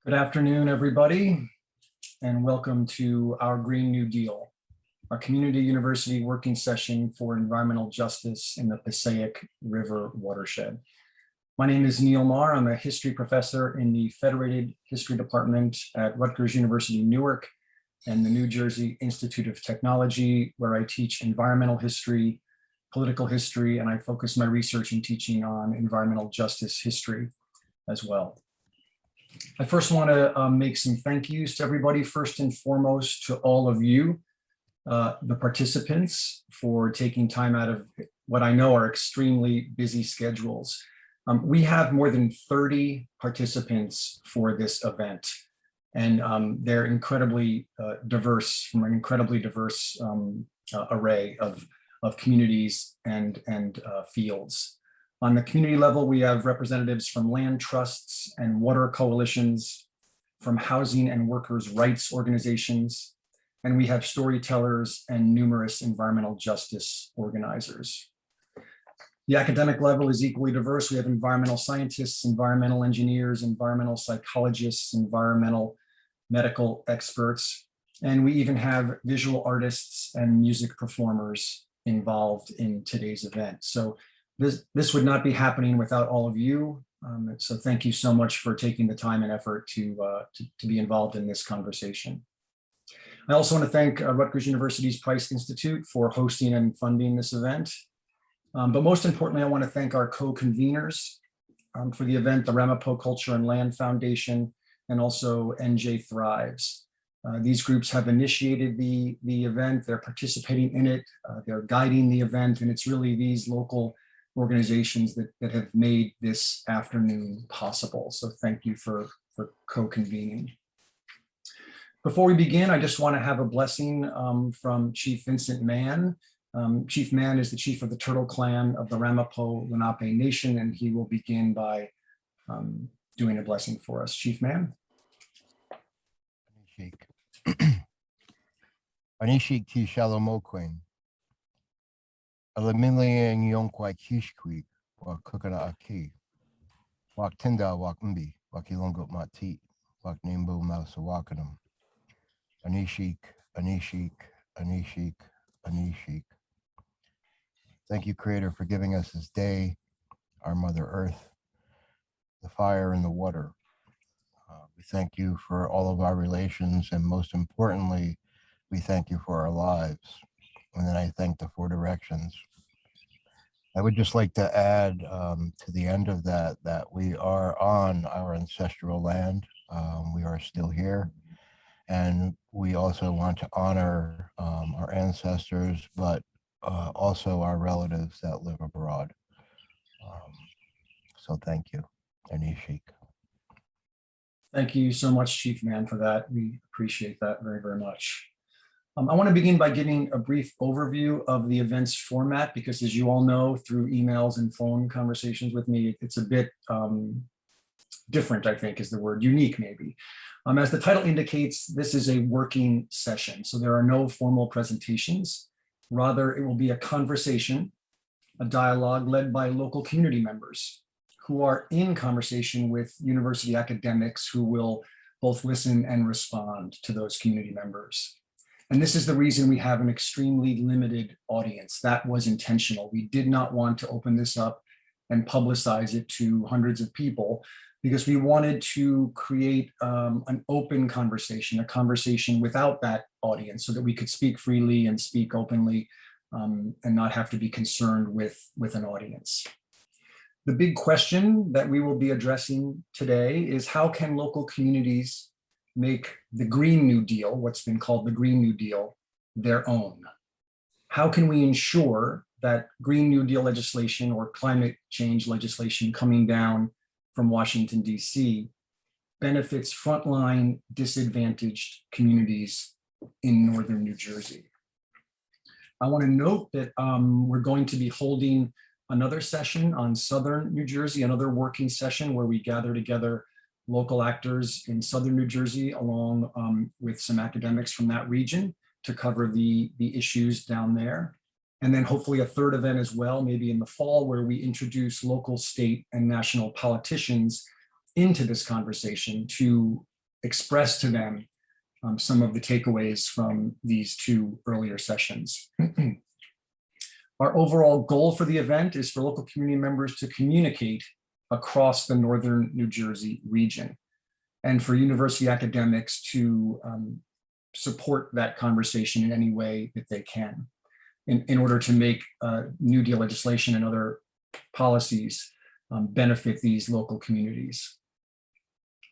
Good afternoon, everybody, and welcome to our Green New Deal, our community university working session for environmental justice in the Passaic River watershed. My name is Neil Maher. I'm a history professor in the Federated History Department at Rutgers University-Newark and the New Jersey Institute of Technology, where I teach environmental history, political history, and I focus my research and teaching on environmental justice history as well. I first want to make some thank yous to everybody. First and foremost, to all of you, the participants, for taking time out of what I know are extremely busy schedules. We have more than 30 participants for this event, and they're incredibly diverse, from an incredibly diverse array of communities and fields. On the community level, we have representatives from land trusts and water coalitions, from housing and workers' rights organizations, and we have storytellers and numerous environmental justice organizers. The academic level is equally diverse. We have environmental scientists, environmental engineers, environmental psychologists, environmental medical experts, and we even have visual artists and music performers involved in today's event. So this would not be happening without all of you. So thank you so much for taking the time and effort to be involved in this conversation. I also want to thank Rutgers University's Price Institute for hosting and funding this event. But most importantly, I want to thank our co-conveners for the event, the Ramapough Culture and Land Foundation, and also NJ Thrives. These groups have initiated the event, they're participating in it, they're guiding the event, and it's really these local organizations that have made this afternoon possible. So thank you for co-convening. Before we begin, I just want to have a blessing from Chief Vincent Mann. Chief Mann is the chief of the Turtle Clan of the Ramapough Lenape Nation, and he will begin by doing a blessing for us. Chief Mann. Anishik ki shalomoquin. Alamiliang yonkwai kishkwi, wak kukana aki. Wak tinda wak mbi, wak ilongot mati, wak nimbo mausawakanum. Anishik, Anishik, Anishik, Anishik. Thank you, Creator, for giving us this day, our Mother Earth, the fire and the water. We thank you for all of our relations, and most importantly, we thank you for our lives. And then I thank the four directions. I would just like to add to the end of that we are on our ancestral land. We are still here. And we also want to honor our ancestors, but also our relatives that live abroad. So thank you, Anishik. Thank you so much, Chief Mann, for that. We appreciate that very, very much. I want to begin by giving a brief overview of the event's format, because as you all know, through emails and phone conversations with me, it's a bit different, I think is the word, unique maybe. As the title indicates, this is a working session, so there are no formal presentations. Rather, it will be a conversation, a dialogue led by local community members who are in conversation with university academics who will both listen and respond to those community members. And this is the reason we have an extremely limited audience. That was intentional. We did not want to open this up and publicize it to hundreds of people, because we wanted to create an open conversation, a conversation without that audience, so that we could speak freely and speak openly and not have to be concerned with an audience. The big question that we will be addressing today is, how can local communities make the Green New Deal, what's been called the Green New Deal, their own? How can we ensure that Green New Deal legislation or climate change legislation coming down from Washington, D.C. benefits frontline disadvantaged communities in northern New Jersey? I want to note that we're going to be holding another session on southern New Jersey, another working session where we gather together local actors in southern New Jersey along with some academics from that region to cover the issues down there. And then hopefully a third event as well, maybe in the fall, where we introduce local, state, and national politicians into this conversation to express to them some of the takeaways from these two earlier sessions. Our overall goal for the event is for local community members to communicate across the northern New Jersey region, and for university academics to support that conversation in any way that they can in order to make New Deal legislation and other policies benefit these local communities.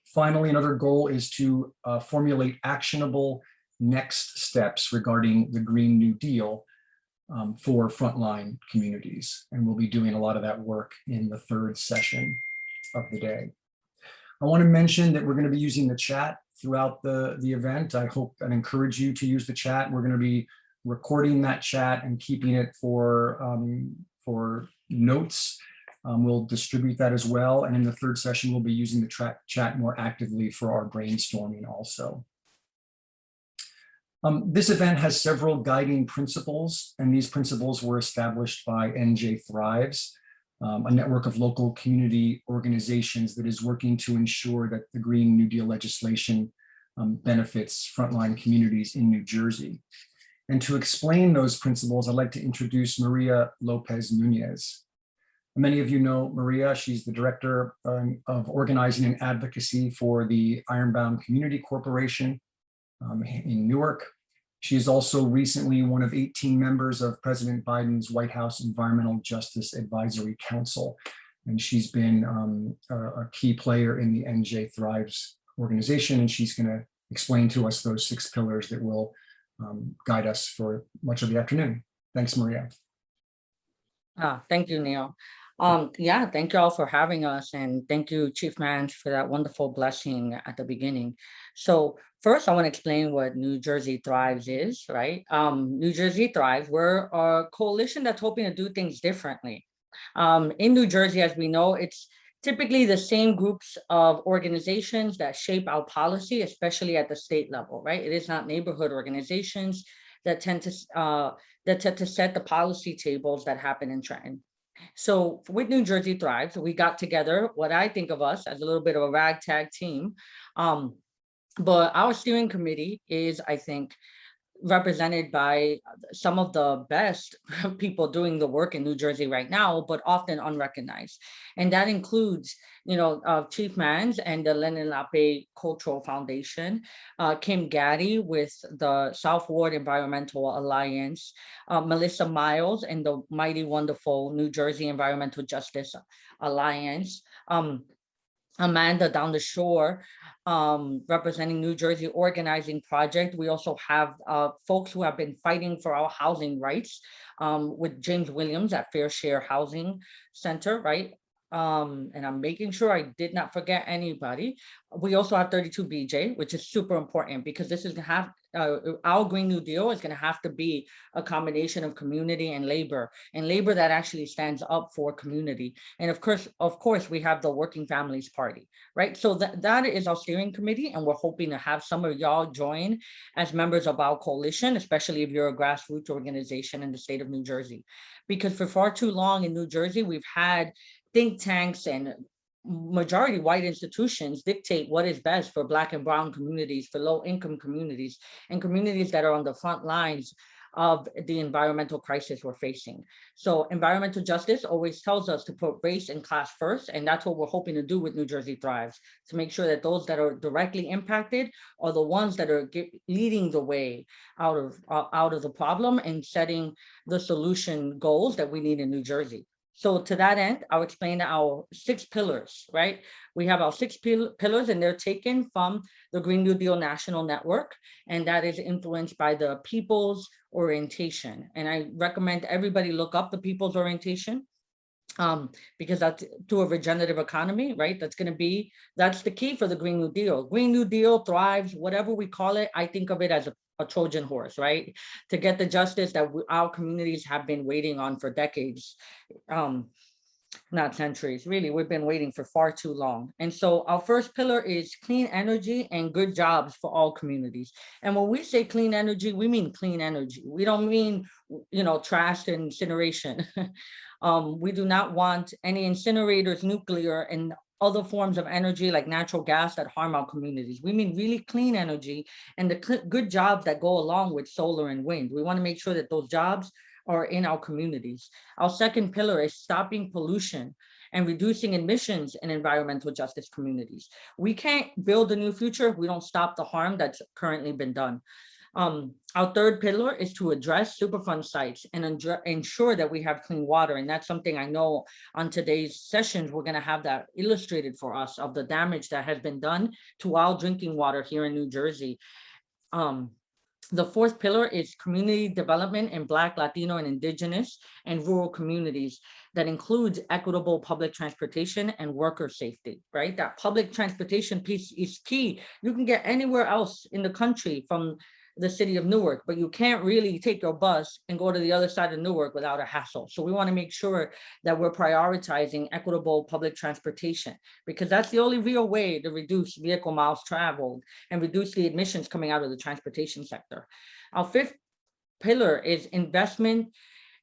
Finally, another goal is to formulate actionable next steps regarding the Green New Deal for frontline communities. And we'll be doing a lot of that work in the third session of the day. I want to mention that we're going to be using the chat throughout the event. I hope and encourage you to use the chat. We're going to be recording that chat and keeping it for notes. We'll distribute that as well. And in the third session, we'll be using the chat more actively for our brainstorming also. This event has several guiding principles, and these principles were established by NJ Thrives, a network of local community organizations that is working to ensure that the Green New Deal legislation benefits frontline communities in New Jersey. And to explain those principles, I'd like to introduce Maria Lopez-Nunez. Many of you know Maria. She's the Director of Organizing and Advocacy for the Ironbound Community Corporation in Newark. She is also recently one of 18 members of President Biden's White House Environmental Justice Advisory Council. And she's been a key player in the NJ Thrives organization. And she's going to explain to us those 6 pillars that will guide us for much of the afternoon. Thanks, Maria. Thank you, Neil. Yeah, thank you all for having us, and thank you, Chief Mann, for that wonderful blessing at the beginning. So first, I want to explain what New Jersey Thrives is, right? New Jersey Thrives, we're a coalition that's hoping to do things differently. In New Jersey, as we know, it's typically the same groups of organizations that shape our policy, especially at the state level, right? It is not neighborhood organizations that tend to set the policy tables that happen in Trenton. So with New Jersey Thrives, we got together what I think of us as a little bit of a ragtag team. But our steering committee is, I think, represented by some of the best people doing the work in New Jersey right now, but often unrecognized. And that includes, Chief Mann's and the Lenape Cultural Foundation, Kim Gaddy with the South Ward Environmental Alliance, Melissa Miles and the mighty wonderful New Jersey Environmental Justice Alliance, Amanda down the shore, representing New Jersey Organizing Project. We also have folks who have been fighting for our housing rights with James Williams at Fair Share Housing Center, right? And I'm making sure I did not forget anybody. We also have 32BJ, which is super important because this is going to have our Green New Deal is going to have to be a combination of community and labor that actually stands up for community. And of course, we have the Working Families Party, right? So that is our steering committee, and we're hoping to have some of y'all join as members of our coalition, especially if you're a grassroots organization in the state of New Jersey. Because for far too long in New Jersey, we've had think tanks and majority white institutions dictate what is best for Black and Brown communities, for low-income communities, and communities that are on the front lines of the environmental crisis we're facing. So environmental justice always tells us to put race and class first, and that's what we're hoping to do with New Jersey Thrives, to make sure that those that are directly impacted are the ones that are leading the way out of the problem and setting the solution goals that we need in New Jersey. So to that end, I'll explain our 6 pillars, right? We have our 6 pillars, and they're taken from the Green New Deal National Network, and that is influenced by the People's Orientation. And I recommend everybody look up the People's Orientation because that's to a regenerative economy, right? That's the key for the Green New Deal. Green New Deal, Thrives, whatever we call it, I think of it as a Trojan horse, right? To get the justice that our communities have been waiting on for decades, not centuries, really. We've been waiting for far too long. And so our first pillar is clean energy and good jobs for all communities. And when we say clean energy, we mean clean energy. We don't mean, trash and incineration. We do not want any incinerators, nuclear, and other forms of energy like natural gas that harm our communities. We mean really clean energy and the good jobs that go along with solar and wind. We want to make sure that those jobs are in our communities. Our second pillar is stopping pollution and reducing emissions in environmental justice communities. We can't build a new future if we don't stop the harm that's currently been done. Our third pillar is to address Superfund sites and ensure that we have clean water. And that's something I know on today's sessions, we're gonna have that illustrated for us of the damage that has been done to our drinking water here in New Jersey. The fourth pillar is community development in Black, Latino, and Indigenous and rural communities that includes equitable public transportation and worker safety, right? That public transportation piece is key. You can get anywhere else in the country from the city of Newark, but you can't really take your bus and go to the other side of Newark without a hassle. So we want to make sure that we're prioritizing equitable public transportation, because that's the only real way to reduce vehicle miles traveled and reduce the emissions coming out of the transportation sector. Our fifth pillar is investment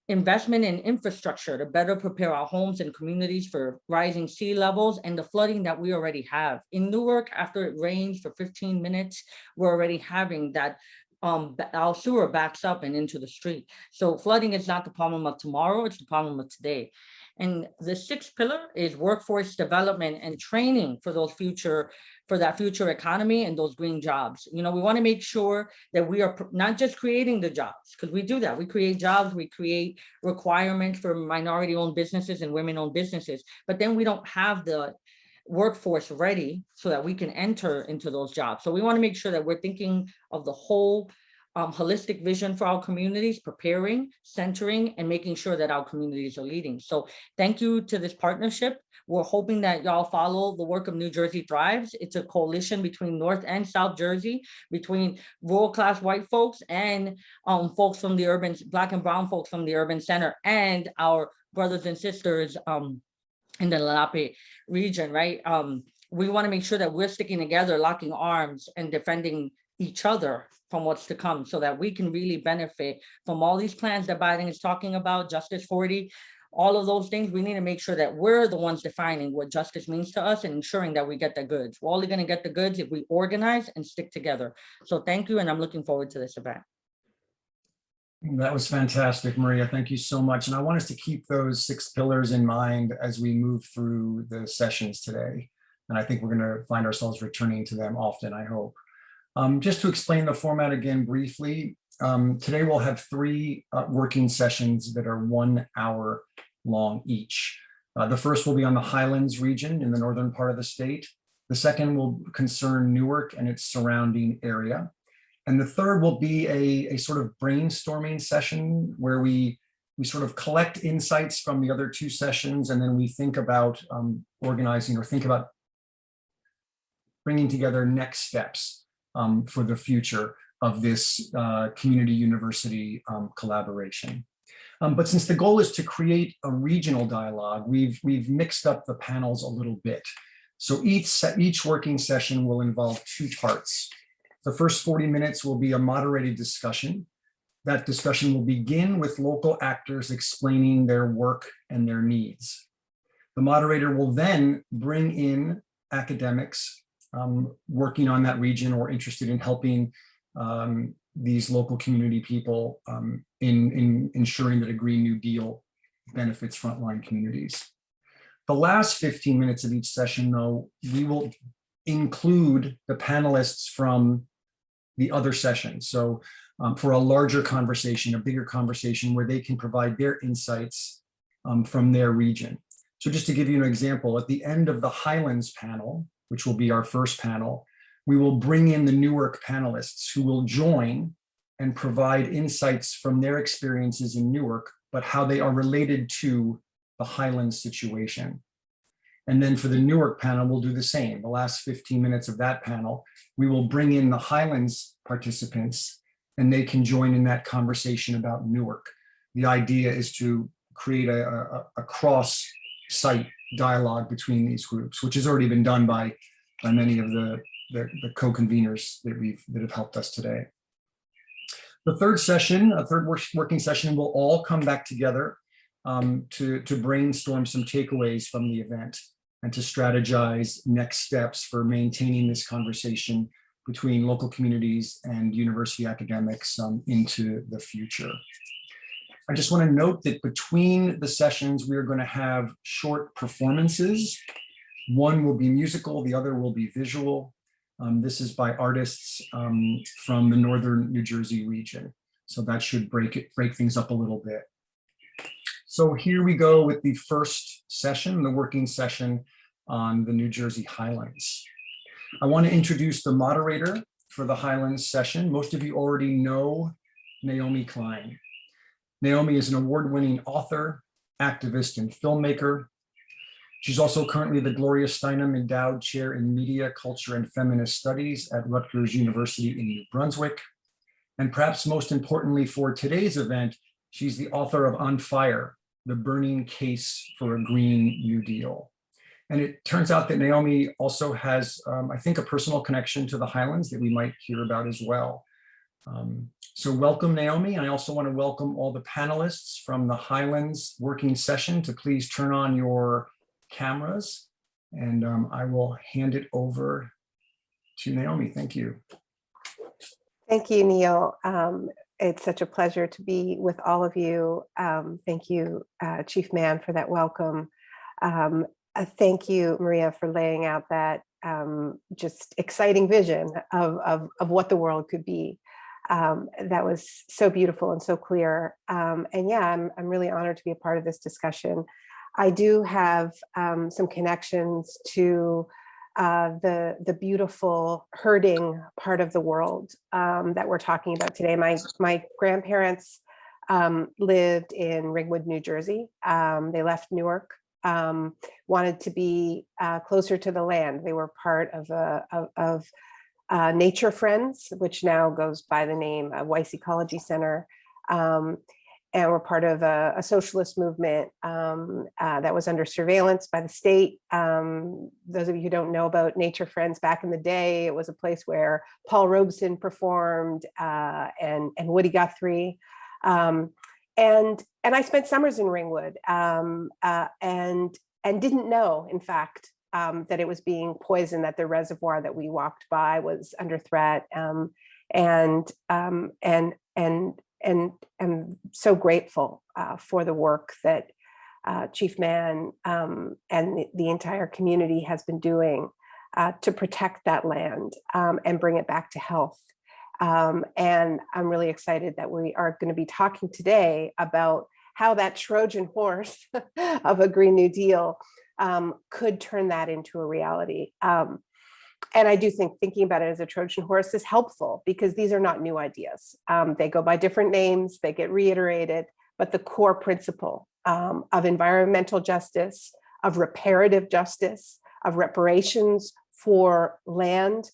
in infrastructure to better prepare our homes and communities for rising sea levels and the flooding that we already have. In Newark, after it rains for 15 minutes, we're already having that our sewer backs up and into the street. So flooding is not the problem of tomorrow, it's the problem of today. And the sixth pillar is workforce development and training for that future economy and those green jobs. You know, we want to make sure that we are not just creating the jobs, because we do that. We create jobs, we create requirements for minority-owned businesses and women-owned businesses, but then we don't have the workforce ready so that we can enter into those jobs. So we want to make sure that we're thinking of the whole holistic vision for our communities, preparing, centering, and making sure that our communities are leading. So thank you to this partnership. We're hoping that y'all follow the work of New Jersey Thrives. It's a coalition between North and South Jersey, between rural class white folks and folks from the urban, Black and brown folks from the urban center, and our brothers and sisters in the Lenape region, right? We want to make sure that we're sticking together, locking arms, and defending each other from what's to come, so that we can really benefit from all these plans that Biden is talking about, Justice 40, all of those things. We need to make sure that we're the ones defining what justice means to us and ensuring that we get the goods. We're only going to get the goods if we organize and stick together. So thank you, and I'm looking forward to this event. That was fantastic, Maria. Thank you so much. And I want us to keep those 6 pillars in mind as we move through the sessions today. And I think we're going to find ourselves returning to them often, I hope. Just to explain the format again briefly, today we'll have 3 working sessions that are 1 hour long each. The first will be on the Highlands region in the northern part of the state. The second will concern Newark and its surrounding area. And the third will be a sort of brainstorming session where we sort of collect insights from the other 2 sessions, and then we think about organizing or think about bringing together next steps for the future of this community university collaboration. But since the goal is to create a regional dialogue, we've mixed up the panels a little bit. So each working session will involve 2 parts. The first 40 minutes will be a moderated discussion. That discussion will begin with local actors explaining their work and their needs. The moderator will then bring in academics working on that region or interested in helping these local community people in ensuring that a Green New Deal benefits frontline communities. The last 15 minutes of each session, though, we will include the panelists from the other sessions. So for a larger conversation, a bigger conversation where they can provide their insights from their region. So just to give you an example, at the end of the Highlands panel, which will be our first panel, we will bring in the Newark panelists who will join and provide insights from their experiences in Newark, but how they are related to the Highlands situation. And then for the Newark panel, we'll do the same. The last 15 minutes of that panel, we will bring in the Highlands participants and they can join in that conversation about Newark. The idea is to create a cross-site dialogue between these groups, which has already been done by many of the co-conveners that have helped us today. The third session, a third working session, will all come back together to brainstorm some takeaways from the event. and to strategize next steps for maintaining this conversation between local communities and university academics into the future. I just want to note that between the sessions, we are going to have short performances. One will be musical, the other will be visual. This is by artists from the northern New Jersey region. So that should break things up a little bit. So here we go with the first session, the working session on the New Jersey Highlands. I want to introduce the moderator for the Highlands session. Most of you already know Naomi Klein. Naomi is an award-winning author, activist, and filmmaker. She's also currently the Gloria Steinem Endowed Chair in Media, Culture, and Feminist Studies at Rutgers University in New Brunswick. And perhaps most importantly for today's event, she's the author of On Fire, The Burning Case for a Green New Deal. And it turns out that Naomi also has, I think, a personal connection to the Highlands that we might hear about as well. So welcome, Naomi. I also want to welcome all the panelists from the Highlands working session to please turn on your cameras. And I will hand it over to Naomi. Thank you. Thank you, Neil. It's such a pleasure to be with all of you. Thank you, Chief Mann, for that welcome. Thank you, Maria, for laying out that just exciting vision of what the world could be. That was so beautiful and so clear. And yeah, I'm really honored to be a part of this discussion. I do have some connections to the beautiful herding part of the world that we're talking about today. My grandparents lived in Ringwood, New Jersey. They left Newark, wanted to be closer to the land. They were part of Nature Friends, which now goes by the name of Weiss Ecology Center. And we're part of a socialist movement that was under surveillance by the state. Those of you who don't know about Nature Friends, back in the day, it was a place where Paul Robeson performed and Woody Guthrie. And I spent summers in Ringwood and didn't know, in fact, that it was being poisoned, that the reservoir that we walked by was under threat. And I'm so grateful for the work that Chief Mann and the entire community has been doing to protect that land and bring it back to health. And I'm really excited that we are going to be talking today about how that Trojan horse of a Green New Deal could turn that into a reality. And I do think thinking about it as a Trojan horse is helpful because these are not new ideas. They go by different names, they get reiterated, but the core principle of environmental justice, of reparative justice, of reparations for land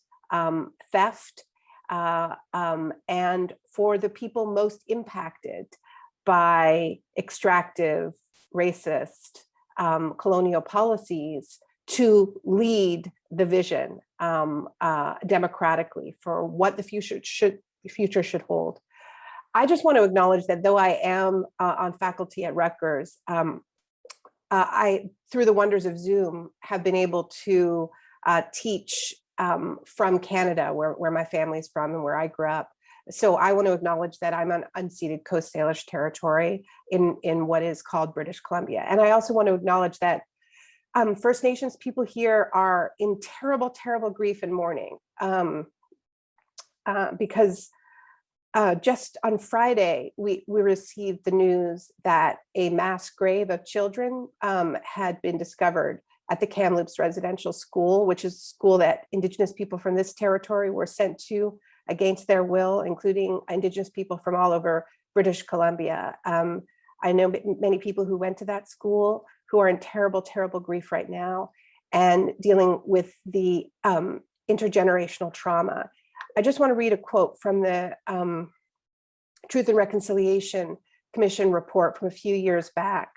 theft, and for the people most impacted by extractive, racist, colonial policies to lead the vision democratically for what the future should hold. I just want to acknowledge that though I am on faculty at Rutgers, I, through the wonders of Zoom, have been able to teach from Canada, where my family's from and where I grew up. So I want to acknowledge that I'm on unceded Coast Salish territory in what is called British Columbia. And I also want to acknowledge that First Nations people here are in terrible, terrible grief and mourning because just on Friday, we received the news that a mass grave of children had been discovered at the Kamloops Residential School, which is a school that Indigenous people from this territory were sent to against their will, including Indigenous people from all over British Columbia. I know many people who went to that school who are in terrible, terrible grief right now and dealing with the intergenerational trauma. I just want to read a quote from the Truth and Reconciliation Commission report from a few years back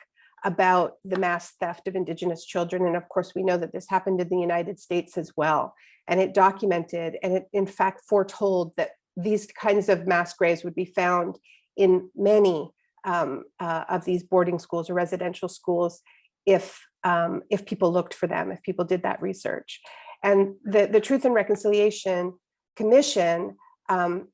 about the mass theft of Indigenous children. And of course, we know that this happened in the United States as well. And it documented, and it in fact foretold that these kinds of mass graves would be found in many of these boarding schools or residential schools if if people looked for them, if people did that research. And the Truth and Reconciliation Commission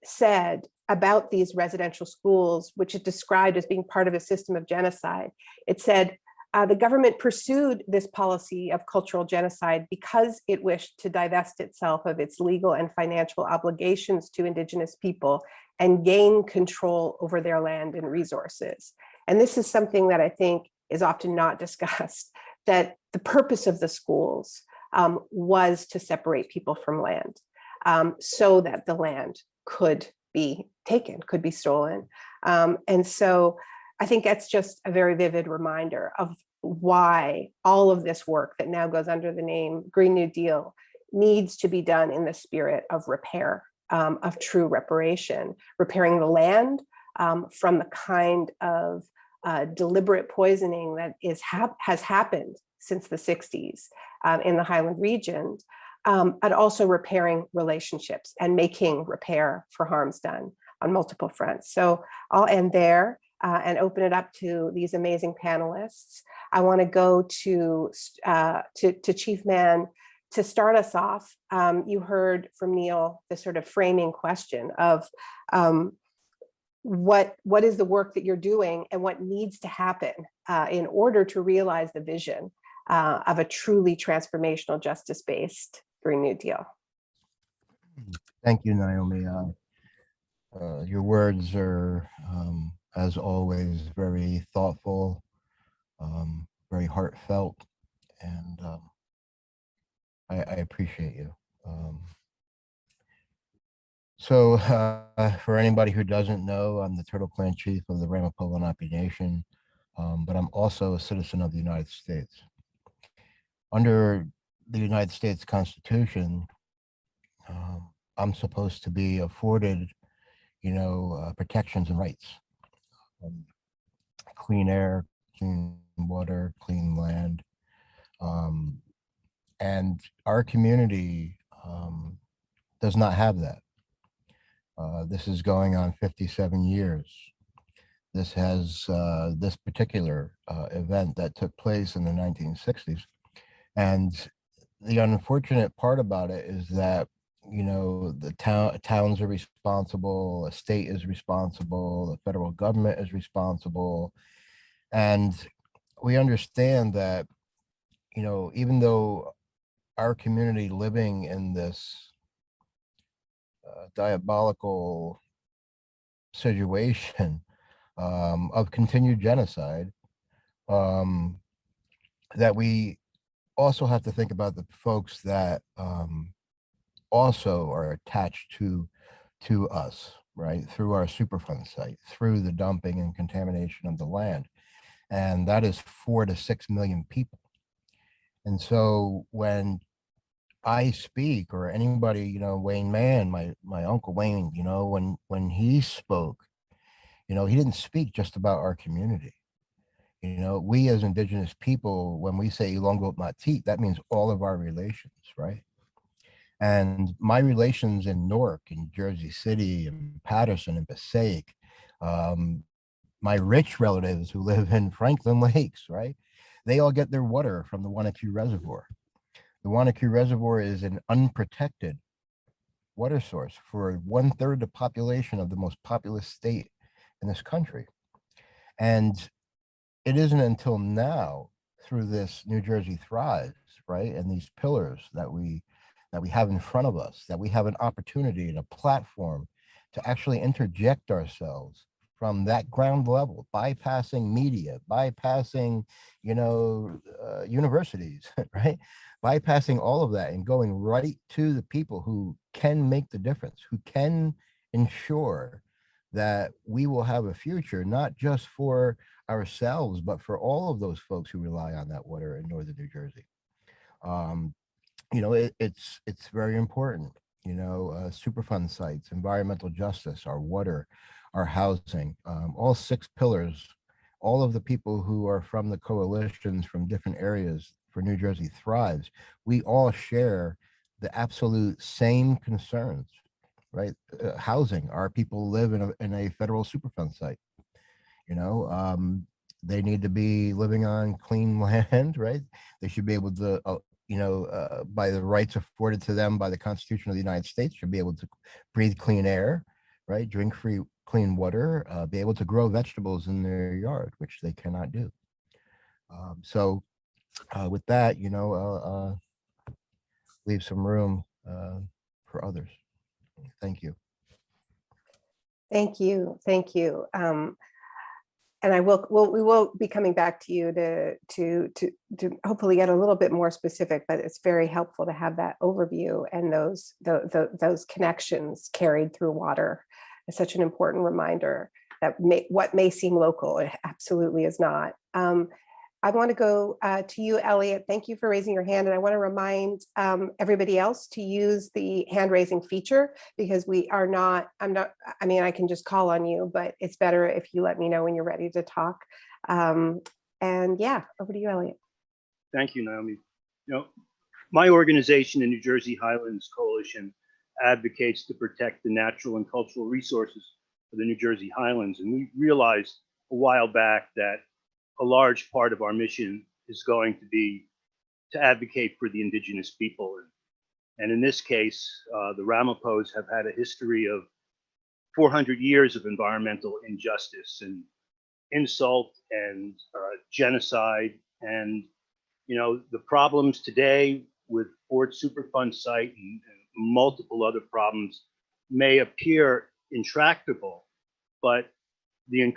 said about these residential schools, which it described as being part of a system of genocide. It said, the government pursued this policy of cultural genocide because it wished to divest itself of its legal and financial obligations to Indigenous people and gain control over their land and resources. And this is something that I think is often not discussed, that the purpose of the schools was to separate people from land so that the land could be taken, could be stolen. And so I think that's just a very vivid reminder of why all of this work that now goes under the name Green New Deal needs to be done in the spirit of repair, of true reparation, repairing the land from the kind of deliberate poisoning that has happened since the 60s in the Highland region, and also repairing relationships and making repair for harms done on multiple fronts. So I'll end there and open it up to these amazing panelists. I want to go to Chief Mann to start us off. You heard from Neil the sort of framing question of what is the work that you're doing and what needs to happen in order to realize the vision of a truly transformational justice-based Green New Deal. Thank you, Naomi. Your words are, as always, very thoughtful, very heartfelt, and I appreciate you. So for anybody who doesn't know, I'm the Turtle Clan Chief of the Ramapough Lenape Nation, but I'm also a citizen of the United States. Under the United States Constitution, I'm supposed to be afforded, protections and rights. Clean air, clean water, clean land. And our community does not have that. This is going on 57 years. This has this particular event that took place in the 1960s. And the unfortunate part about it is that, the towns are responsible, a state is responsible, the federal government is responsible. And we understand that, even though our community living in this diabolical situation of continued genocide, that we also have to think about the folks that also are attached to us, right, through our Superfund site, through the dumping and contamination of the land. And that is 4 to 6 million people. And so when I speak, or anybody, Wayne Mann, my uncle Wayne, when he spoke, he didn't speak just about our community. We as Indigenous people, when we say Ilongot Matit, that means all of our relations, right? And my relations in Newark, in Jersey City, and Patterson, and Passaic, my rich relatives who live in Franklin Lakes, right? They all get their water from the Wanakee Reservoir. The Wanakee Reservoir is an unprotected water source for 1/3 the population of the most populous state in this country. And it isn't until now, through this New Jersey Thrives, right, and these pillars that we have in front of us, that we have an opportunity and a platform to actually interject ourselves from that ground level, bypassing media, bypassing, universities, right? Bypassing all of that and going right to the people who can make the difference, who can ensure that we will have a future, not just for ourselves, but for all of those folks who rely on that water in northern New Jersey. It's very important. Superfund sites, environmental justice, our water, our housing, all 6 pillars, all of the people who are from the coalitions from different areas for New Jersey Thrives, we all share the absolute same concerns, right? Housing, our people live in a federal Superfund site. they need to be living on clean land, right? They should be able to, by the rights afforded to them by the Constitution of the United States, should be able to breathe clean air, right? Drink free clean water, be able to grow vegetables in their yard, which they cannot do. So with that, leave some room for others. Thank you. Thank you. Thank you. And we will be coming back to you to hopefully get a little bit more specific, but it's very helpful to have that overview and those connections carried through water. It's such an important reminder that what may seem local, it absolutely is not. I want to go to you, Elliot. Thank you for raising your hand. And I want to remind everybody else to use the hand raising feature, because I can just call on you, but it's better if you let me know when you're ready to talk. And yeah, over to you, Elliot. Thank you, Naomi. My organization, the New Jersey Highlands Coalition, advocates to protect the natural and cultural resources of the New Jersey Highlands. And we realized a while back that a large part of our mission is going to be to advocate for the Indigenous people. And in this case, the Ramapoughs have had a history of 400 years of environmental injustice and insult and genocide. And, the problems today with Ford Superfund site and multiple other problems may appear intractable, but the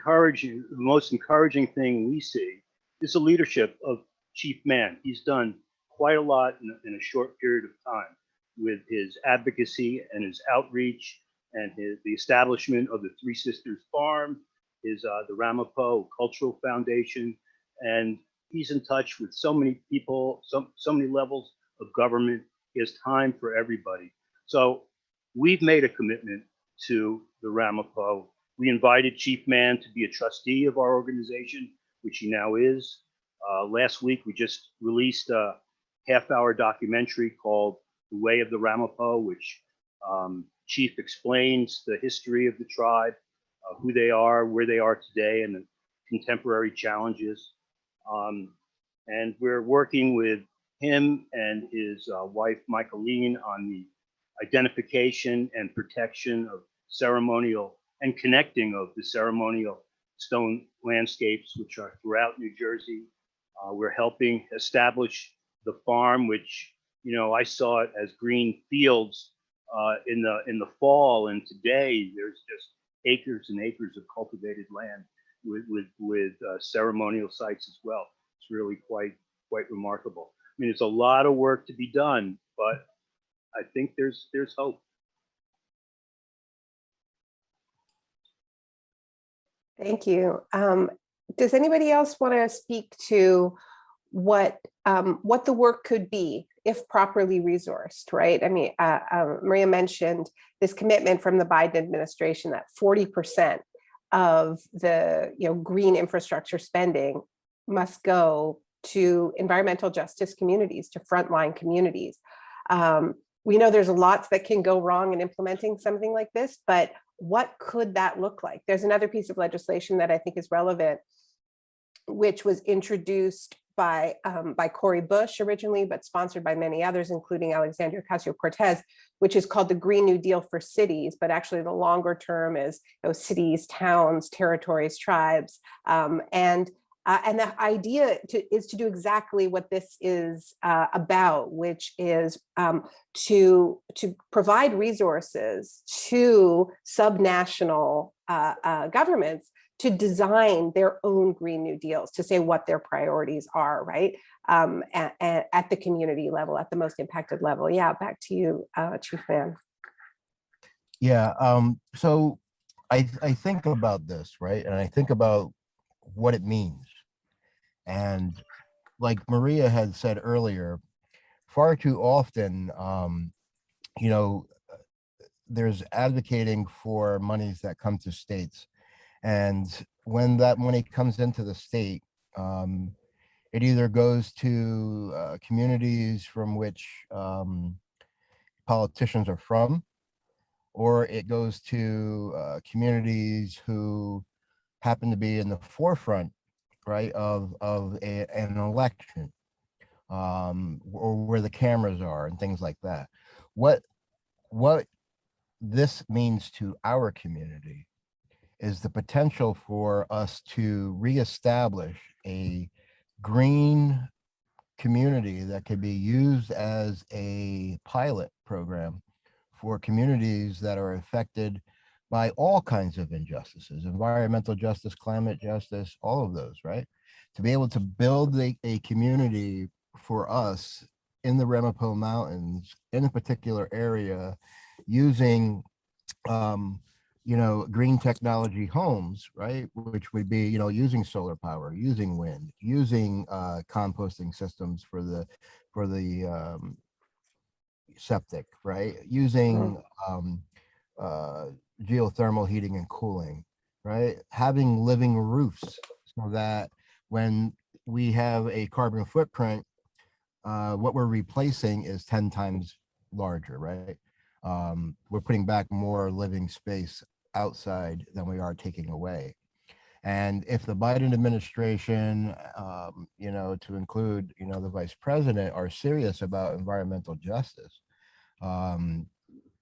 most encouraging thing we see is the leadership of Chief Mann. He's done quite a lot in a short period of time with his advocacy and his outreach and the establishment of the Three Sisters Farm, the Ramapough Cultural Foundation, and he's in touch with so many people, so many levels of government. He has time for everybody. So we've made a commitment to the Ramapough. We invited Chief Mann to be a trustee of our organization, which he now is. Last week, we just released a half-hour documentary called The Way of the Ramapough, which Chief explains the history of the tribe, who they are, where they are today, and the contemporary challenges. And we're working with him and his wife, Michaeline, on the identification and protection of ceremonial and connecting of the ceremonial stone landscapes, which are throughout New Jersey. We're helping establish the farm, which, I saw it as green fields in the fall, and today there's just acres and acres of cultivated land with ceremonial sites as well. It's really quite remarkable. I mean, it's a lot of work to be done, but I think there's hope. Thank you. Does anybody else want to speak to what the work could be if properly resourced, right? I mean, Maria mentioned this commitment from the Biden administration that 40% of the green infrastructure spending must go to environmental justice communities, to frontline communities. We know there's lots that can go wrong in implementing something like this, but what could that look like? There's another piece of legislation that I think is relevant, which was introduced by Cori Bush originally, but sponsored by many others, including Alexandria Ocasio-Cortez, which is called the Green New Deal for cities. But actually the longer term is cities, towns, territories, tribes. And the idea is to do exactly what this is about, which is to provide resources to subnational governments to design their own Green New Deals, to say what their priorities are, right? At the community level, at the most impacted level. Yeah, back to you, Chief Mann. Yeah, so I think about this, right? And I think about what it means. And like Maria had said earlier, far too often, there's advocating for monies that come to states. And when that money comes into the state, it either goes to communities from which politicians are from, or it goes to communities who happen to be in the forefront right, of an election, or where the cameras are and things like that. What this means to our community is the potential for us to reestablish a green community that could be used as a pilot program for communities that are affected by all kinds of injustices, environmental justice, climate justice, all of those, right? To be able to build a community for us in the Ramapough Mountains in a particular area using green technology homes, right? Which would be, using solar power, using wind, using composting systems for the septic, right? Using geothermal heating and cooling, right? Having living roofs so that when we have a carbon footprint, what we're replacing is 10 times larger, right? We're putting back more living space outside than we are taking away. And if the Biden administration, to include, the vice president, are serious about environmental justice,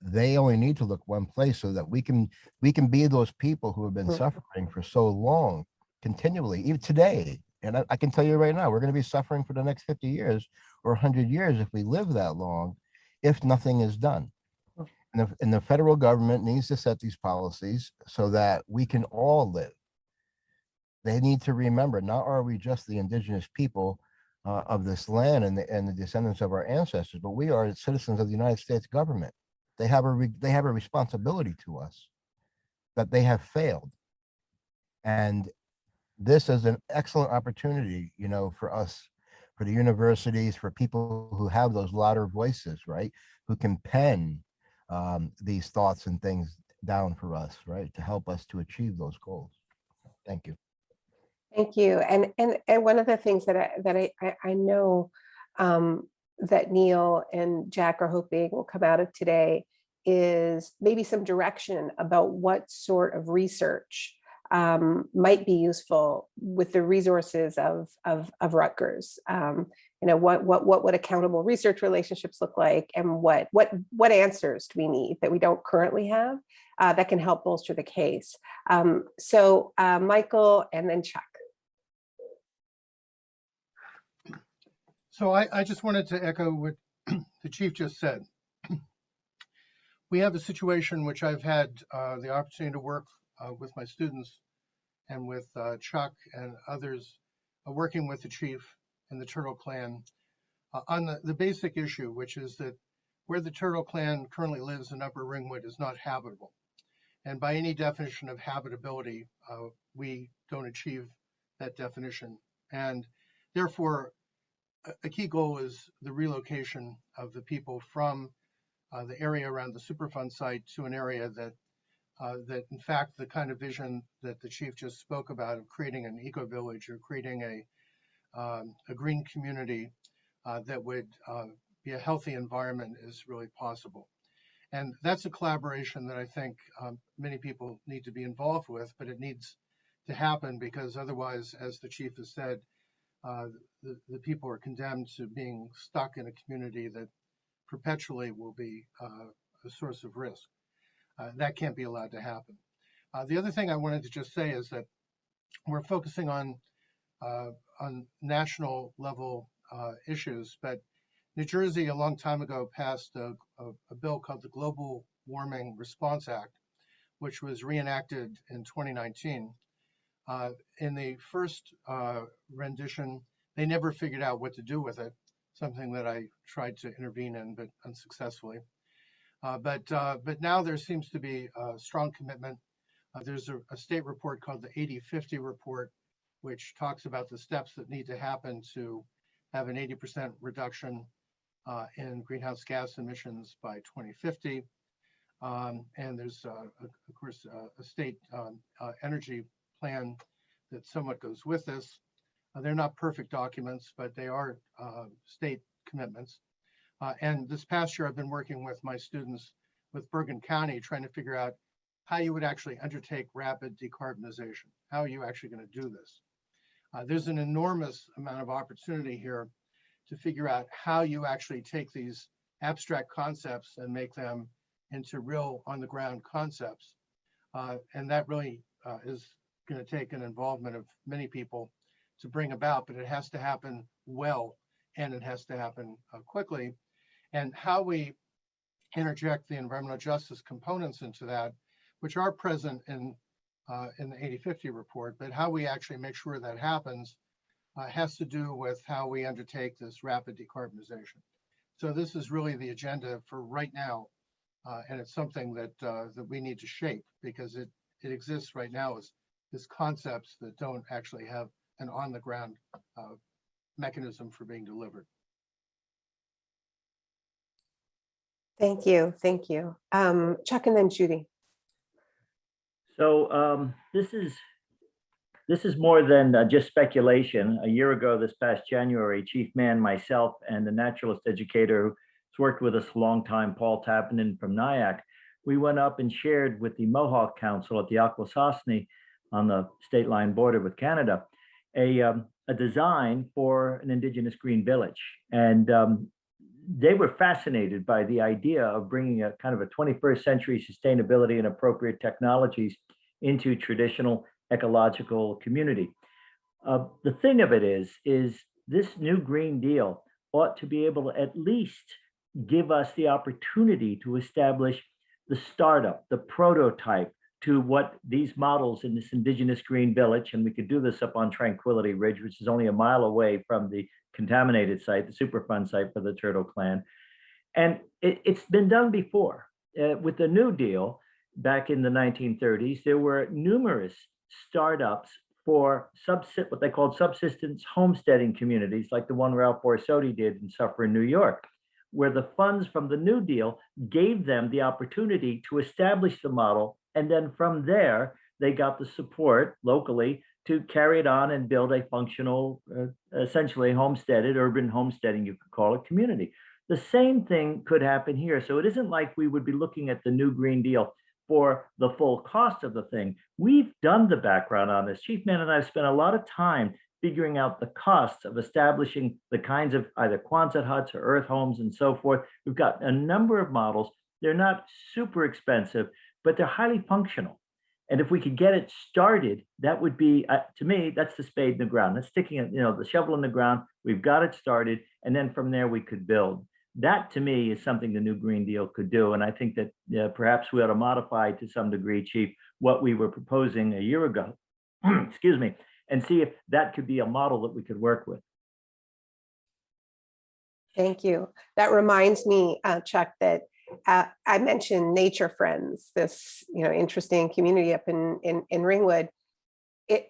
they only need to look one place so that we can be those people who have been suffering for so long, continually, even today. And I can tell you right now, we're going to be suffering for the next 50 years or 100 years if we live that long, if nothing is done. And the federal government needs to set these policies so that we can all live. They need to remember, not are we just the indigenous people of this land and the descendants of our ancestors, but we are citizens of the United States government. They have a responsibility to us that they have failed. And this is an excellent opportunity, for us, for the universities, for people who have those louder voices, right? Who can pen these thoughts and things down for us, right? To help us to achieve those goals. Thank you. Thank you. And one of the things that I know that Neil and Jack are hoping will come out of today is maybe some direction about what sort of research might be useful with the resources of Rutgers. What would accountable research relationships look like, and what answers do we need that we don't currently have that can help bolster the case? So Michael and then Chuck. So I just wanted to echo what the chief just said. We have a situation which I've had the opportunity to work with my students and with Chuck and others, working with the chief and the Turtle Clan on the basic issue, which is that where the Turtle Clan currently lives in Upper Ringwood is not habitable. And by any definition of habitability, we don't achieve that definition. And therefore, a key goal is the relocation of the people from the area around the Superfund site to an area that in fact, the kind of vision that the chief just spoke about of creating an eco-village or creating a green community that would be a healthy environment is really possible. And that's a collaboration that I think many people need to be involved with, but it needs to happen because otherwise, as the chief has said, the people are condemned to being stuck in a community that perpetually will be a source of risk. That can't be allowed to happen. The other thing I wanted to just say is that we're focusing on national level issues, but New Jersey a long time ago passed a bill called the Global Warming Response Act, which was reenacted in 2019. In the first rendition, they never figured out what to do with it, something that I tried to intervene in, but unsuccessfully. But now there seems to be a strong commitment. There's a state report called the 80-50 report, which talks about the steps that need to happen to have an 80% reduction in greenhouse gas emissions by 2050. And there's, of course, a state energy plan that somewhat goes with this. They're not perfect documents, but they are state commitments. And this past year, I've been working with my students with Bergen County, trying to figure out how you would actually undertake rapid decarbonization. How are you actually going to do this? There's an enormous amount of opportunity here to figure out how you actually take these abstract concepts and make them into real on the ground concepts. And that really is going to take an involvement of many people to bring about, but it has to happen well, and it has to happen quickly. And how we interject the environmental justice components into that, which are present in the 8050 report, but how we actually make sure that happens has to do with how we undertake this rapid decarbonization. So this is really the agenda for right now, and it's something that that we need to shape, because it exists right now as concepts that don't actually have an on-the-ground mechanism for being delivered. Thank you. Thank you. Chuck and then Judy. So this is more than just speculation. A year ago, this past January, Chief Mann, myself, and the naturalist educator who's worked with us a long time, Paul Tappinen from NIAC, we went up and shared with the Mohawk Council at the Akwesasne on the state line border with Canada, a design for an Indigenous green village. And they were fascinated by the idea of bringing a kind of a 21st century sustainability and appropriate technologies into traditional ecological community. The thing of it is this new Green Deal ought to be able to at least give us the opportunity to establish the startup, the prototype to what these models in this Indigenous green village, and we could do this up on Tranquility Ridge, which is only a mile away from the contaminated site, the Superfund site for the Turtle Clan. And it's been done before. With the New Deal back in the 1930s, there were numerous startups for what they called subsistence homesteading communities, like the one Ralph Borsodi did in Suffern, New York, where the funds from the New Deal gave them the opportunity to establish the model. And then from there, they got the support locally to carry it on and build a functional, essentially homesteaded, urban homesteading, you could call it, community. The same thing could happen here. So it isn't like we would be looking at the new Green Deal for the full cost of the thing. We've done the background on this. Chief Mann and I have spent a lot of time figuring out the costs of establishing the kinds of either Quonset huts or earth homes and so forth. We've got a number of models. They're not super expensive, but they're highly functional. And if we could get it started, that would be, to me, that's the spade in the ground. That's sticking it, the shovel in the ground. We've got it started. And then from there, we could build. That, to me, is something the new Green Deal could do. And I think that perhaps we ought to modify to some degree, Chief, what we were proposing a year ago, excuse me, and see if that could be a model that we could work with. Thank you. That reminds me, Chuck, that I mentioned Nature Friends, this interesting community up in Ringwood.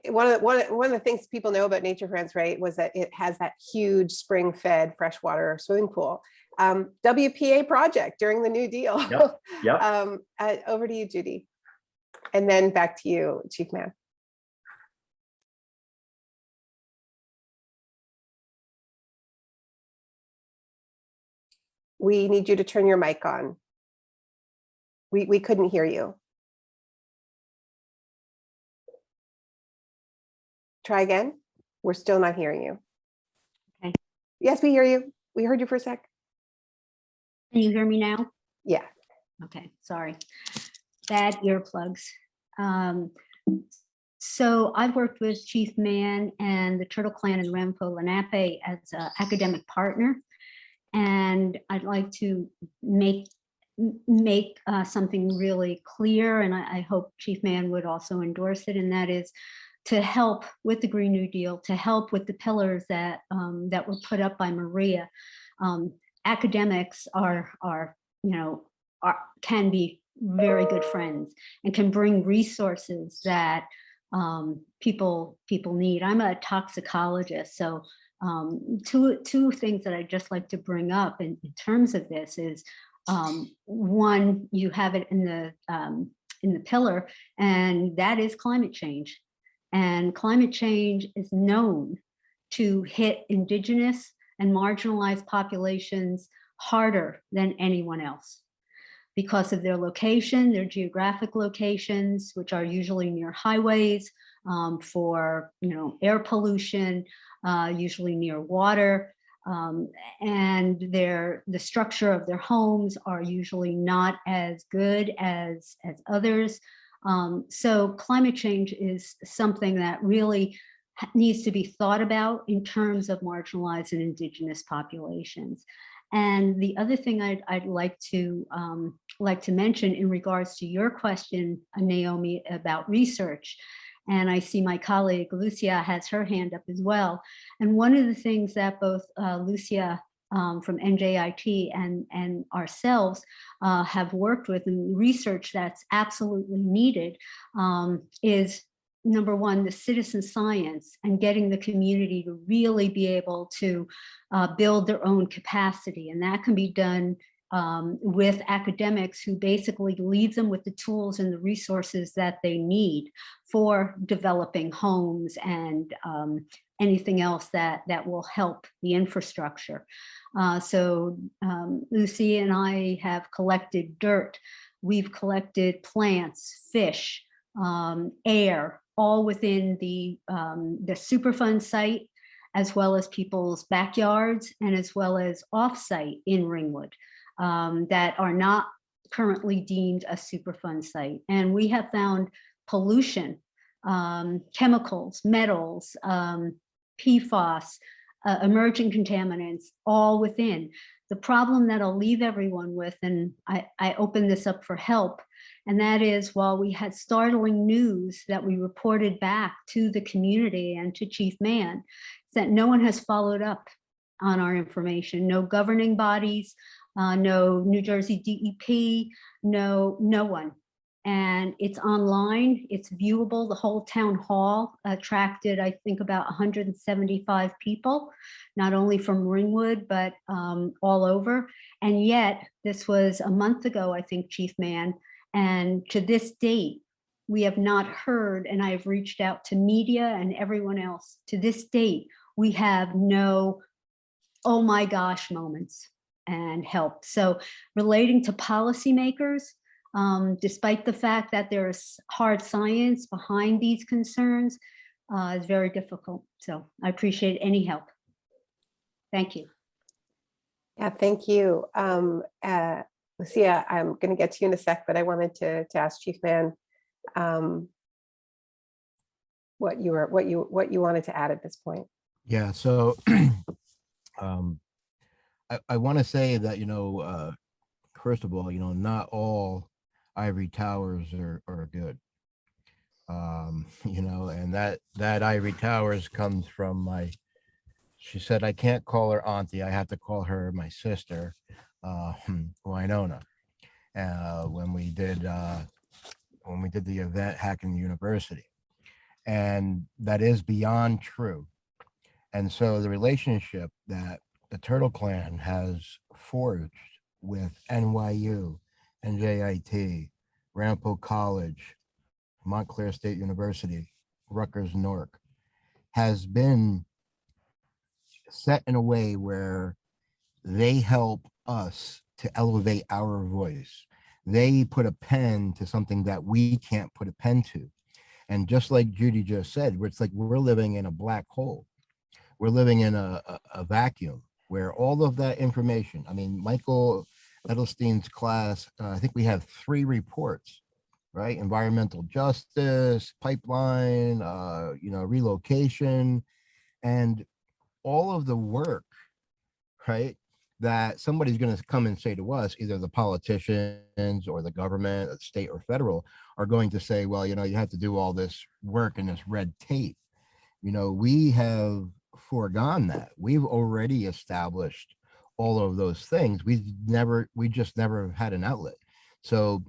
One of the things people know about Nature Friends, right, was that it has that huge spring-fed freshwater swimming pool. WPA project during the New Deal. Yep. Yep. Over to you, Judy, and then back to you, Chief Mann. We need you to turn your mic on. We couldn't hear you. Try again. We're still not hearing you. Okay. Yes, we hear you. We heard you for a sec. Can you hear me now? Yeah. Okay, sorry. Bad earplugs. So I've worked with Chief Mann and the Turtle Clan and Ramapough Lenape as an academic partner. And I'd like to make something really clear, and I hope Chief Mann would also endorse it, and that is to help with the Green New Deal, to help with the pillars that that were put up by Maria. Academics can be very good friends and can bring resources that people need. I'm a toxicologist, so two things that I'd just like to bring up in terms of this is one, you have it in the pillar, and that is climate change. And climate change is known to hit Indigenous and marginalized populations harder than anyone else because of their location, their geographic locations, which are usually near highways, for, air pollution, usually near water. And the structure of their homes are usually not as good as others. So climate change is something that really needs to be thought about in terms of marginalized and indigenous populations. And the other thing I'd like to mention in regards to your question, Naomi, about research, and I see my colleague Lucia has her hand up as well. And one of the things that both Lucia from NJIT and ourselves have worked with, and research that's absolutely needed, is number one, the citizen science and getting the community to really be able to build their own capacity. And that can be done with academics who basically leave them with the tools and the resources that they need for developing homes and anything else that will help the infrastructure. So Lucy and I have collected dirt. We've collected plants, fish, air, all within the Superfund site, as well as people's backyards, and as well as off-site in Ringwood that are not currently deemed a Superfund site. And we have found pollution, chemicals, metals, PFAS, emerging contaminants, all within. The problem that I'll leave everyone with, and I open this up for help, and that is, while we had startling news that we reported back to the community and to Chief Mann, that no one has followed up on our information. No governing bodies, no New Jersey DEP, no one. And it's online, it's viewable. The whole town hall attracted, I think, about 175 people, not only from Ringwood, but all over. And yet, this was a month ago, I think, Chief Mann, and to this date, we have not heard, and I've reached out to media and everyone else. To this date, we have no, oh my gosh, moments and help. So relating to policymakers, despite the fact that there's hard science behind these concerns, is very difficult. So I appreciate any help. Thank you. Yeah, thank you. Lucia, I'm going to get to you in a sec, but I wanted to ask Chief Mann what you wanted to add at this point. Yeah, so I want to say that, first of all, not all ivory towers are good. And that ivory towers comes from she said, I can't call her auntie, I have to call her my sister, Winona. When we did the event hacking the university, and that is beyond true. And so the relationship that the Turtle Clan has forged with NYU, NJIT, Ramapough College, Montclair State University, Rutgers, Newark, has been set in a way where they help us to elevate our voice. They put a pen to something that we can't put a pen to. And just like Judy just said, it's like we're living in a black hole. We're living in a vacuum where all of that information, I mean, Michael Edelstein's class, I think we have 3 reports, right? Environmental justice, pipeline, relocation, and all of the work, right? That somebody's going to come and say to us, either the politicians or the government, the state or federal, are going to say, well, you have to do all this work and this red tape. We have foregone that. We've already established all of those things. We just never had an outlet. So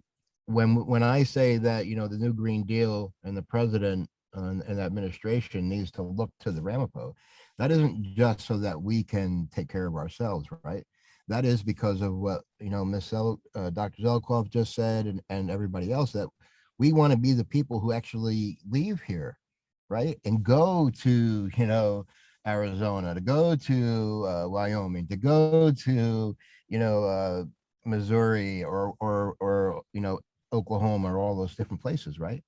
when I say that, the new Green Deal and the president and the administration needs to look to the Ramapough, that isn't just so that we can take care of ourselves, right? That is because of what, Dr. Zelikoff just said, and everybody else, that we want to be the people who actually leave here, right? And go to, Arizona, to go to Wyoming, to go to, Missouri or Oklahoma, or all those different places, right?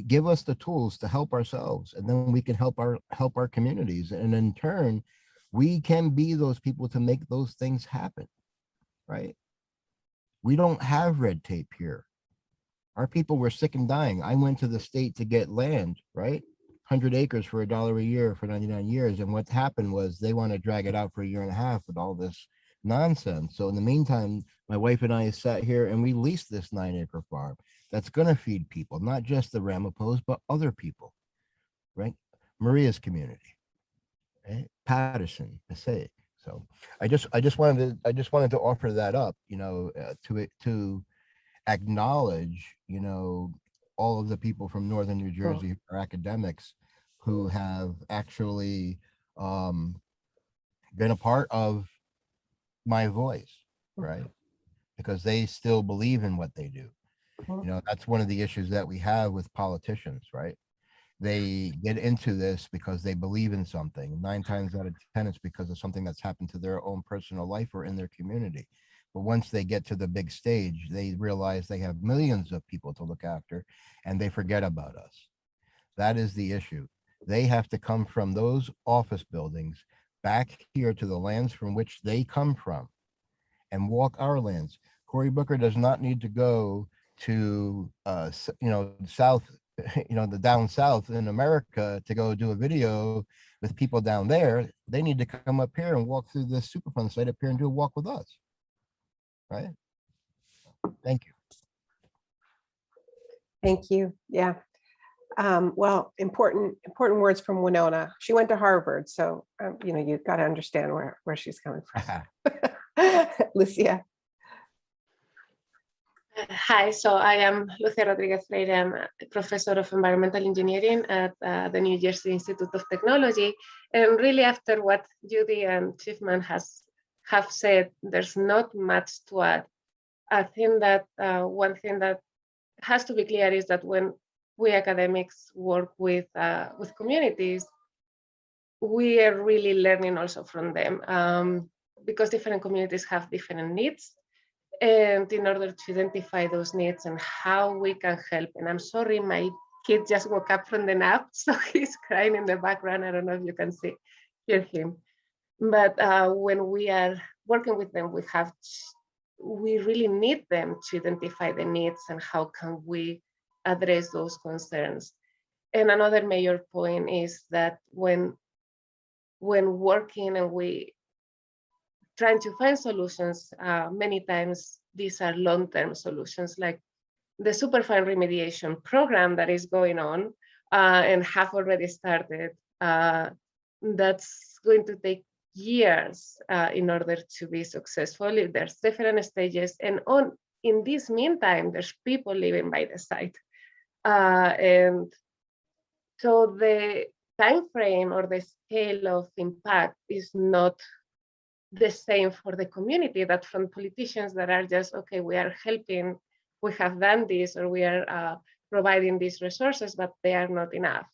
give us the tools to help ourselves, and then we can help our communities, and in turn we can be those people to make those things happen, right? We don't have red tape here. Our people were sick and dying. I went to the state to get land, right? 100 acres for $1 a year for 99 years. And what happened was they want to drag it out for 1.5 years with all this nonsense. So in the meantime, my wife and I sat here and we leased this 9-acre farm that's going to feed people, not just the Ramapoughs, but other people, right? Maria's community, right? Patterson, Passaic. So I just wanted to offer that up, to acknowledge, all of the people from Northern New Jersey, or academics, who have actually been a part of my voice, right? Because they still believe in what they do. That's one of the issues that we have with politicians, right? They get into this because they believe in something. 9 times out of 10, it's because of something that's happened to their own personal life or in their community. But once they get to the big stage, they realize they have millions of people to look after, and they forget about us. That is the issue. They have to come from those office buildings back here to the lands from which they come from and walk our lands. Cory Booker does not need to go to, south, the down south in America to go do a video with people down there. They need to come up here and walk through this Superfund site up here and do a walk with us. Right? Thank you. Thank you. Yeah. Well, important words from Winona. She went to Harvard, so you got to understand where she's coming from. Lucia. Hi, so I am Lucia Rodriguez Freire. I'm a professor of environmental engineering at the New Jersey Institute of Technology. And really, after what Judy and Chief Mann have said, there's not much to add. I think that one thing that has to be clear is that when we academics work with communities, we are really learning also from them, because different communities have different needs. And in order to identify those needs and how we can help, and I'm sorry, my kid just woke up from the nap, so he's crying in the background. I don't know if you can hear him. But when we are working with them, we really need them to identify the needs and how can we address those concerns. And another major point is that when working and we trying to find solutions, many times these are long-term solutions, like the Superfund remediation program that is going on and have already started. That's going to take years in order to be successful. There's different stages, and in this meantime, there's people living by the site. And so the time frame or the scale of impact is not the same for the community that from politicians that are just, okay, we are helping, we have done this, or we are providing these resources, but they are not enough.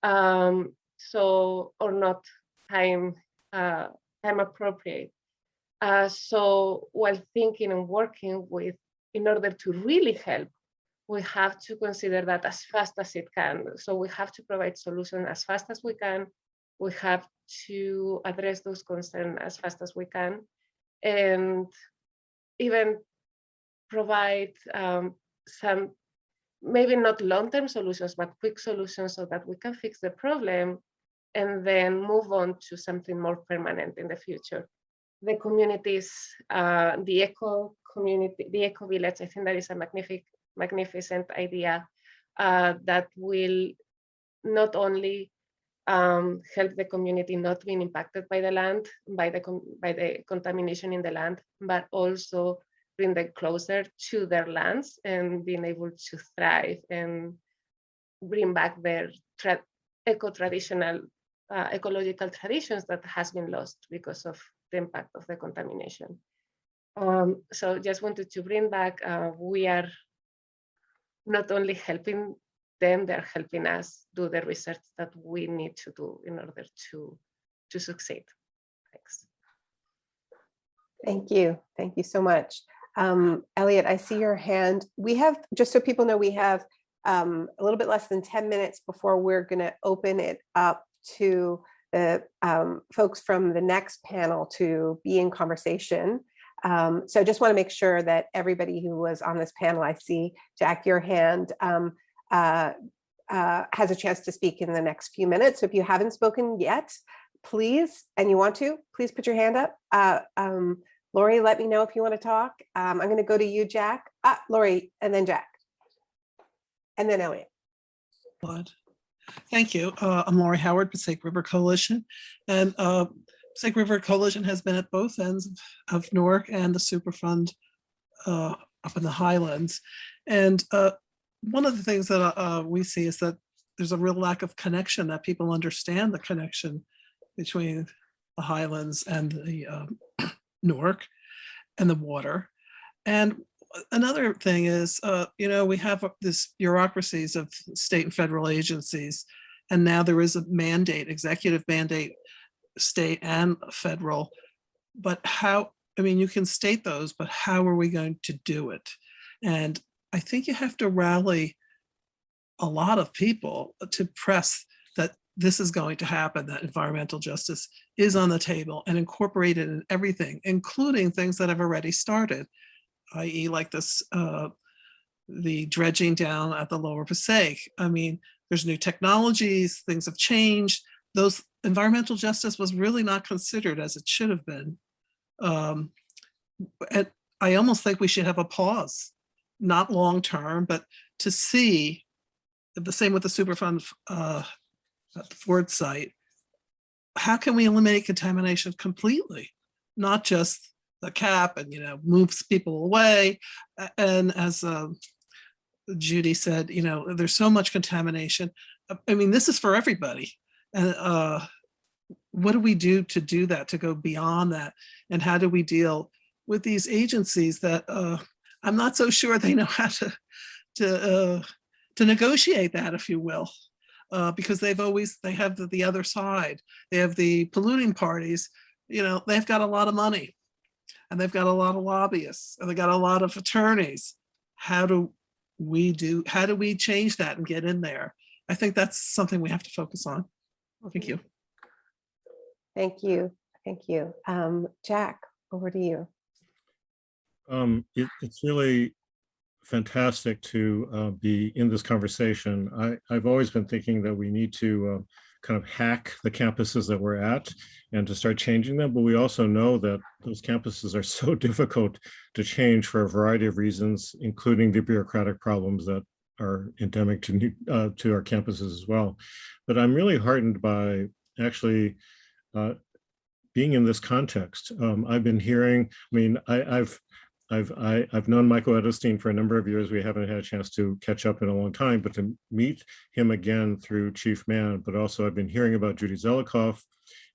Or not time appropriate. So while thinking and working in order to really help, we have to consider that as fast as it can. So we have to provide solutions as fast as we can. We have to address those concerns as fast as we can, and even provide some, maybe not long-term solutions, but quick solutions so that we can fix the problem and then move on to something more permanent in the future. The communities, the eco community, the eco village, I think that is a magnificent idea that will not only help the community not being impacted by the land, by the contamination in the land, but also bring them closer to their lands and being able to thrive and bring back their eco-traditional ecological traditions that has been lost because of the impact of the contamination. So just wanted to bring back, we are not only helping them, they're helping us do the research that we need to do in order to succeed. Thanks. Thank you. Thank you so much. Elliot, I see your hand. We have, just so people know, we have a little bit less than 10 minutes before we're going to open it up to the folks from the next panel to be in conversation. So I just want to make sure that everybody who was on this panel, I see, Jack, your hand, has a chance to speak in the next few minutes. So if you haven't spoken yet, please, and you want to, please put your hand up. Lori, let me know if you want to talk. I'm going to go to you, Jack. Lori, and then Jack. And then Elliot. Blood. Thank you. I'm Lori Howard, Passaic River Coalition. And Passaic River Coalition has been at both ends of Newark and the Superfund up in the Highlands. And one of the things that we see is that there's a real lack of connection, that people understand the connection between the Highlands and the Newark and the water. And another thing is, we have this bureaucracies of state and federal agencies, and now there is a mandate, executive mandate, state and federal. But how, you can state those, but how are we going to do it? And I think you have to rally a lot of people to press that this is going to happen, that environmental justice is on the table and incorporate it in everything, including things that have already started, i.e. like this, the dredging down at the lower Passaic. There's new technologies, things have changed. Those environmental justice was really not considered as it should have been. And I almost think we should have a pause, not long-term, but to see, the same with the Superfund at the Ford site, how can we eliminate contamination completely? Not just the cap and, moves people away. And as Judy said, there's so much contamination. This is for everybody. And what do we do to do that, to go beyond that? And how do we deal with these agencies that I'm not so sure they know how to negotiate that, if you will, because they have the other side. They have the polluting parties, they've got a lot of money and they've got a lot of lobbyists and they got a lot of attorneys. How do we change that and get in there? I think that's something we have to focus on. Thank you. Thank you. Thank you. Jack, over to you. It's really fantastic to be in this conversation. I've always been thinking that we need to kind of hack the campuses that we're at and to start changing them. But we also know that those campuses are so difficult to change for a variety of reasons, including the bureaucratic problems that are endemic to our campuses as well. But I'm really heartened by actually being in this context. I've been hearing, I've known Michael Edelstein for a number of years. We haven't had a chance to catch up in a long time, but to meet him again through Chief Mann, but also I've been hearing about Judy Zelikoff,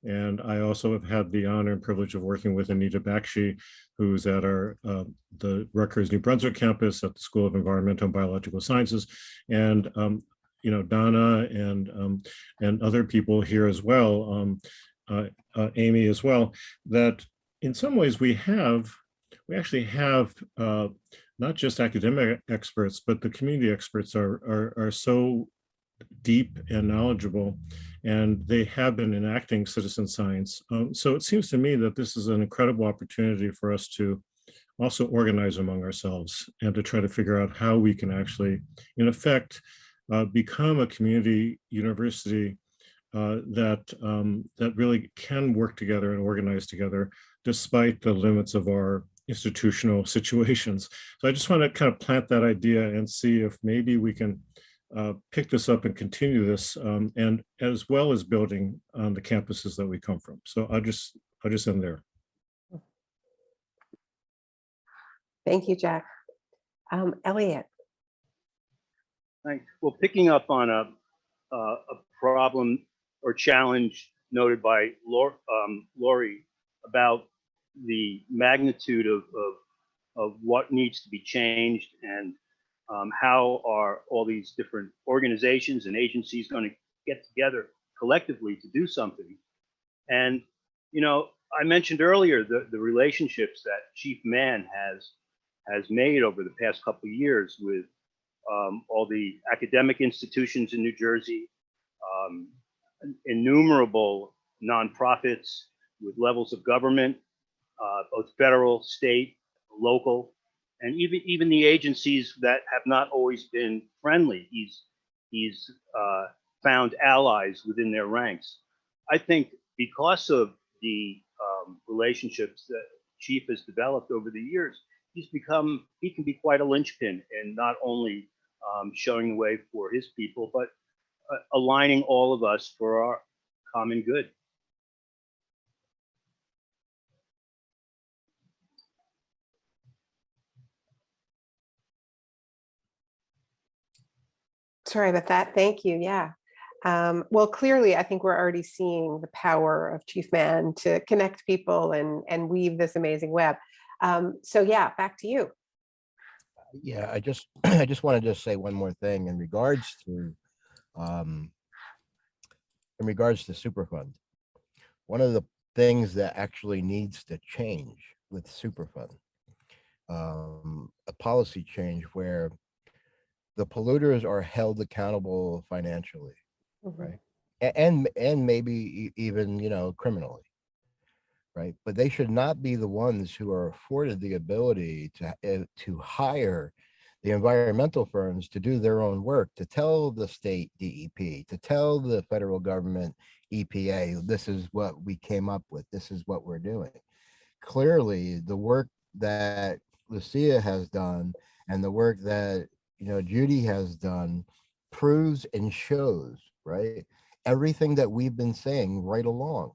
and I also have had the honor and privilege of working with Anita Bakshi, who's at the Rutgers New Brunswick campus at the School of Environmental and Biological Sciences, and Donna and other people here as well, Amy as well, that in some ways we actually have not just academic experts, but the community experts are so deep and knowledgeable, and they have been enacting citizen science. So it seems to me that this is an incredible opportunity for us to also organize among ourselves and to try to figure out how we can actually, in effect, become a community university that really can work together and organize together despite the limits of our institutional situations. So I just want to kind of plant that idea and see if maybe we can pick this up and continue this, and as well as building on the campuses that we come from. So I'll just end there. Thank you, Jack. Elliot. Thanks. Well, picking up on a problem or challenge noted by Lori about the magnitude of what needs to be changed, and how are all these different organizations and agencies going to get together collectively to do something. And I mentioned earlier the relationships that Chief Mann has made over the past couple of years with all the academic institutions in New Jersey, innumerable nonprofits with levels of government, both federal, state, local, and even the agencies that have not always been friendly. He's found allies within their ranks. I think because of the relationships that Chief has developed over the years, he can be quite a linchpin in not only showing the way for his people, but aligning all of us for our common good. Sorry about that. Thank you. Yeah. Well, clearly, I think we're already seeing the power of Chief Mann to connect people and weave this amazing web. So yeah, back to you. Yeah, I just want to just say one more thing in regards to Superfund. One of the things that actually needs to change with Superfund, a policy change where the polluters are held accountable financially, right? And maybe even criminally, right? But they should not be the ones who are afforded the ability to hire the environmental firms to do their own work, to tell the state DEP, to tell the federal government EPA, this is what we came up with, this is what we're doing. Clearly, the work that Lucia has done and the work that Judy has done proves and shows, right, everything that we've been saying right along.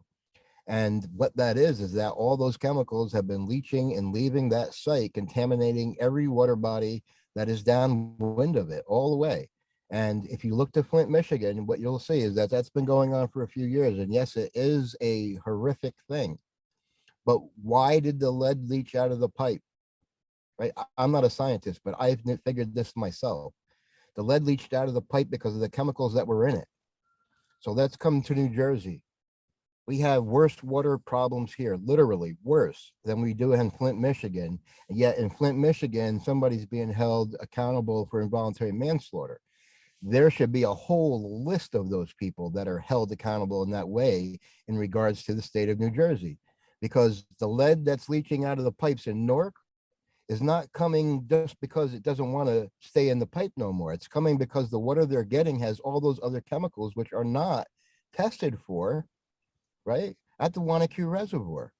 And what that is that all those chemicals have been leaching and leaving that site, contaminating every water body that is downwind of it all the way. And if you look to Flint, Michigan, what you'll see is that that's been going on for a few years. And yes, it is a horrific thing. But why did the lead leach out of the pipe? Right? I'm not a scientist, but I've figured this myself. The lead leached out of the pipe because of the chemicals that were in it. So let's come to New Jersey. We have worse water problems here, literally worse than we do in Flint, Michigan. And yet in Flint, Michigan, somebody's being held accountable for involuntary manslaughter. There should be a whole list of those people that are held accountable in that way in regards to the state of New Jersey, because the lead that's leaching out of the pipes in Newark is not coming just because it doesn't want to stay in the pipe no more. It's coming because the water they're getting has all those other chemicals which are not tested for, right, at the Watershed Reservoir,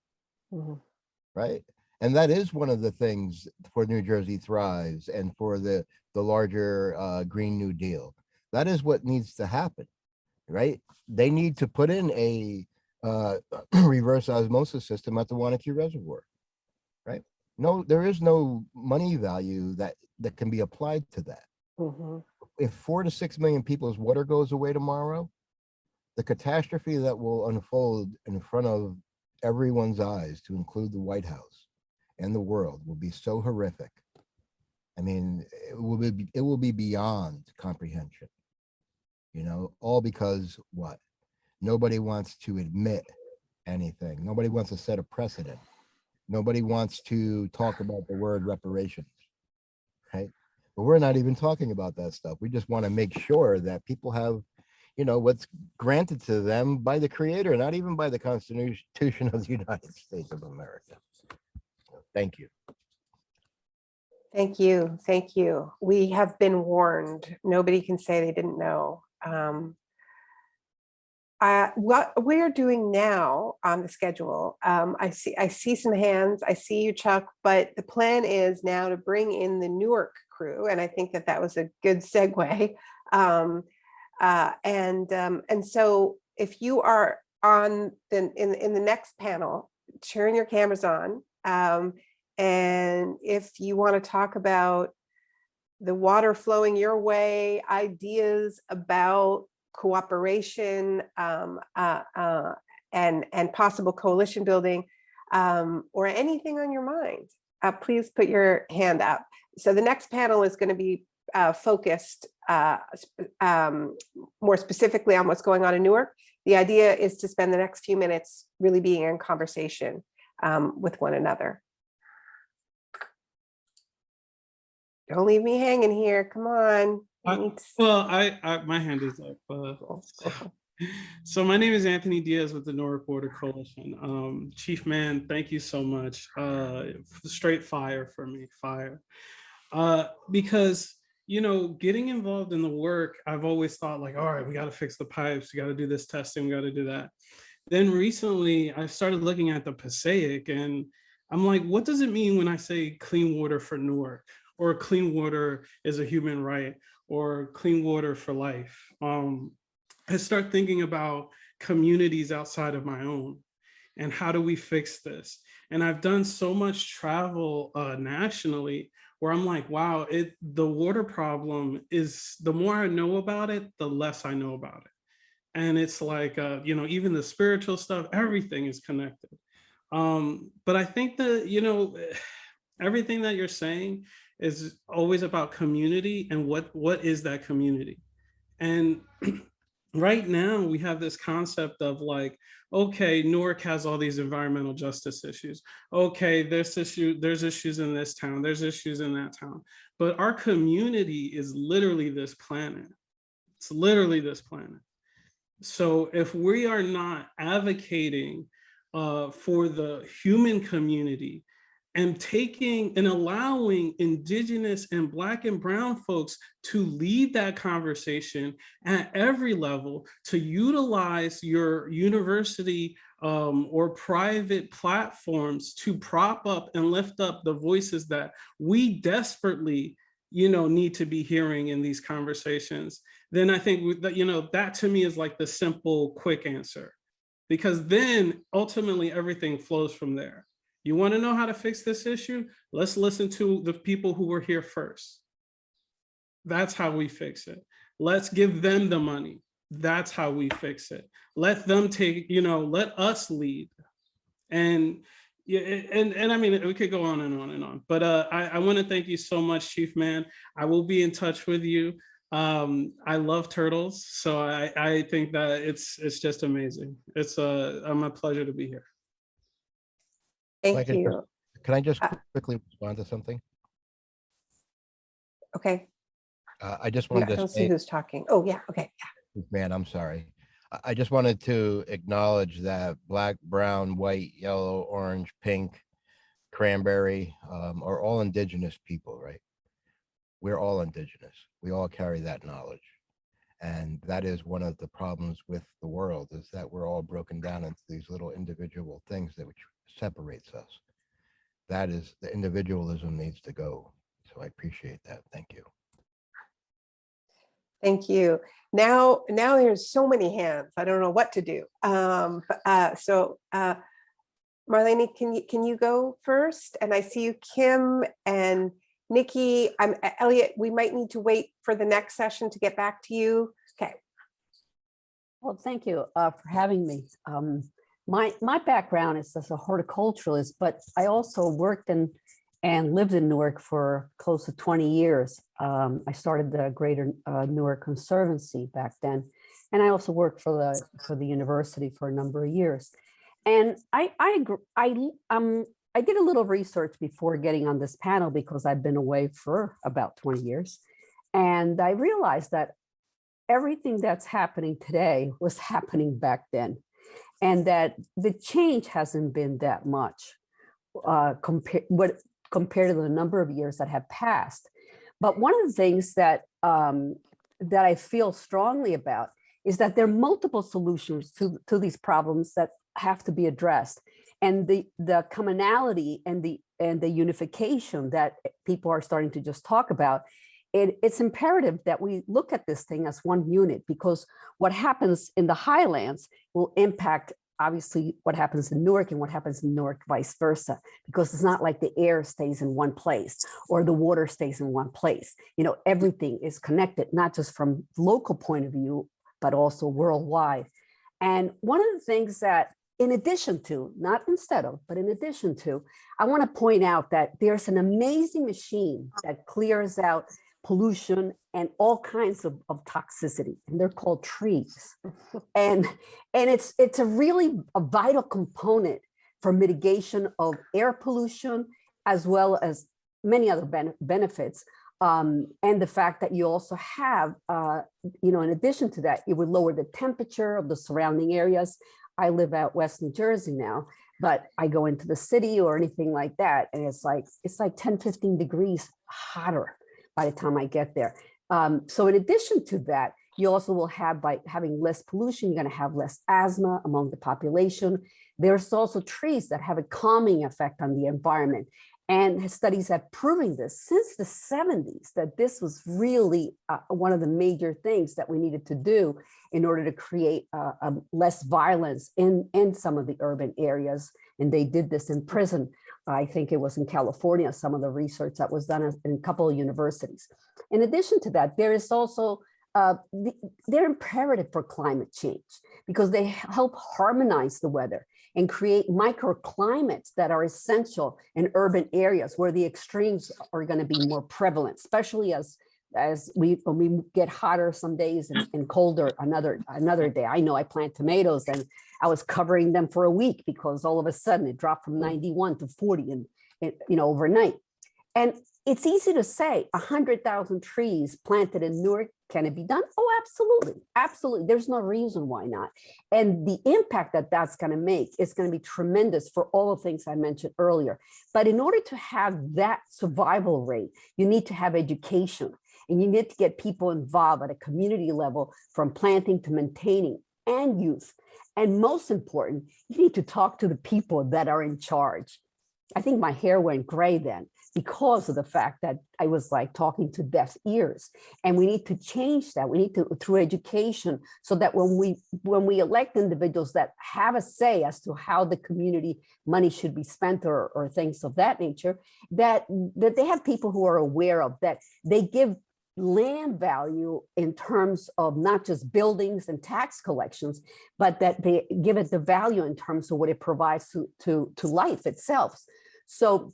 right? And that is one of the things for New Jersey Thrives and for the larger Green New Deal. That is what needs to happen, right? They need to put in a reverse osmosis system at the Watershed Reservoir, right? No, there is no money value that can be applied to that. If 4 to 6 million people's water goes away tomorrow, the catastrophe that will unfold in front of everyone's eyes, to include the White House and the world, will be so horrific. I mean, it will be beyond comprehension, all because what? Nobody wants to admit anything. Nobody wants to set a precedent. Nobody wants to talk about the word reparations, right? But we're not even talking about that stuff. We just want to make sure that people have, what's granted to them by the Creator, not even by the Constitution of the United States of America. Thank you. Thank you. Thank you. We have been warned. Nobody can say they didn't know. What we're doing now on the schedule, I see some hands. I see you, Chuck, but the plan is now to bring in the Newark crew. And I think that was a good segue. And so if you are on in the next panel, turn your cameras on. And if you want to talk about the water flowing your way, ideas about cooperation and possible coalition building, or anything on your mind, please put your hand up. So the next panel is going to be focused more specifically on what's going on in Newark. The idea is to spend the next few minutes really being in conversation with one another. Don't leave me hanging here. Come on. My hand is up. So my name is Anthony Diaz with the Newark Border Coalition. Chief Mann, thank you so much. Straight fire for me, fire. Because, you know, getting involved in the work, I've always thought like, all right, we got to fix the pipes, we got to do this testing, we got to do that. Then recently I started looking at the Passaic and I'm like, what does it mean when I say clean water for Newark, or clean water is a human right, or clean water for life? I start thinking about communities outside of my own and how do we fix this? And I've done so much travel nationally where I'm like, wow, the water problem is, the more I know about it, the less I know about it. And it's like, you know, even the spiritual stuff, everything is connected. But I think that, you know, everything that you're saying is always about community and what is that community? And right now we have this concept of like, okay, Newark has all these environmental justice issues. Okay, there's issues in this town, there's issues in that town. But our community is literally this planet. It's literally this planet. So if we are not advocating for the human community and taking and allowing Indigenous and Black and Brown folks to lead that conversation at every level, to utilize your university or private platforms to prop up and lift up the voices that we desperately, you know, need to be hearing in these conversations, then I think that, you know, that to me is like the simple, quick answer, because then ultimately everything flows from there. You want to know how to fix this issue? Let's listen to the people who were here first. That's how we fix it. Let's give them the money. That's how we fix it. Let them take, you know, let us lead. And I mean, we could go on and on and on, but I want to thank you so much, Chief Mann. I will be in touch with you. I love turtles, so I think that it's just amazing. It's a pleasure to be here. Thank you. Can I just quickly respond to something? Okay. I just wanted to I don't see who's talking. Oh, yeah. Okay. Yeah. Man, I'm sorry. I just wanted to acknowledge that Black, brown, white, yellow, orange, pink, cranberry are all Indigenous people, right? We're all Indigenous. We all carry that knowledge. And that is one of the problems with the world, is that we're all broken down into these little individual things that which separates us. That is, the individualism needs to go. So I appreciate that. Thank you. Thank you. Now there's so many hands. I don't know what to do. Marlene, can you go first? And I see you, Kim and Nikki. Elliot. We might need to wait for the next session to get back to you. Okay. Well, thank you for having me. My background is as a horticulturalist, but I also worked and lived in Newark for close to 20 years. I started the Greater Newark Conservancy back then, and I also worked for the university for a number of years. And I did a little research before getting on this panel because I've been away for about 20 years, and I realized that everything that's happening today was happening back then, and that the change hasn't been that much compared to the number of years that have passed. But one of the things that I feel strongly about is that there are multiple solutions to these problems that have to be addressed, and the commonality and the unification that people are starting to just talk about. It's imperative that we look at this thing as one unit, because what happens in the Highlands will impact obviously what happens in Newark, and what happens in Newark vice versa, because it's not like the air stays in one place or the water stays in one place. You know, everything is connected, not just from local point of view, but also worldwide. And one of the things that, in addition to, not instead of, but in addition to, I want to point out that there's an amazing machine that clears out pollution and all kinds of toxicity, and they're called trees. And it's a really a vital component for mitigation of air pollution, as well as many other benefits And the fact that you also have, in addition to that, it would lower the temperature of the surrounding areas. I live out West New Jersey now, but I go into the city or anything like that, and it's like 10, 15 degrees hotter by the time I get there. So in addition to that, you also will have, by having less pollution, you're going to have less asthma among the population. There's also trees that have a calming effect on the environment. And studies have proven this since the 70s, that this was really one of the major things that we needed to do in order to create less violence in some of the urban areas. And they did this in prison. I think it was in California, some of the research that was done in a couple of universities. In addition to that, there is also, they're imperative for climate change because they help harmonize the weather and create microclimates that are essential in urban areas where the extremes are going to be more prevalent, especially when we get hotter some days and colder another day. I know I plant tomatoes and I was covering them for a week because all of a sudden it dropped from 91 to 40 and overnight. And it's easy to say 100,000 trees planted in Newark, can it be done? Oh, absolutely. Absolutely. There's no reason why not. And the impact that that's going to make is going to be tremendous for all the things I mentioned earlier. But in order to have that survival rate, you need to have education and you need to get people involved at a community level, from planting to maintaining, and youth. And most important, you need to talk to the people that are in charge. I think my hair went gray then, because of the fact that I was like talking to deaf ears. And we need to change that. We need to, through education, so that when we elect individuals that have a say as to how the community money should be spent or things of that nature, that they have people who are aware of that. They give land value in terms of not just buildings and tax collections, but that they give it the value in terms of what it provides to life itself. So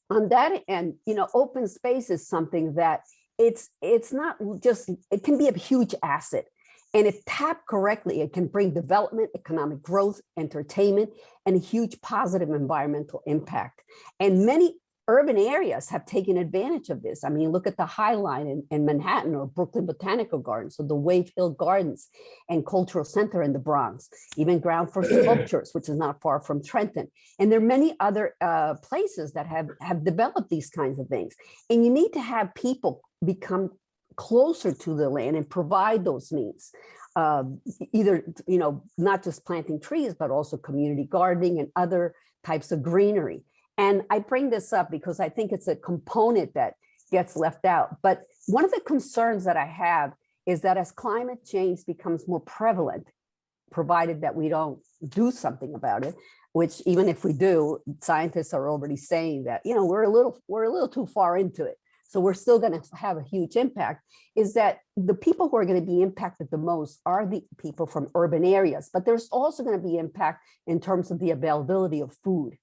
on that end, open space is something that it's not just, it can be a huge asset. And if tapped correctly, it can bring development, economic growth, entertainment, and a huge positive environmental impact. And many urban areas have taken advantage of this. I mean, look at the High Line in Manhattan, or Brooklyn Botanical Gardens, or the Wave Hill Gardens and Cultural Center in the Bronx, even Ground for Sculptures, which is not far from Trenton. And there are many other places that have developed these kinds of things. And you need to have people become closer to the land and provide those means. Either, not just planting trees, but also community gardening and other types of greenery. And I bring this up because I think it's a component that gets left out. But one of the concerns that I have is that as climate change becomes more prevalent, provided that we don't do something about it, which even if we do, scientists are already saying that, we're a little too far into it. So we're still going to have a huge impact, is that the people who are going to be impacted the most are the people from urban areas. But there's also going to be impact in terms of the availability of food.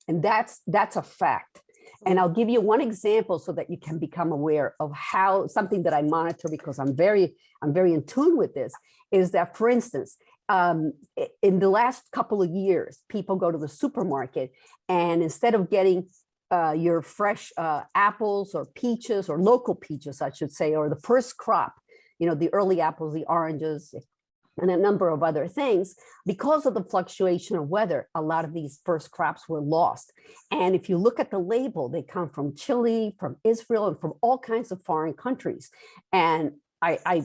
And that's a fact. And I'll give you one example so that you can become aware of how something that I monitor, because I'm very in tune with this, is that, for instance, in the last couple of years, people go to the supermarket, and instead of getting your fresh apples or peaches, or local peaches, I should say, or the first crop, the early apples, the oranges, and a number of other things, because of the fluctuation of weather, a lot of these first crops were lost. And if you look at the label, they come from Chile, from Israel, and from all kinds of foreign countries. And I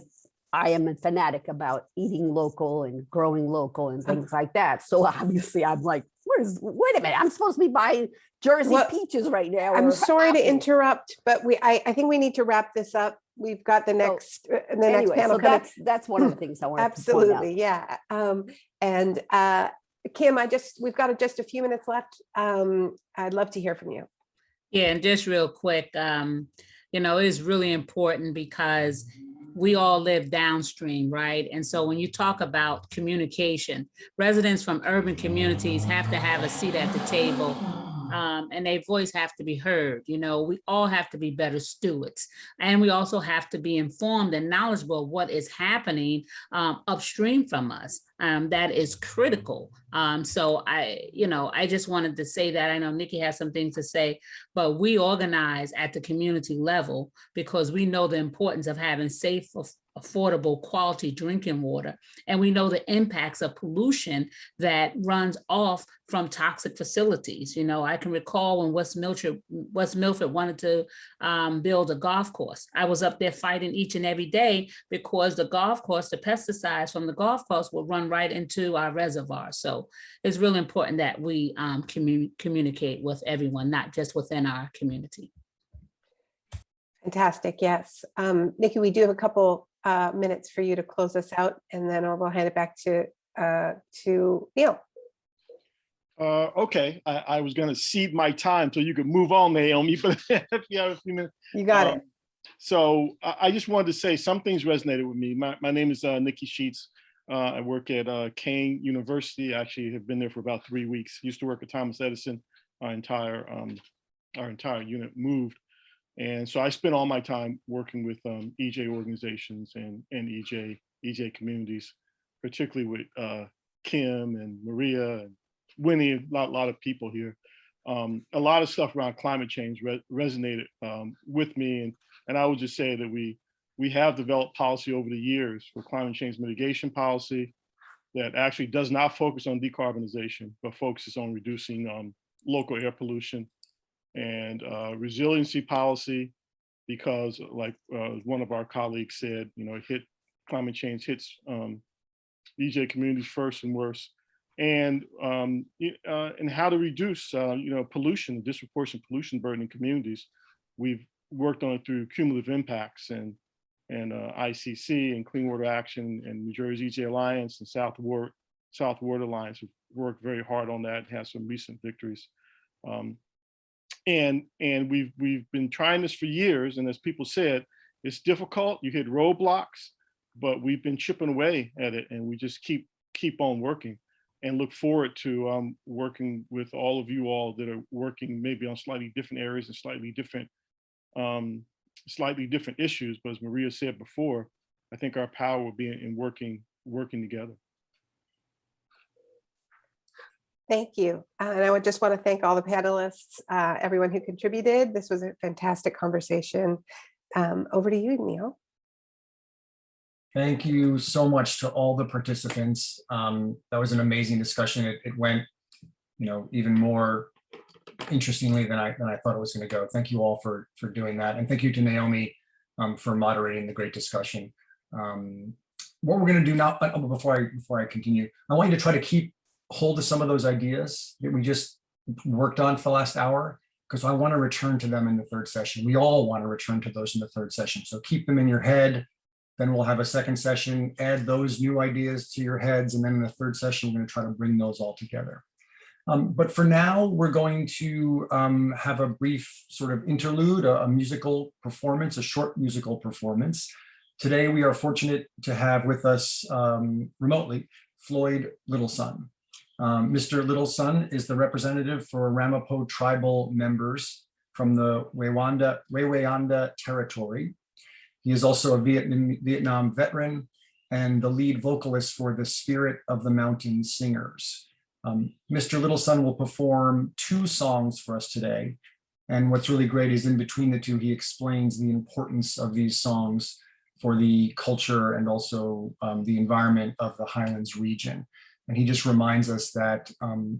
am a fanatic about eating local and growing local and things like that. So obviously I'm like, wait a minute, I'm supposed to be buying Jersey peaches right now. I'm sorry to interrupt, but I think we need to wrap this up. We've got the next next panel. So that's one of the things I want to point out. Yeah. And Kim, we've got just a few minutes left. I'd love to hear from you. Yeah, and just real quick, it's really important because we all live downstream, right? And so when you talk about communication, residents from urban communities have to have a seat at the table and their voice have to be heard. You know, we all have to be better stewards, and we also have to be informed and knowledgeable of what is happening upstream from us. That is critical. So I just wanted to say that. I know Nikki has some things to say, but we organize at the community level because we know the importance of having safe, affordable, quality drinking water. And we know the impacts of pollution that runs off from toxic facilities. You know, I can recall when West Milford wanted to build a golf course. I was up there fighting each and every day because the golf course, the pesticides from the golf course would run right into our reservoir. So it's really important that we communicate with everyone, not just within our community. Fantastic, yes. Nikki, we do have a couple minutes for you to close us out, and then we'll hand it back to Neil. Okay, I was going to cede my time so you could move on, Naomi, but if you have a few minutes. You got it. So I just wanted to say some things resonated with me. My name is Nikki Sheets. I work at Kane University. I actually have been there for about 3 weeks. Used to work at Thomas Edison. Our entire unit moved. And so I spent all my time working with EJ organizations and EJ communities, particularly with Kim and Maria and Winnie, a lot of people here. A lot of stuff around climate change resonated with me. And I would just say that we have developed policy over the years for climate change mitigation policy that actually does not focus on decarbonization, but focuses on reducing local air pollution, and resiliency policy, because like one of our colleagues said, you know, climate change hits EJ communities first and worse, and how to reduce pollution, disproportionate pollution burden in communities. We've worked on it through cumulative impacts and ICC and Clean Water Action and New Jersey EJ Alliance and South Ward Alliance have worked very hard on that, has some recent victories. And we've been trying this for years, and as people said, it's difficult. You hit roadblocks, but we've been chipping away at it, and we just keep on working, and look forward to working with all of you all that are working maybe on slightly different areas and slightly different issues. But as Maria said before, I think our power will be in working together. Thank you. And I would just want to thank all the panelists, everyone who contributed. This was a fantastic conversation. Over to you, Neil. Thank you so much to all the participants. That was an amazing discussion. It went, even more interestingly than I thought it was going to go. Thank you all for doing that, and thank you to Naomi for moderating the great discussion. What we're going to do now, before I continue, I want you to try to keep hold of some of those ideas that we just worked on for the last hour, because I want to return to them in the third session. We all want to return to those in the third session. So keep them in your head. Then we'll have a second session, add those new ideas to your heads. And then in the third session, we're going to try to bring those all together. But for now, we're going to have a brief sort of interlude, a musical performance, a short musical performance. Today, we are fortunate to have with us remotely, Floyd Littleson. Mr. Littleson is the representative for Ramapough tribal members from the Wewayanda territory. He is also a Vietnam veteran and the lead vocalist for the Spirit of the Mountain Singers. Mr. Littleson will perform 2 songs for us today. And what's really great is in between the 2, he explains the importance of these songs for the culture and also the environment of the Highlands region. And he just reminds us that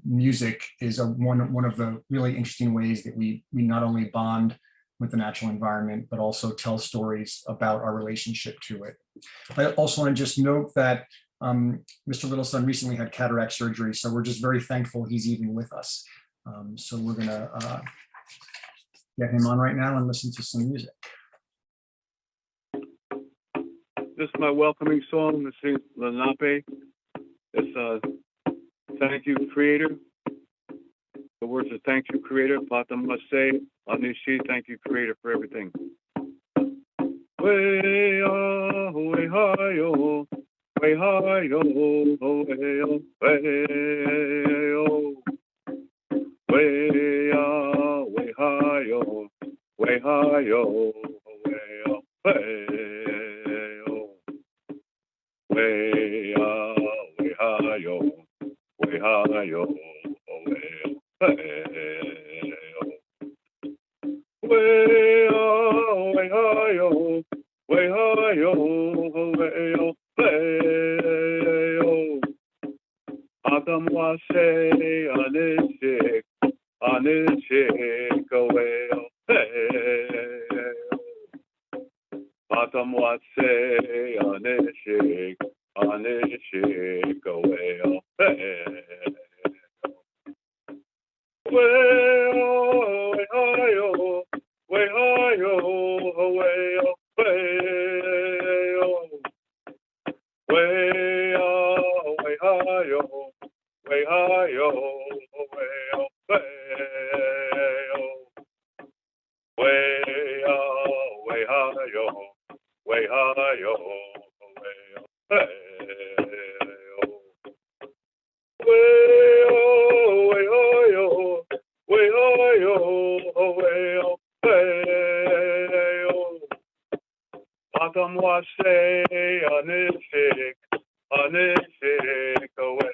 music is one of the really interesting ways that we not only bond with the natural environment, but also tell stories about our relationship to it. I also want to just note that Mr. Littleson recently had cataract surgery, so we're just very thankful he's even with us. So we're gonna get him on right now and listen to some music. This is my welcoming song. This is Lenape. It's thank you, Creator. The words of thank you, Creator. Pata must say, Anishi, thank you, Creator, for everything. Way ah, way hi yo, way hi yo, way yo, way yo, way ah. yo, way yo, way yo, Adam was say anishik, away,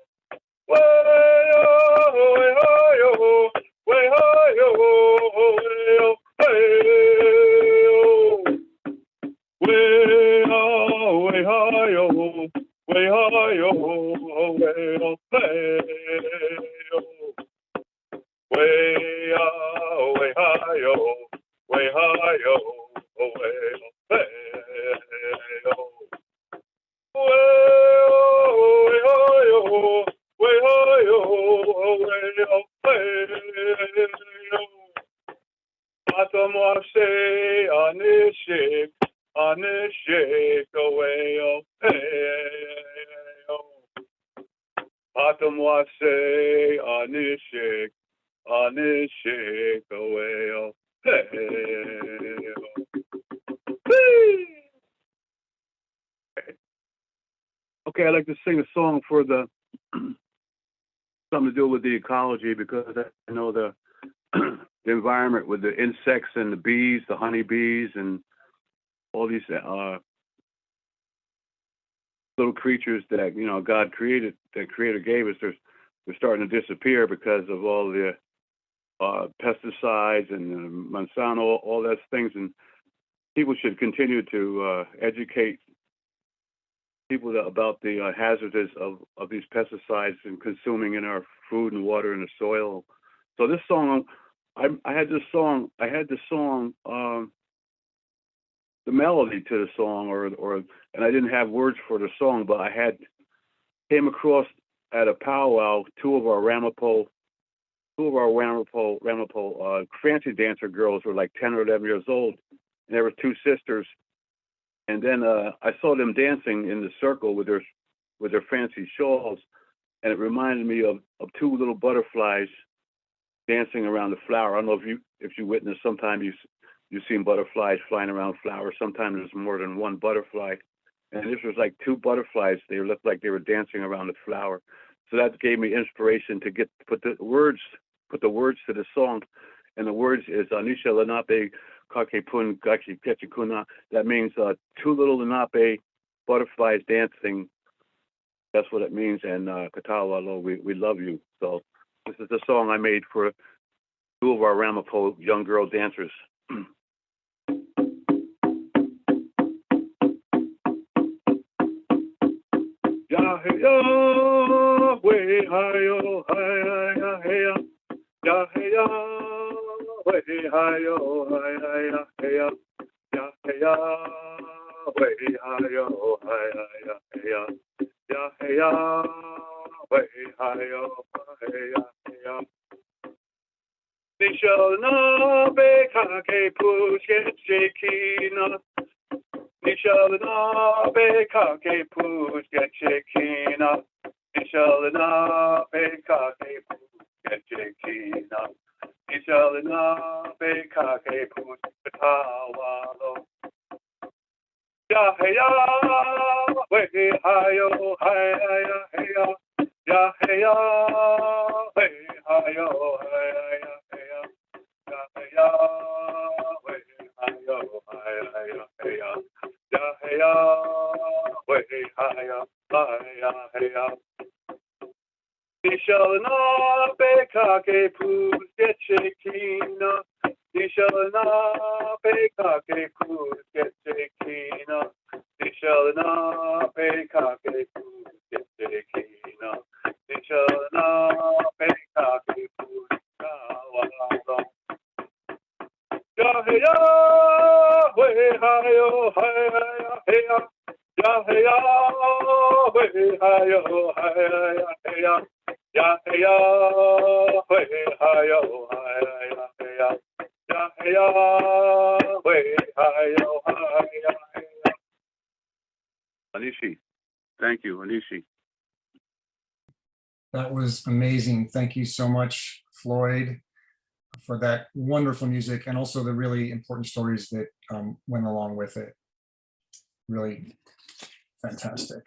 Adam was say anishik, away, Adam was say anishik, away, Atam was say anishik, away, Okay, I'd like to sing a song for the something to do with the ecology, because I know the the environment with the insects and the bees, the honeybees, and all these little creatures that God created, that Creator gave us, they're starting to disappear because of all the pesticides and Monsanto, all those things. And people should continue to educate people about the hazards of these pesticides and consuming in our food and water and the soil. So this song, I had the melody to the song, and I didn't have words for the song, but I came across at a powwow two of our Ramapough fancy dancer girls were like 10 or 11 years old, and there were two sisters. And then I saw them dancing in the circle with their fancy shawls, and it reminded me of two little butterflies dancing around the flower. I don't know if you witness, sometimes you've seen butterflies flying around flowers. Sometimes there's more than one butterfly, and this was like two butterflies. They looked like they were dancing around the flower. So that gave me inspiration to put the words to the song, and the words is Anisha Lenape Kakepun Gachi Ketchikuna. That means two little Lenape butterflies dancing. That's what it means. And Katawalo, we love you. So this is the song I made for two of our Ramapough young girl dancers. Lenape kake puske kina. Lenape kake puske kina. Lenape kake puske kina. Lenape kake puska wala. Ya we hayo haya haya. Ya we hayo haya haya. Ya we hayo haya haya. Ya we hayo haya haya. Anishi, thank you, Anishi. That was amazing. Thank you so much, Floyd, for that wonderful music and also the really important stories that went along with it. Really fantastic.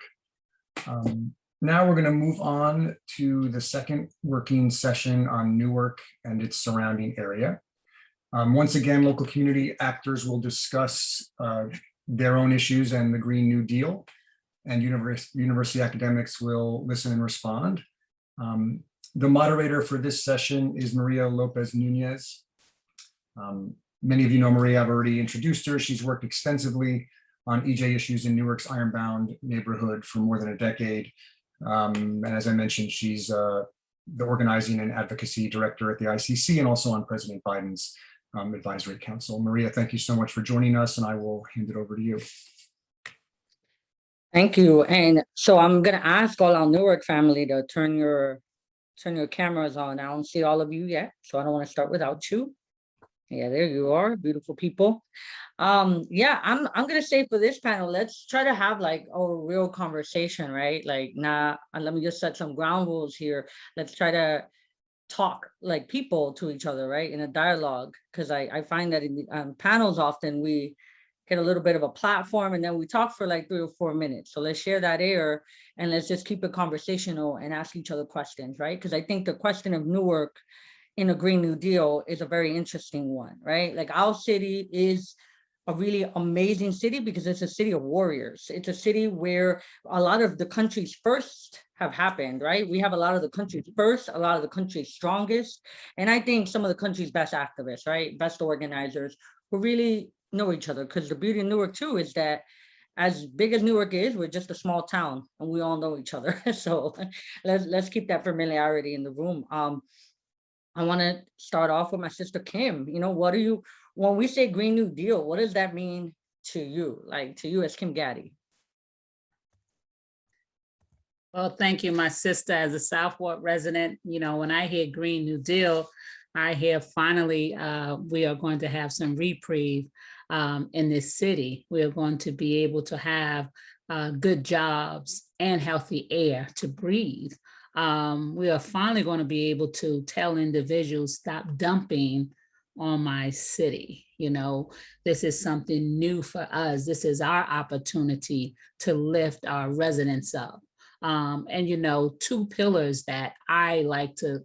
Now we're going to move on to the second working session on Newark and its surrounding area. Once again, local community actors will discuss their own issues and the Green New Deal, and university academics will listen and respond. The moderator for this session is Maria Lopez-Nunez. Many of you know Maria. I've already introduced her. She's worked extensively on EJ issues in Newark's Ironbound neighborhood for more than a decade. And as I mentioned, she's the organizing and advocacy director at the ICC and also on President Biden's advisory council. Maria, thank you so much for joining us, and I will hand it over to you. Thank you. And so I'm going to ask all our Newark family to turn your cameras on. I don't see all of you yet, so I don't want to start without you. Yeah, there you are, beautiful people. Yeah, I'm going to say for this panel, let's try to have like a real conversation, right? Like, let me just set some ground rules here. Let's try to talk like people to each other, right? In a dialogue, because I find that in the panels often we get a little bit of a platform and then we talk for like 3 or 4 minutes. So let's share that air and let's just keep it conversational and ask each other questions, right? Because I think the question of Newark in a Green New Deal is a very interesting one, right? Like our city is a really amazing city because it's a city of warriors. It's a city where a lot of the country's first have happened, right? We have a lot of the country's first, a lot of the country's strongest, and I think some of the country's best activists, right? Best organizers who really know each other, because the beauty of Newark too is that as big as Newark is, we're just a small town and we all know each other. So let's keep that familiarity in the room. I want to start off with my sister Kim. You know, when we say Green New Deal, what does that mean to you? Like to you as Kim Gaddy? Well, thank you, my sister. As a Southport resident, you know, when I hear Green New Deal, I hear finally we are going to have some reprieve in this city. We are going to be able to have good jobs and healthy air to breathe. We are finally going to be able to tell individuals, stop dumping on my city. You know, this is something new for us. This is our opportunity to lift our residents up. And, you know, 2 pillars that I like to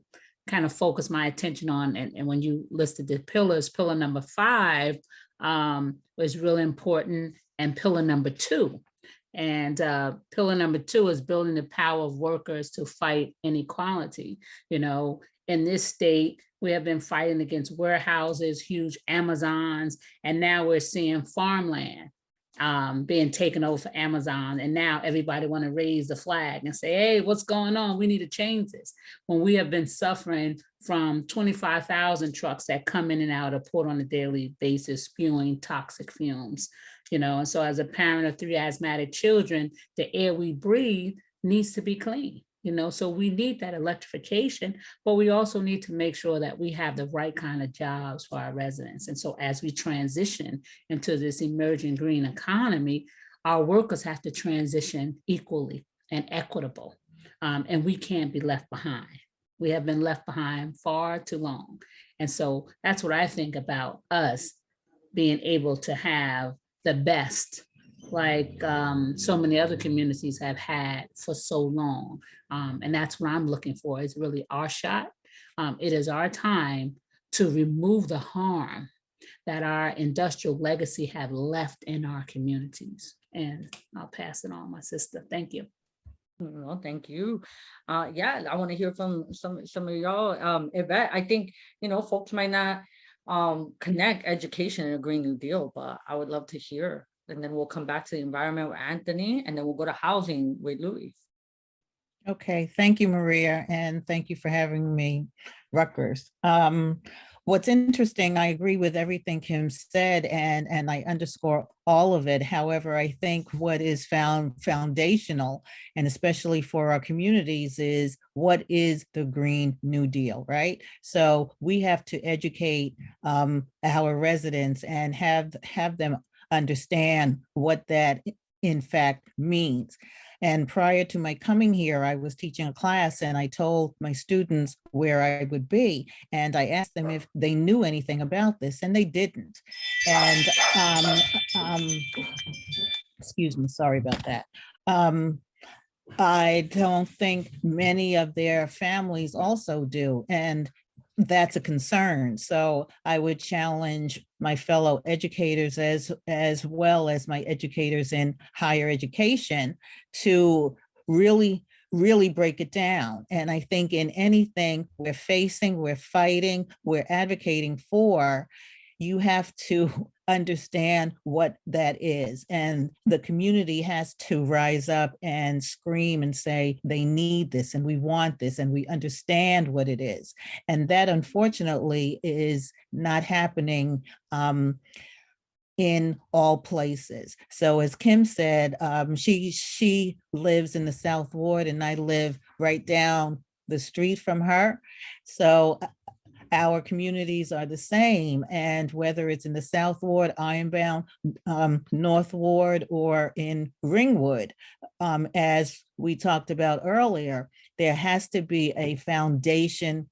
kind of focus my attention on. And when you listed the pillars, pillar number 5 was really important, and pillar number 2. And pillar number 2 is building the power of workers to fight inequality. You know, in this state, we have been fighting against warehouses, huge Amazons, and now we're seeing farmland being taken over for Amazon. And now everybody want to raise the flag and say, hey, what's going on? We need to change this. When we have been suffering from 25,000 trucks that come in and out of port on a daily basis, spewing toxic fumes, you know. And so as a parent of 3 asthmatic children, the air we breathe needs to be clean. You know, so we need that electrification, but we also need to make sure that we have the right kind of jobs for our residents. And so as we transition into this emerging green economy, our workers have to transition equally and equitable, and we can't be left behind. We have been left behind far too long. And so that's what I think about us being able to have the best, like so many other communities have had for so long. And that's what I'm looking for, is really our shot. It is our time to remove the harm that our industrial legacy have left in our communities. And I'll pass it on, my sister. Thank you. No, thank you. Yeah, I want to hear from some of y'all. Yvette, I think, folks might not connect education and a Green New Deal, but I would love to hear. And then we'll come back to the environment with Anthony, and then we'll go to housing with Louis. Okay, thank you, Maria, and thank you for having me, Rutgers. What's interesting, I agree with everything Kim said, and I underscore all of it. However, I think what is foundational, and especially for our communities, is what is the Green New Deal, right? So we have to educate our residents and have them understand what that in fact means. And prior to my coming here, I was teaching a class and I told my students where I would be. And I asked them if they knew anything about this, and they didn't. And excuse me, sorry about that. I don't think many of their families also do. And that's a concern. So I would challenge my fellow educators as well as my educators in higher education to really break it down. And I think in anything we're facing, we're fighting, we're advocating for, you have to understand what that is. And the community has to rise up and scream and say, they need this and we want this and we understand what it is. And that unfortunately is not happening in all places. So as Kim said, she lives in the South Ward and I live right down the street from her. So our communities are the same, and whether it's in the South Ward, Ironbound, North Ward, or in Ringwood, as we talked about earlier, there has to be a foundation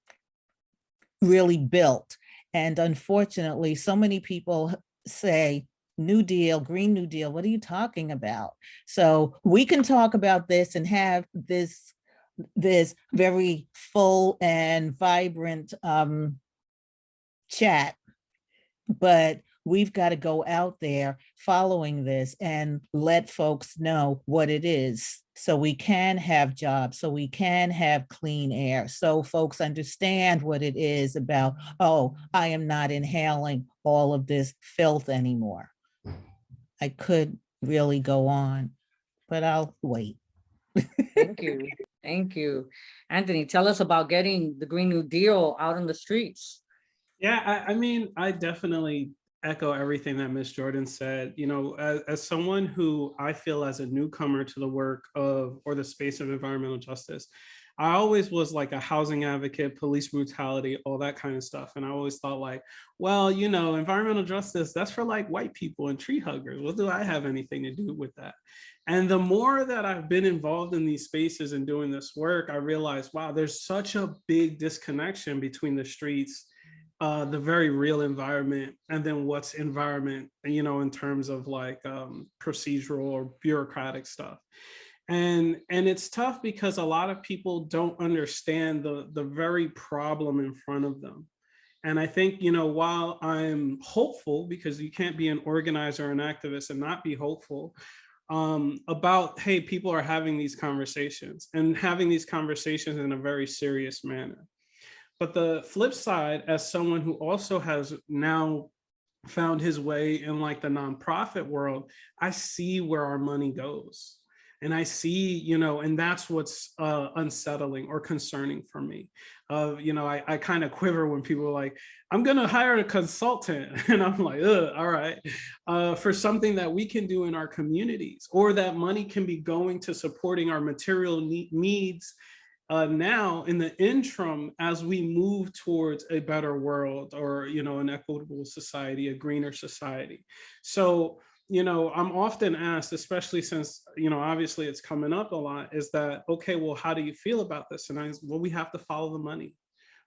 really built. And unfortunately, so many people say, New Deal, Green New Deal, what are you talking about? So we can talk about this and have this very full and vibrant chat, but we've got to go out there following this and let folks know what it is, so we can have jobs, so we can have clean air, so folks understand what it is about, oh, I am not inhaling all of this filth anymore. I could really go on, but I'll wait. Thank you. Thank you. Anthony, tell us about getting the Green New Deal out in the streets. Yeah, I mean, I definitely echo everything that Ms. Jordan said. As someone who I feel as a newcomer to the work of, or the space of environmental justice, I always was like a housing advocate, police brutality, all that kind of stuff. And I always thought like, well, environmental justice, that's for like white people and tree huggers. What do I have anything to do with that? And the more that I've been involved in these spaces and doing this work, I realized, wow, there's such a big disconnection between the streets, the very real environment, and then what's environment, in terms of like procedural or bureaucratic stuff. And it's tough because a lot of people don't understand the very problem in front of them. And I think, while I'm hopeful, because you can't be an organizer or an activist and not be hopeful, about, hey, people are having these conversations and having these conversations in a very serious manner. But the flip side, as someone who also has now found his way in like the nonprofit world, I see where our money goes. And I see, and that's what's unsettling or concerning for me. I kind of quiver when people are like, I'm going to hire a consultant. And I'm like, all right, for something that we can do in our communities, or that money can be going to supporting our material needs now in the interim, as we move towards a better world, or, an equitable society, a greener society. So, I'm often asked, especially since, obviously it's coming up a lot, is that, okay, well, how do you feel about this? And well, we have to follow the money.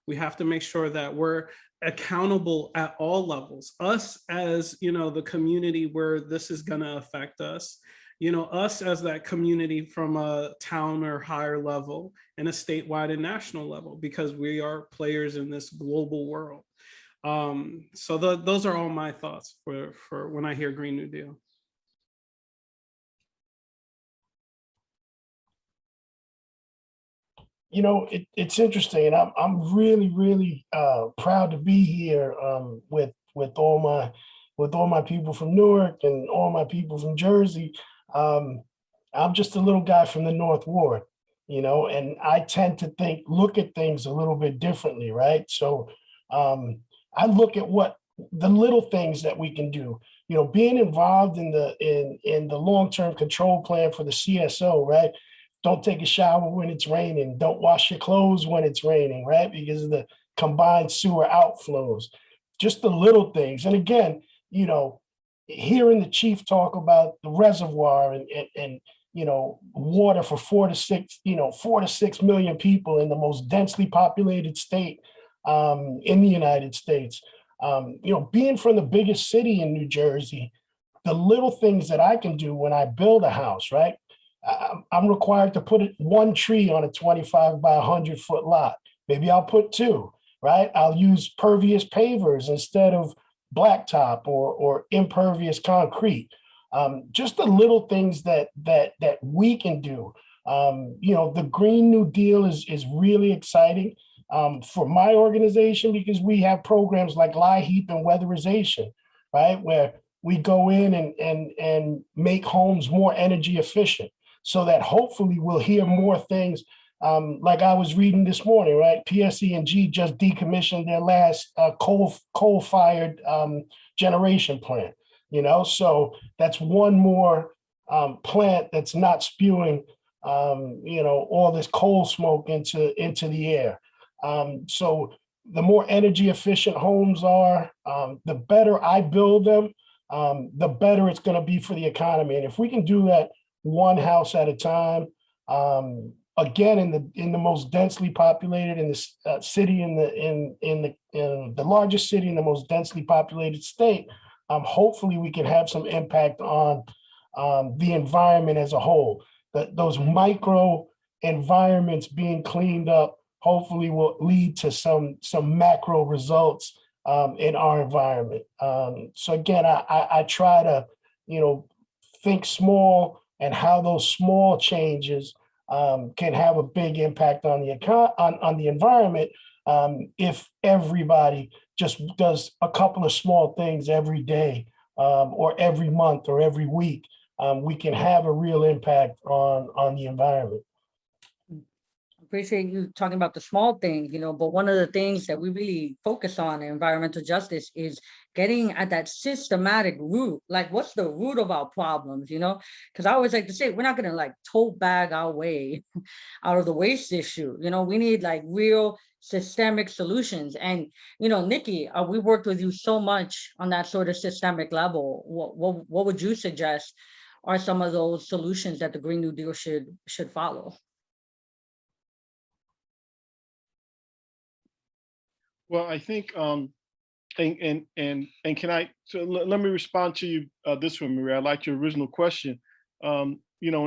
We have to make sure that we're accountable at all levels. Us as, the community where this is going to affect us, us as that community from a town or higher level, and a statewide and national level, because we are players in this global world. So those are all my thoughts for when I hear Green New Deal. it's interesting, and I'm really proud to be here with all my people from Newark and all my people from Jersey. I'm just a little guy from the North Ward, and I tend to look at things a little bit differently, right? So I look at what the little things that we can do. Being involved in the long-term control plan for the CSO, right? Don't take a shower when it's raining. Don't wash your clothes when it's raining, right? Because of the combined sewer outflows. Just the little things. And again, hearing the chief talk about the reservoir and water for 4 to 6 million people in the most densely populated state in the United States. Being from the biggest city in New Jersey, the little things that I can do when I build a house, right? I'm required to put one tree on a 25 by 100 foot lot. Maybe I'll put 2, right? I'll use pervious pavers instead of blacktop or impervious concrete. Just the little things that we can do. The Green New Deal is really exciting for my organization because we have programs like LIHEAP and weatherization, right? Where we go in and make homes more energy efficient, so that hopefully we'll hear more things. Like I was reading this morning, right? PSE&G just decommissioned their last coal-fired generation plant. So that's one more plant that's not spewing, all this coal smoke into the air. So the more energy efficient homes are, the better I build them, the better it's going to be for the economy. And if we can do that one house at a time, again, in the most densely populated in the city, in the largest city in the most densely populated state, hopefully we can have some impact on the environment as a whole. Those micro environments being cleaned up hopefully will lead to some macro results in our environment. So again, I try to think small and how those small changes can have a big impact on the environment if everybody just does a couple of small things every day or every month or every week. We can have a real impact on the environment. Appreciate you talking about the small things, but one of the things that we really focus on in environmental justice is getting at that systematic root. Like, what's the root of our problems, Because I always like to say, we're not going to tote bag our way out of the waste issue. We need real systemic solutions. And, Nikki, we worked with you so much on that sort of systemic level. What would you suggest are some of those solutions that the Green New Deal should follow? Well, I think, and can I? So let me respond to you this one, Maria. I like your original question. When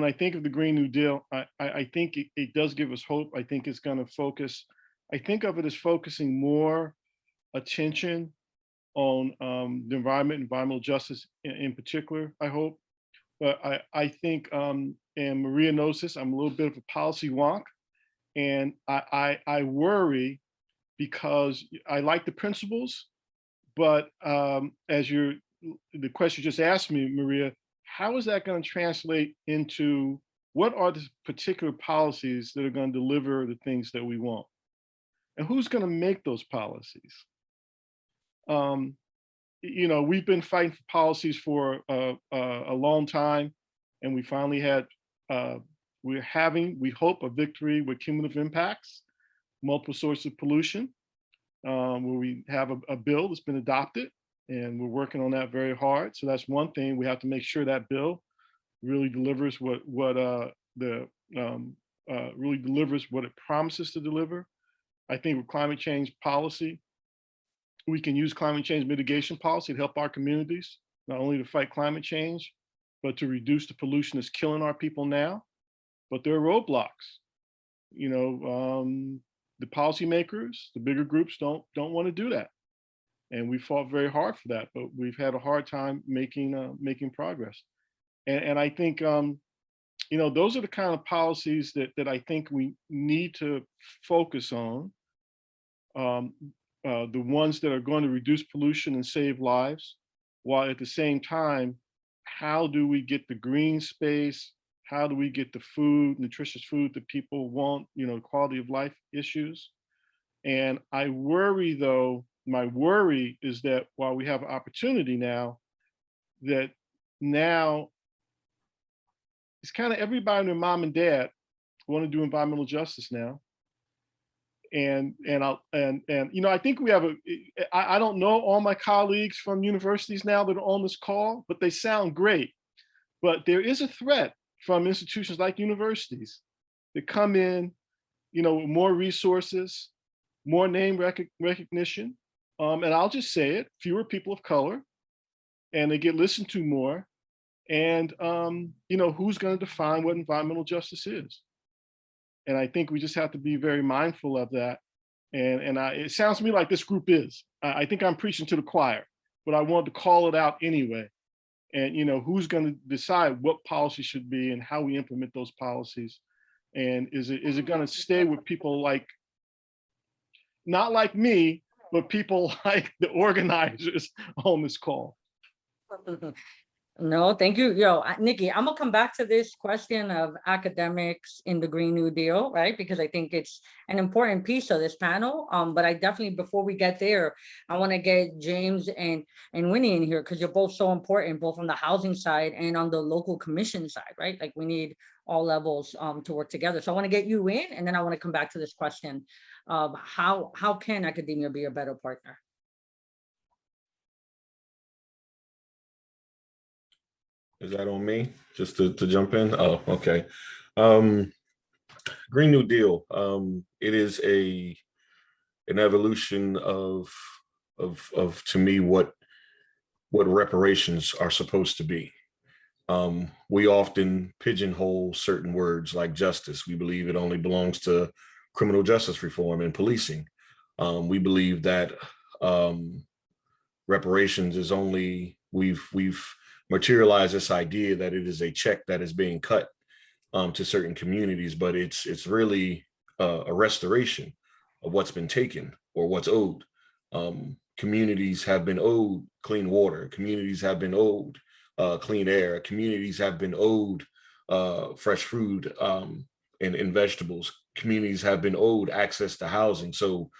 I think of the Green New Deal, I think it does give us hope. I think it's going to focus. I think of it as focusing more attention on the environment, environmental justice in particular. I hope, but I think, and Maria knows this, I'm a little bit of a policy wonk, and I worry, because I like the principles, but as the question just asked me, Maria, how is that going to translate into what are the particular policies that are going to deliver the things that we want? And who's going to make those policies? We've been fighting for policies for a long time, and we finally had, we hope, a victory with cumulative impacts, multiple sources of pollution, where we have a bill that's been adopted, and we're working on that very hard. So that's one thing. We have to make sure that bill really delivers what it promises to deliver. I think with climate change policy, we can use climate change mitigation policy to help our communities, not only to fight climate change, but to reduce the pollution that's killing our people now. But there are roadblocks. The policymakers, the bigger groups don't want to do that, and we fought very hard for that. But we've had a hard time making progress. And I think those are the kind of policies that I think we need to focus on. The ones that are going to reduce pollution and save lives, while at the same time, how do we get the green space? How do we get the food, nutritious food that people want, quality of life issues? And I worry, though, my worry is that while we have an opportunity now, that now it's kind of everybody and their mom and dad want to do environmental justice now. And I think we have I don't know all my colleagues from universities now that are on this call, but they sound great. But there is a threat from institutions like universities that come in, with more resources, more name recognition. And I'll just say it, fewer people of color, and they get listened to more. And, who's going to define what environmental justice is? And I think we just have to be very mindful of that. And it sounds to me like this group is. I think I'm preaching to the choir, but I wanted to call it out anyway. And who's going to decide what policy should be and how we implement those policies? And is it going to stay with people like, not like me, but people like the organizers on this call? No, thank you. Nikki, I'm gonna come back to this question of academics in the Green New Deal, right? Because I think it's an important piece of this panel. But I definitely, before we get there, I want to get James and Winnie in here, because you're both so important, both on the housing side and on the local commission side, right? Like, we need all levels to work together. So I want to get you in, and then I want to come back to this question of how can academia be a better partner? Is that on me? Just to jump in? Oh, okay. Green New Deal. It is an evolution of to me what reparations are supposed to be. We often pigeonhole certain words like justice. We believe it only belongs to criminal justice reform and policing. We believe that reparations is only, we've materialized this idea that it is a check that is being cut to certain communities, but it's really a restoration of what's been taken or what's owed. Communities have been owed clean water. Communities have been owed clean air. Communities have been owed fresh food and vegetables. Communities have been owed access to housing. So,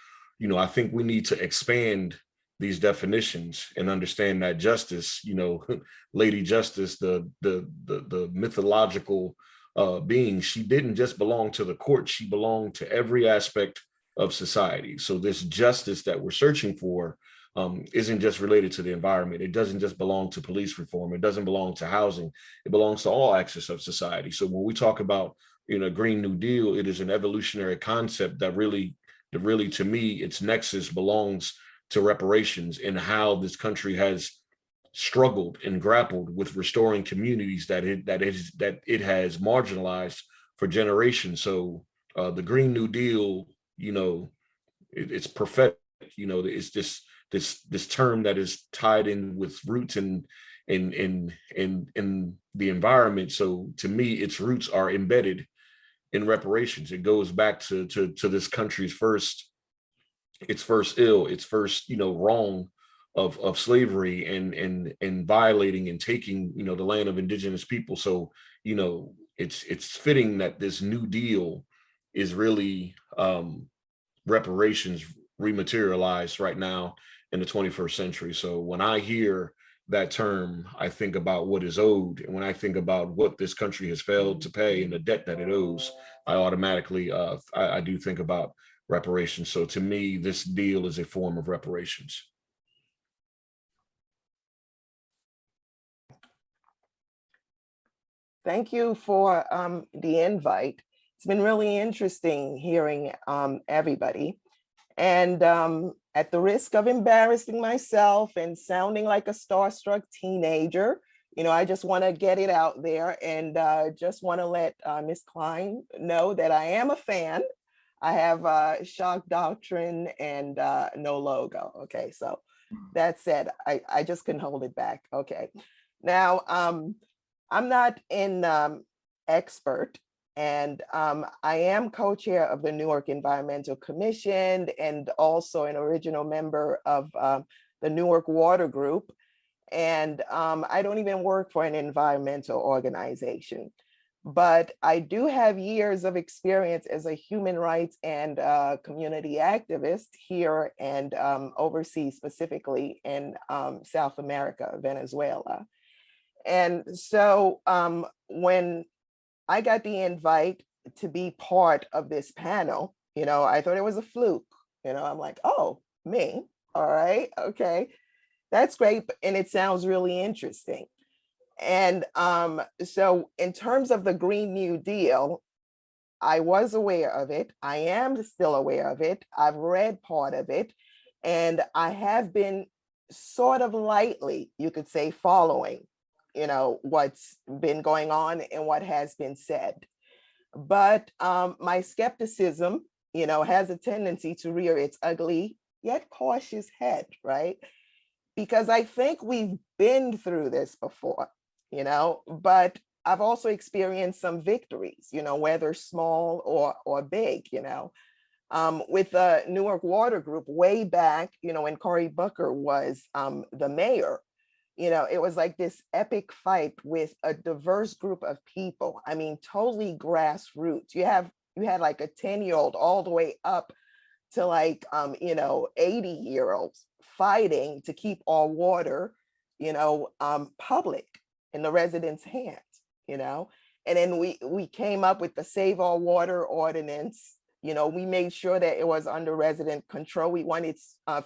I think we need to expand these definitions and understand that justice, Lady Justice, the mythological being, she didn't just belong to the court, she belonged to every aspect of society. So this justice that we're searching for isn't just related to the environment. It doesn't just belong to police reform. It doesn't belong to housing. It belongs to all aspects of society. So when we talk about, Green New Deal, it is an evolutionary concept that really, to me, its nexus belongs to reparations and how this country has struggled and grappled with restoring communities that it has marginalized for generations. So the Green New Deal, it's prophetic. It's this term that is tied in with roots in the environment. So to me, its roots are embedded in reparations. It goes back to this country's first wrong of slavery and violating and taking, the land of indigenous people. So, it's fitting that this New Deal is really reparations rematerialized right now in the 21st century. So when I hear that term, I think about what is owed. And when I think about what this country has failed to pay and the debt that it owes, I automatically, I do think about reparations. So to me, this deal is a form of reparations. Thank you for the invite. It's been really interesting hearing everybody. And at the risk of embarrassing myself and sounding like a starstruck teenager, I just want to get it out there and just want to let Ms. Klein know that I am a fan. I have shock doctrine and no logo. Okay, so that said, I just couldn't hold it back. Okay, now I'm not in expert. And I am co-chair of the Newark Environmental Commission and also an original member of the Newark Water Group. And I don't even work for an environmental organization, but I do have years of experience as a human rights and community activist here and overseas, specifically in South America, Venezuela. And so when I got the invite to be part of this panel, I thought it was a fluke. I'm like, oh, me, all right, okay. That's great, and it sounds really interesting. And so in terms of the Green New Deal, I was aware of it. I am still aware of it. I've read part of it, and I have been sort of lightly, you could say, following, what's been going on and what has been said. But my skepticism, has a tendency to rear its ugly yet cautious head, right? Because I think we've been through this before, but I've also experienced some victories, whether small or big, with the Newark Water Group way back, when Cory Booker was the mayor, it was like this epic fight with a diverse group of people. I mean, totally grassroots. You had like a 10-year-old all the way up to like, 80-year-olds fighting to keep our water, public in the residents' hands, and then we came up with the Save Our Water Ordinance. We made sure that it was under resident control. We wanted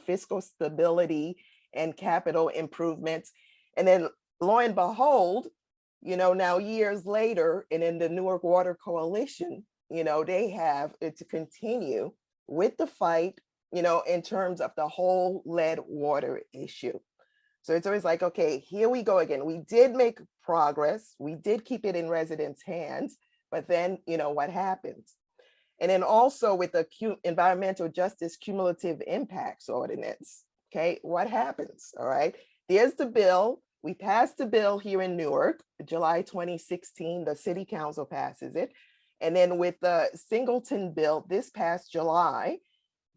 fiscal stability and capital improvements. And then lo and behold, now years later, and in the Newark Water Coalition, they have to continue with the fight, in terms of the whole lead water issue. So it's always like, okay, here we go again. We did make progress. We did keep it in residents' hands, but then, what happens? And then also with the Environmental Justice Cumulative Impacts Ordinance, okay, what happens? All right, there's the bill. We passed the bill here in Newark, July 2016, the city council passes it. And then with the Singleton bill this past July,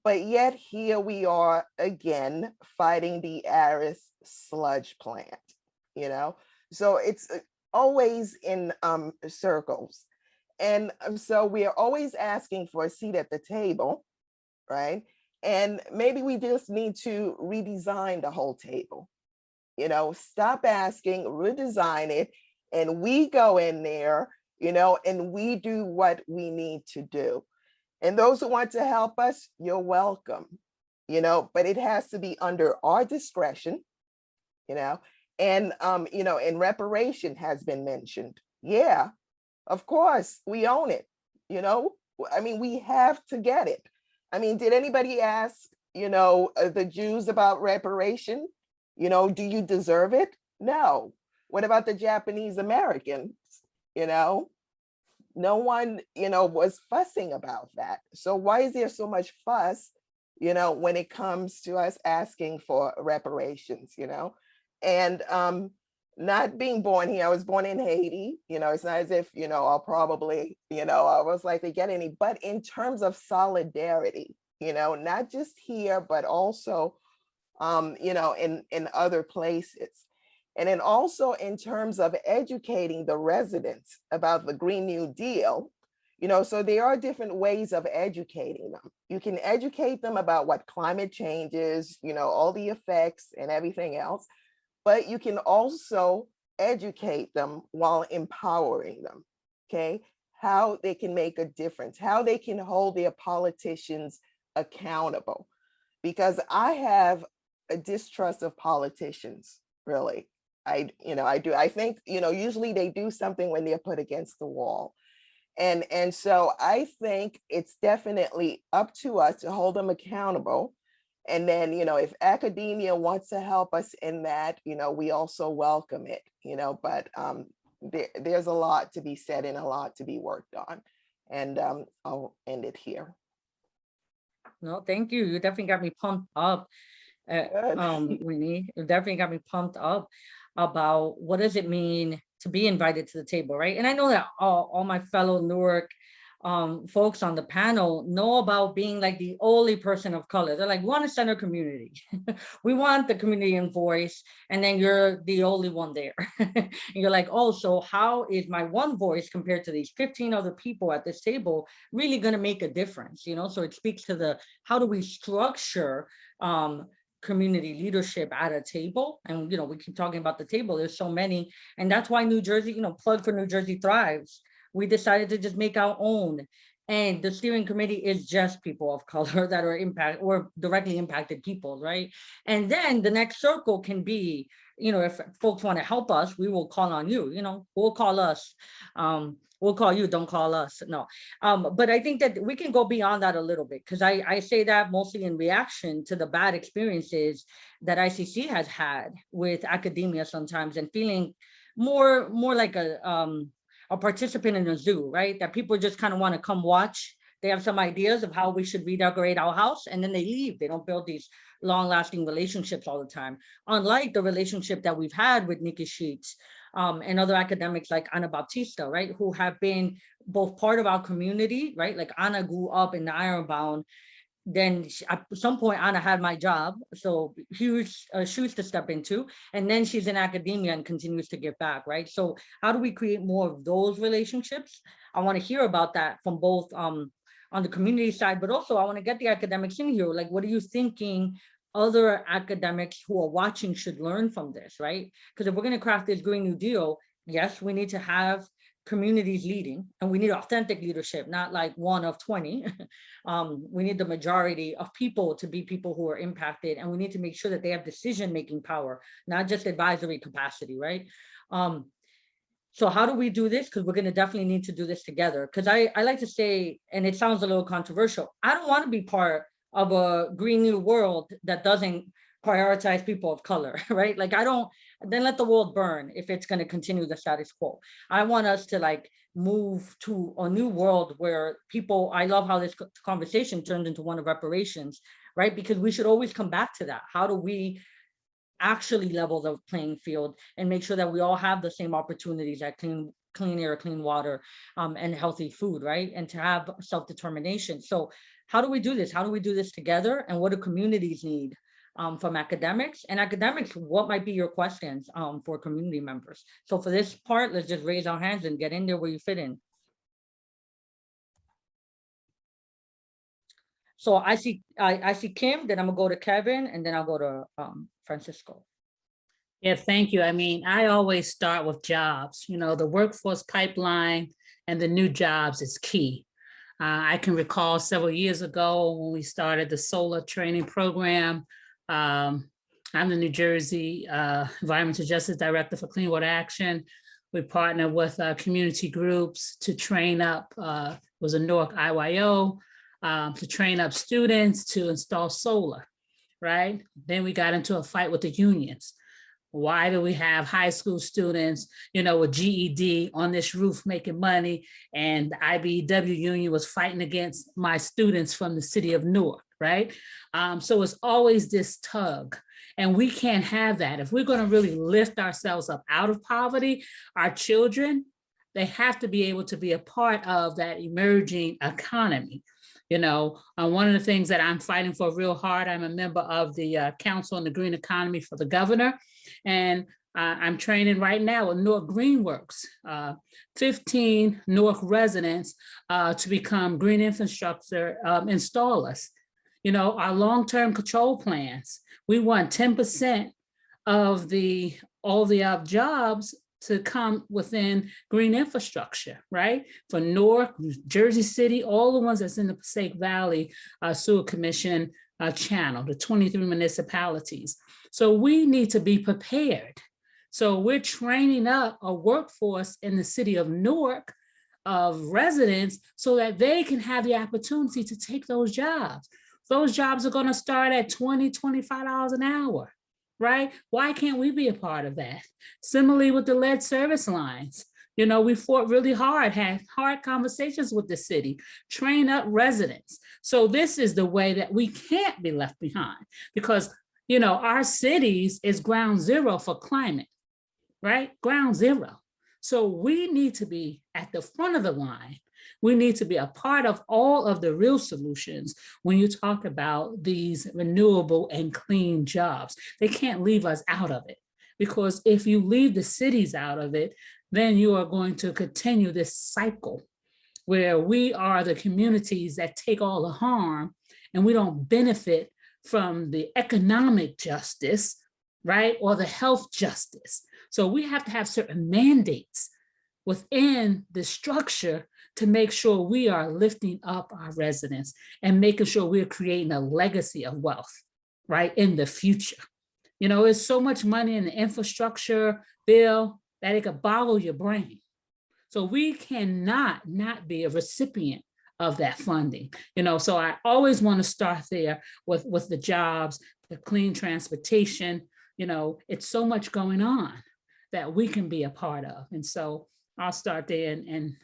but yet here we are again fighting the Aris sludge plant, So it's always in circles. And so we are always asking for a seat at the table, right? And maybe we just need to redesign the whole table, stop asking, redesign it, and we go in there, and we do what we need to do. And those who want to help us, you're welcome, but it has to be under our discretion, and, and reparation has been mentioned. Yeah, of course, we own it, I mean, we have to get it. I mean, did anybody ask, the Jews about reparation? Do you deserve it? No. What about the Japanese Americans? No one, was fussing about that. So why is there so much fuss, when it comes to us asking for reparations, And not being born here, I was born in Haiti, it's not as if, I'll probably, I was likely to get any, but in terms of solidarity, not just here, but also, in other places. And then also in terms of educating the residents about the Green New Deal, so there are different ways of educating them. You can educate them about what climate change is, all the effects and everything else, but you can also educate them while empowering them, okay? How they can make a difference, how they can hold their politicians accountable. Because I have a distrust of politicians, really. I do. I think, usually they do something when they're put against the wall. And so I think it's definitely up to us to hold them accountable. And then, if academia wants to help us in that, we also welcome it, but there's a lot to be said and a lot to be worked on. And I'll end it here. No, thank you. You definitely got me pumped up. Winnie, you definitely got me pumped up about what does it mean to be invited to the table, right? And I know that all my fellow Newark folks on the panel know about being like the only person of color. They're like, we want a center community. We want the community and voice, and then you're the only one there. And you're like, oh, so how is my one voice compared to these 15 other people at this table really going to make a difference? You know, so it speaks to the, how do we structure community leadership at a table? And, you know, we keep talking about the table, there's so many, and that's why New Jersey, you know, plug for New Jersey Thrives. We decided to just make our own. And the steering committee is just people of color that are directly impacted people, right? And then the next circle can be, you know, if folks want to help us, we will call on you, you know, we'll call us. We'll call you, don't call us. No. But I think that we can go beyond that a little bit, because I say that mostly in reaction to the bad experiences that ICC has had with academia sometimes, and feeling more like a participant in a zoo, right? That people just kind of want to come watch. They have some ideas of how we should redecorate our house, and then they leave. They don't build these long-lasting relationships all the time. Unlike the relationship that we've had with Nikki Sheets and other academics like Ana Baptista, right? Who have been both part of our community, right? Like Ana grew up in the Ironbound. Then at some point, Ana had my job, so huge shoes to step into. And then she's in academia and continues to give back, right? So how do we create more of those relationships? I want to hear about that from both on the community side, but also I want to get the academics in here. Like, what are you thinking other academics who are watching should learn from this, right? Because if we're going to craft this Green New Deal, yes, we need to have communities leading, and we need authentic leadership, not like one of 20. We need the majority of people to be people who are impacted, and we need to make sure that they have decision-making power, not just advisory capacity, right? So how do we do this? Because we're going to definitely need to do this together. Because I like to say, and it sounds a little controversial, I don't want to be part of a Green New World that doesn't prioritize people of color, right? Like then let the world burn if it's going to continue the status quo. I want us to like move to a new world where people, I love how this conversation turned into one of reparations, right? Because we should always come back to that. How do we actually level the playing field and make sure that we all have the same opportunities at clean air, clean water, and healthy food, right? And to have self-determination. So how do we do this? How do we do this together? And what do communities need from academics? And academics, what might be your questions for community members? So for this part, let's just raise our hands and get in there where you fit in. So I see Kim, then I'm gonna go to Kevin, and then I'll go to Francisco. Yeah, thank you. I mean, I always start with jobs. You know, the workforce pipeline and the new jobs is key. I can recall several years ago when we started the solar training program. I'm the New Jersey Environmental Justice Director for Clean Water Action. We partnered with community groups to train up, was a Newark IYO, to train up students to install solar, right? Then we got into a fight with the unions. Why do we have high school students, you know, with GED on this roof making money, and the IBEW union was fighting against my students from the city of Newark, right? So it's always this tug, and we can't have that. If we're going to really lift ourselves up out of poverty, our children, they have to be able to be a part of that emerging economy. You know, one of the things that I'm fighting for real hard, I'm a member of the Council on the Green Economy for the governor, and I'm training right now with Newark Greenworks, 15 Newark residents to become green infrastructure installers. You know, our long-term control plans, we want 10% of all the jobs to come within green infrastructure, right? For Newark, Jersey City, all the ones that's in the Passaic Valley Sewer Commission channel, the 23 municipalities. So we need to be prepared. So we're training up a workforce in the city of Newark of residents so that they can have the opportunity to take those jobs. Those jobs are going to start at $20, $25 an hour. Right? Why can't we be a part of that? Similarly with the lead service lines, you know, we fought really hard, had hard conversations with the city, train up residents. So this is the way that we can't be left behind, because, you know, our cities is ground zero for climate, right? Ground zero. So we need to be at the front of the line. We need to be a part of all of the real solutions when you talk about these renewable and clean jobs. They can't leave us out of it, because if you leave the cities out of it, then you are going to continue this cycle where we are the communities that take all the harm and we don't benefit from the economic justice, right? Or the health justice. So we have to have certain mandates within the structure to make sure we are lifting up our residents and making sure we're creating a legacy of wealth, right, in the future. You know, there's so much money in the infrastructure bill that it could boggle your brain. So we cannot not be a recipient of that funding. You know, so I always want to start there with the jobs, the clean transportation. You know, it's so much going on that we can be a part of. And so I'll start there and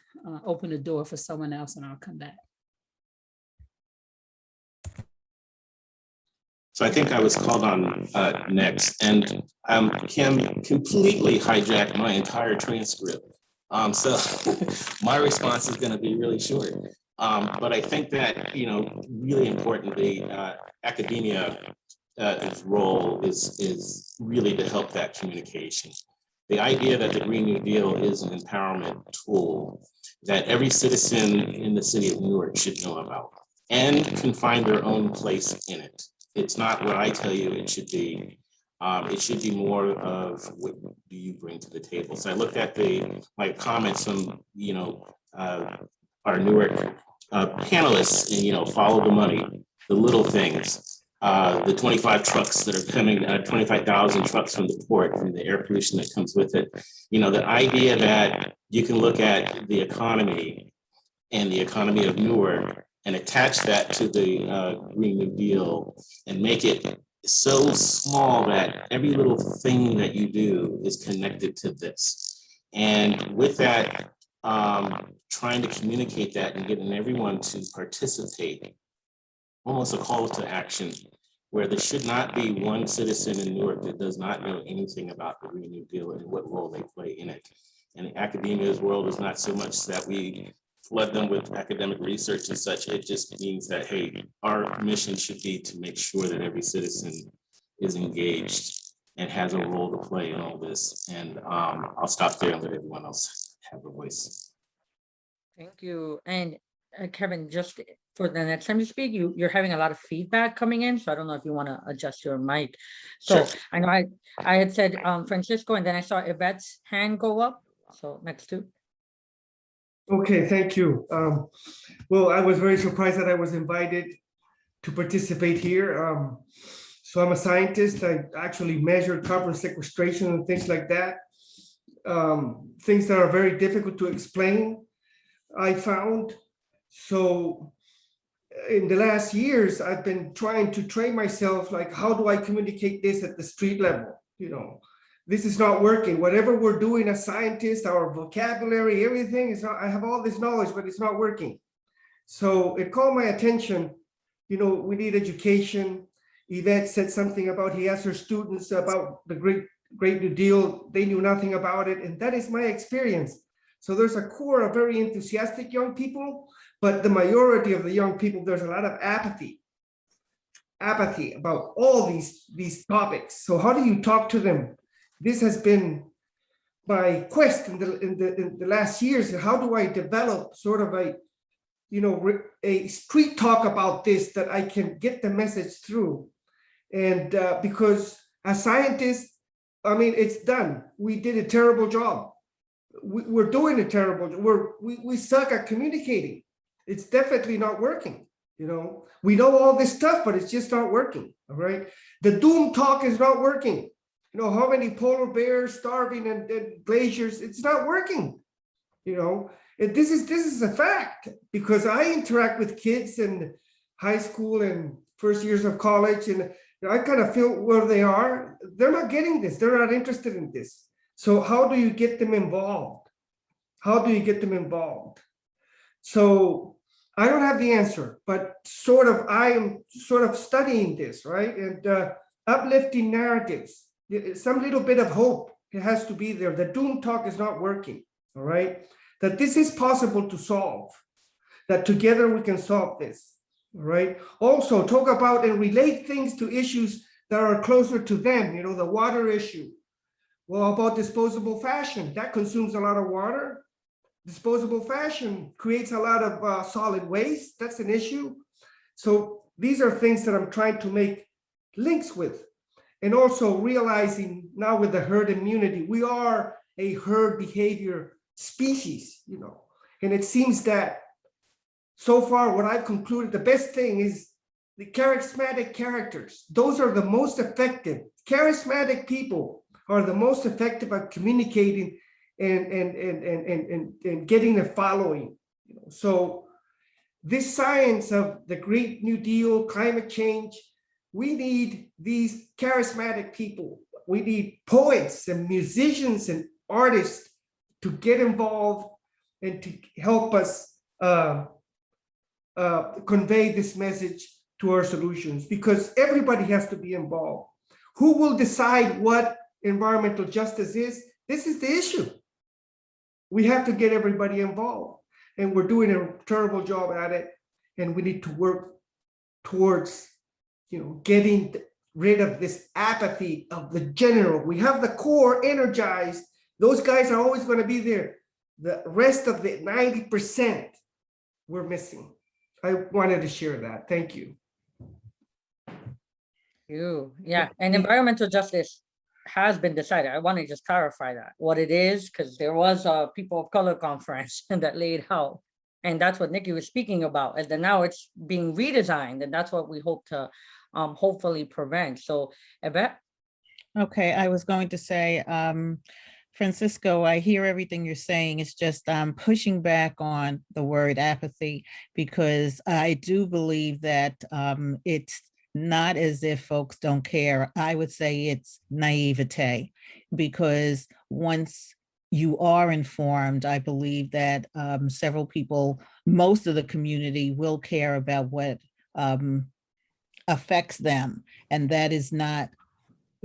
open the door for someone else, and I'll come back. So I think I was called on next, and Kim completely hijacked my entire transcript. So my response is going to be really short. But I think that, you know, really importantly, academia's role is really to help that communication. The idea that the Green New Deal is an empowerment tool that every citizen in the city of Newark should know about and can find their own place in it. It's not what I tell you it should be. It should be more of what do you bring to the table. So I looked at my comments from, you know, our Newark panelists, and, you know, follow the money, the little things. The 25 trucks that are coming, 25,000 trucks from the port, from the air pollution that comes with it. You know, the idea that you can look at the economy and the economy of Newark and attach that to the Green New Deal and make it so small that every little thing that you do is connected to this. And with that, trying to communicate that and getting everyone to participate, almost a call to action, where there should not be one citizen in Newark that does not know anything about the Green New Deal and what role they play in it. And academia's world is not so much that we flood them with academic research and such. It just means that, hey, our mission should be to make sure that every citizen is engaged and has a role to play in all this. And I'll stop there and let everyone else have a voice. Thank you. And Kevin, just for the next time you speak, you're having a lot of feedback coming in, so I don't know if you want to adjust your mic. So Sure. I know I had said Francisco, and then I saw Yvette's hand go up. So next two. Okay, thank you. Well, I was very surprised that I was invited to participate here. So I'm a scientist. I actually measured carbon sequestration and things like that. Things that are very difficult to explain, I found. So in the last years, I've been trying to train myself, like, how do I communicate this at the street level? You know, this is not working. Whatever we're doing as scientists, our vocabulary, everything is not, I have all this knowledge, but it's not working. So it called my attention, you know, we need education. Yvette said something about, he asked her students about the Great New Deal. They knew nothing about it. And that is my experience. So there's a core of very enthusiastic young people, but the majority of the young people, there's a lot of apathy about all these topics. So how do you talk to them? This has been my quest in the last years. How do I develop sort of a, you know, a street talk about this that I can get the message through? And because as scientists, I mean, it's done. We did a terrible job. We're doing a terrible job. We suck at communicating. It's definitely not working. You know, we know all this stuff, but it's just not working. All right. The doom talk is not working. You know, how many polar bears starving and glaciers, it's not working. You know, and this is a fact, because I interact with kids in high school and first years of college, and I kind of feel where they are. They're not getting this. They're not interested in this. So how do you get them involved? How do you get them involved? So I don't have the answer, but I am sort of studying this, right? And uplifting narratives, some little bit of hope, it has to be there. The doom talk is not working. all right? That this is possible to solve, that together we can solve this, all right? Also talk about and relate things to issues that are closer to them, you know, the water issue. Well, about disposable fashion, that consumes a lot of water. Disposable fashion creates a lot of solid waste. That's an issue. So these are things that I'm trying to make links with. And also realizing now with the herd immunity, we are a herd behavior species, you know, and it seems that so far what I've concluded, the best thing is the charismatic characters. Those are the most effective. Charismatic people are the most effective at communicating and getting a following. You know? So this science of the Great New Deal, climate change, we need these charismatic people. We need poets and musicians and artists to get involved and to help us convey this message to our solutions, because everybody has to be involved. Who will decide what environmental justice is? This is the issue. We have to get everybody involved, and we're doing a terrible job at it. And we need to work towards, you know, getting rid of this apathy of the general. We have the core energized. Those guys are always going to be there. The rest of the 90% we're missing. I wanted to share that. Thank you. Yeah, and environmental justice has been decided. I want to just clarify that, what it is, because there was a people of color conference that laid out, and that's what Nikki was speaking about, and then now it's being redesigned, and that's what we hope to hopefully prevent. So, Yvette? Okay, I was going to say, Francisco, I hear everything you're saying. It's just pushing back on the word apathy, because I do believe that it's not as if folks don't care. I would say it's naivete, because once you are informed, I believe that several people, most of the community will care about what affects them. And that is not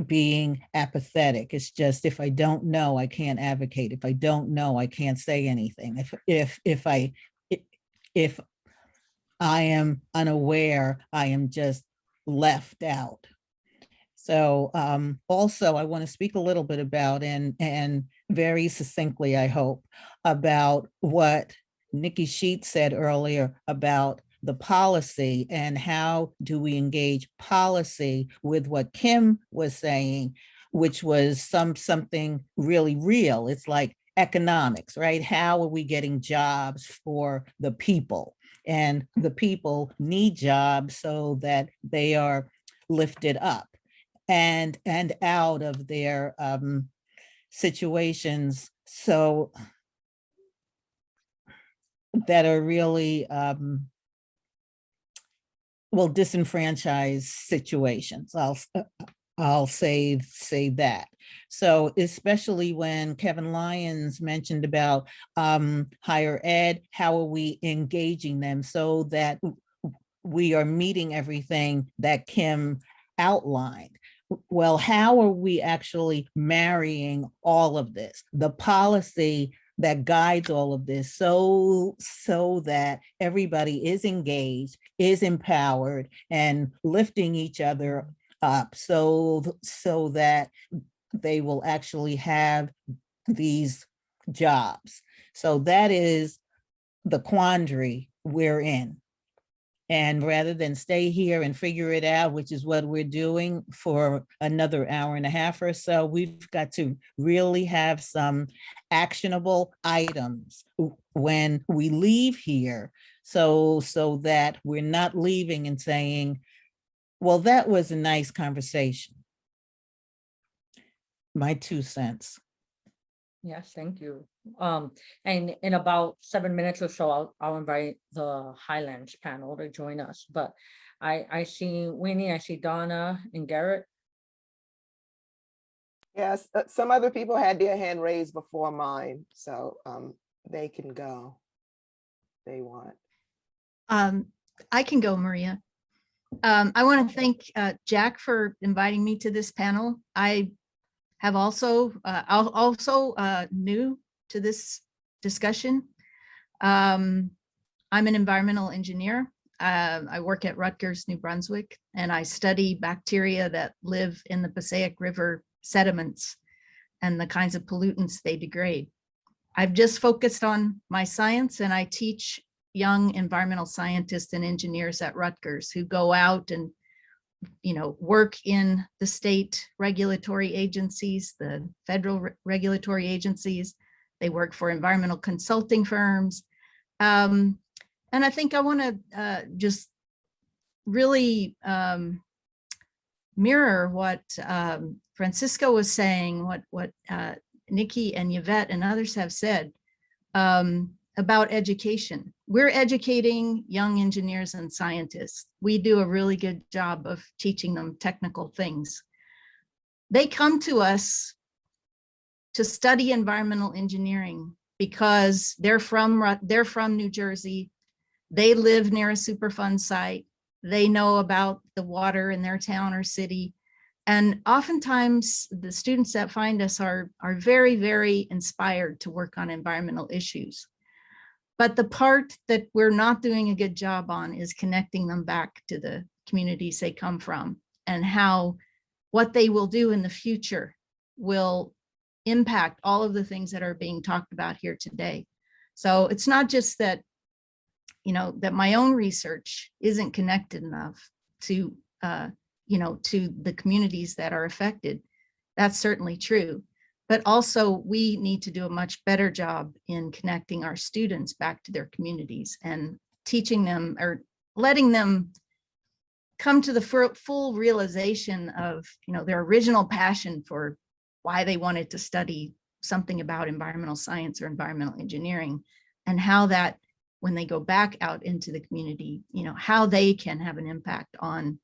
being apathetic. It's just, if I don't know, I can't advocate. If I don't know, I can't say anything. If I am unaware, I am just left out. So also I want to speak a little bit about, and very succinctly, I hope, about what Nikki Sheets said earlier about the policy, and how do we engage policy with what Kim was saying, which was something really real. It's like economics, right? How are we getting jobs for the people? And the people need jobs so that they are lifted up and out of their situations, so that are really disenfranchised situations. I'll say that. So especially when Kevin Lyons mentioned about higher ed, how are we engaging them so that we are meeting everything that Kim outlined? Well, how are we actually marrying all of this, the policy that guides all of this, so that everybody is engaged, is empowered, and lifting each other up, so that they will actually have these jobs. So that is the quandary we're in. And rather than stay here and figure it out, which is what we're doing for another hour and a half or so, we've got to really have some actionable items when we leave here, so that we're not leaving and saying, well, that was a nice conversation. My 2 cents. Yes, thank you. And in about 7 minutes or so, I'll invite the Highlands panel to join us. But I see Winnie, I see Donna and Garrett. Yes, some other people had their hand raised before mine, so they can go if they want. I can go, Maria. I want to thank Jack for inviting me to this panel. I have also new to this discussion. I'm an environmental engineer. I work at Rutgers, New Brunswick, and I study bacteria that live in the Passaic River sediments and the kinds of pollutants they degrade. I've just focused on my science, and I teach young environmental scientists and engineers at Rutgers who go out and work in the state regulatory agencies, the federal regulatory agencies. They work for environmental consulting firms. And I think I want to just really mirror what Francisco was saying, what Nikki and Yvette and others have said about education. We're educating young engineers and scientists. We do a really good job of teaching them technical things. They come to us to study environmental engineering because they're from New Jersey. They live near a Superfund site. They know about the water in their town or city. And oftentimes the students that find us are very, very inspired to work on environmental issues. But the part that we're not doing a good job on is connecting them back to the communities they come from, and how what they will do in the future will impact all of the things that are being talked about here today. So it's not just that, that my own research isn't connected enough to, to the communities that are affected. That's certainly true. But also we need to do a much better job in connecting our students back to their communities and teaching them or letting them come to the full realization of, their original passion for why they wanted to study something about environmental science or environmental engineering, and how that, when they go back out into the community, how they can have an impact on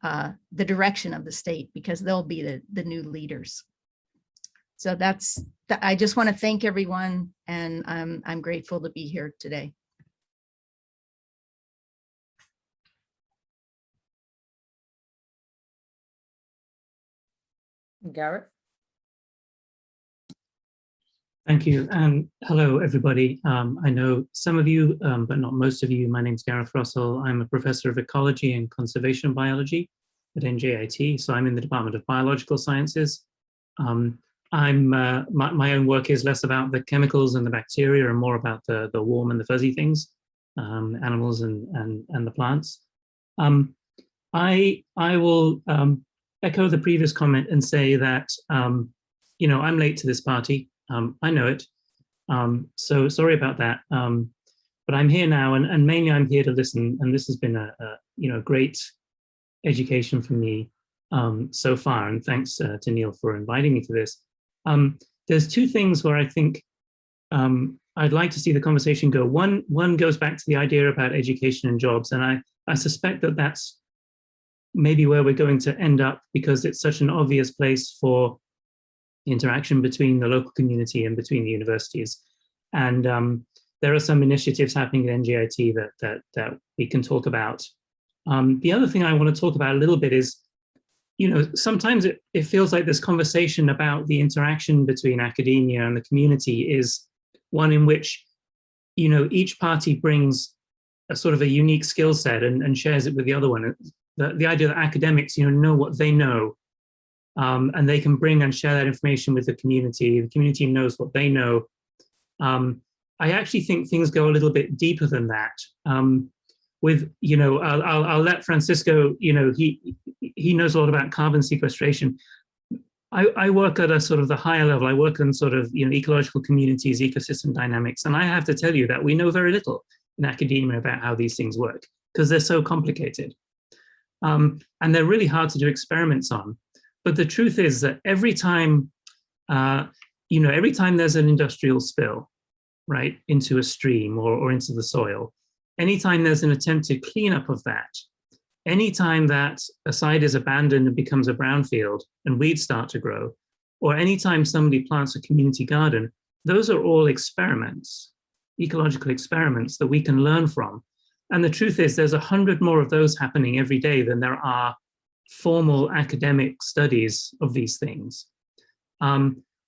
the direction of the state, because they'll be the new leaders. So I just want to thank everyone, and I'm grateful to be here today. Garrett? Thank you, and hello, everybody. I know some of you, but not most of you. My name's Gareth Russell. I'm a professor of ecology and conservation biology at NJIT, so I'm in the Department of Biological Sciences. My own work is less about the chemicals and the bacteria and more about the warm and the fuzzy things, animals and the plants. I will echo the previous comment and say that, I'm late to this party. I know it, so sorry about that. But I'm here now, and mainly I'm here to listen. And this has been a great education for me so far. And thanks to Neil for inviting me to this. There's two things where I think I'd like to see the conversation go. One goes back to the idea about education and jobs, and I suspect that that's maybe where we're going to end up, because it's such an obvious place for interaction between the local community and between the universities. And there are some initiatives happening at NJIT that we can talk about. The other thing I want to talk about a little bit is, sometimes it feels like this conversation about the interaction between academia and the community is one in which, each party brings a sort of a unique skill set and shares it with the other one. The idea that academics, know what they know, and they can bring and share that information with the community knows what they know. I actually think things go a little bit deeper than that. I'll let Francisco, he knows a lot about carbon sequestration. I work at a sort of the higher level. I work on sort of, ecological communities, ecosystem dynamics. And I have to tell you that we know very little in academia about how these things work, because they're so complicated. And they're really hard to do experiments on. But the truth is that every time there's an industrial spill, right, into a stream or into the soil, anytime there's an attempt to clean up of that, anytime that a site is abandoned and becomes a brownfield and weeds start to grow, or anytime somebody plants a community garden, those are all experiments, ecological experiments that we can learn from. And the truth is there's 100 more of those happening every day than there are formal academic studies of these things.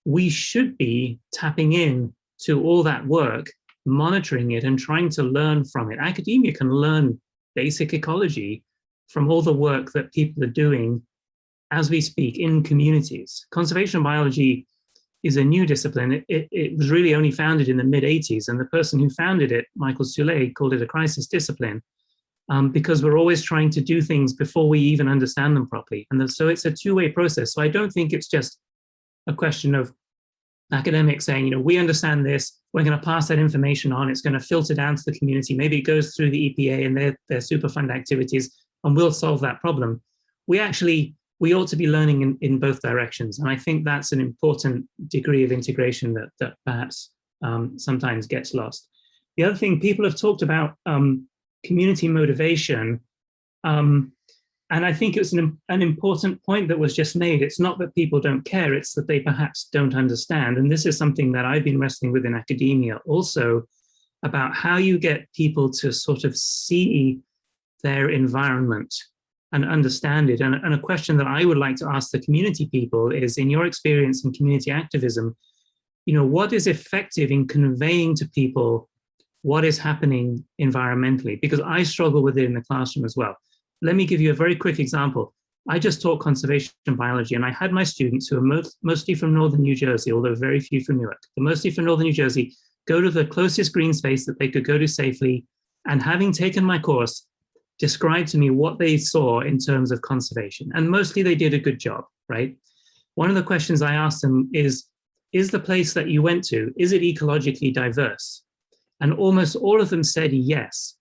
We should be tapping in to all that work, monitoring it and trying to learn from it. Academia can learn basic ecology from all the work that people are doing as we speak in communities. Conservation biology is a new discipline. It was really only founded in the mid-80s, and the person who founded it, Michael Soule, called it a crisis discipline, because we're always trying to do things before we even understand them properly. And so it's a two-way process. So I don't think it's just a question of academics saying, you know, we understand this, we're going to pass that information on, it's going to filter down to the community, maybe it goes through the EPA and their Superfund activities, and we'll solve that problem. We ought to be learning in both directions. And I think that's an important degree of integration that perhaps sometimes gets lost. The other thing, people have talked about community motivation. And I think it's an important point that was just made. It's not that people don't care, it's that they perhaps don't understand. And this is something that I've been wrestling with in academia also, about how you get people to sort of see their environment and understand it. And a question that I would like to ask the community people is, in your experience in community activism, you know, what is effective in conveying to people what is happening environmentally? Because I struggle with it in the classroom as well. Let me give you a very quick example. I just taught conservation biology, and I had my students who are mostly from northern New Jersey, although very few from Newark, but mostly from northern New Jersey, go to the closest green space that they could go to safely, and having taken my course, describe to me what they saw in terms of conservation. And mostly they did a good job, right? One of the questions I asked them is the place that you went to, is it ecologically diverse? And almost all of them said yes.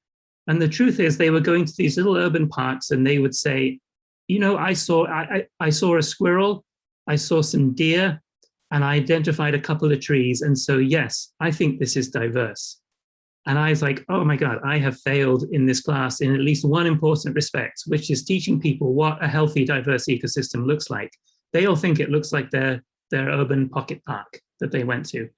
And the truth is, they were going to these little urban parks and they would say, you know, I saw a squirrel, I saw some deer, and I identified a couple of trees. And so, yes, I think this is diverse. And I was like, oh my God, I have failed in this class in at least one important respect, which is teaching people what a healthy, diverse ecosystem looks like. They all think it looks like their urban pocket park that they went to.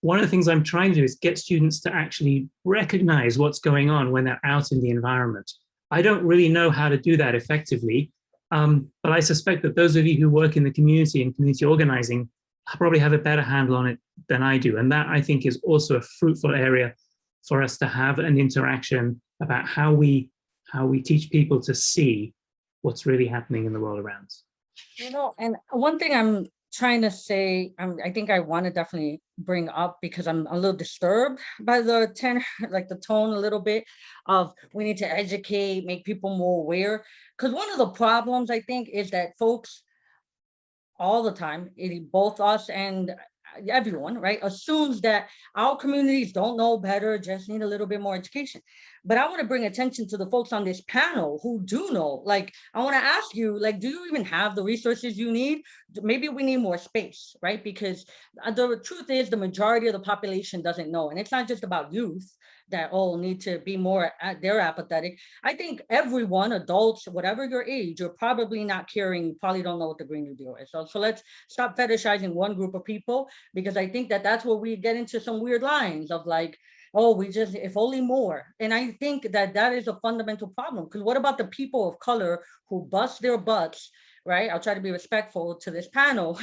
One of the things I'm trying to do is get students to actually recognize what's going on when they're out in the environment. I don't really know how to do that effectively, but I suspect that those of you who work in the community and community organizing probably have a better handle on it than I do. And that, I think, is also a fruitful area for us to have an interaction about how we teach people to see what's really happening in the world around us. You know, and one thing I'm trying to say, I think I want to definitely bring up, because I'm a little disturbed by the tenor, like the tone a little bit of we need to educate, make people more aware. Because one of the problems, I think, is that folks all the time, both us and everyone, right, assumes that our communities don't know better, just need a little bit more education. But I want to bring attention to the folks on this panel who do know. Like, I want to ask you, like, do you even have the resources you need? Maybe we need more space, right? Because the truth is the majority of the population doesn't know. And it's not just about youth that all need to be more, they're apathetic. I think everyone, adults, whatever your age, you're probably not caring, you probably don't know what the Green New Deal is. So let's stop fetishizing one group of people, because I think that that's where we get into some weird lines of like, oh, we just, if only more. And I think that that is a fundamental problem, because what about the people of color who bust their butts, right? I'll try to be respectful to this panel,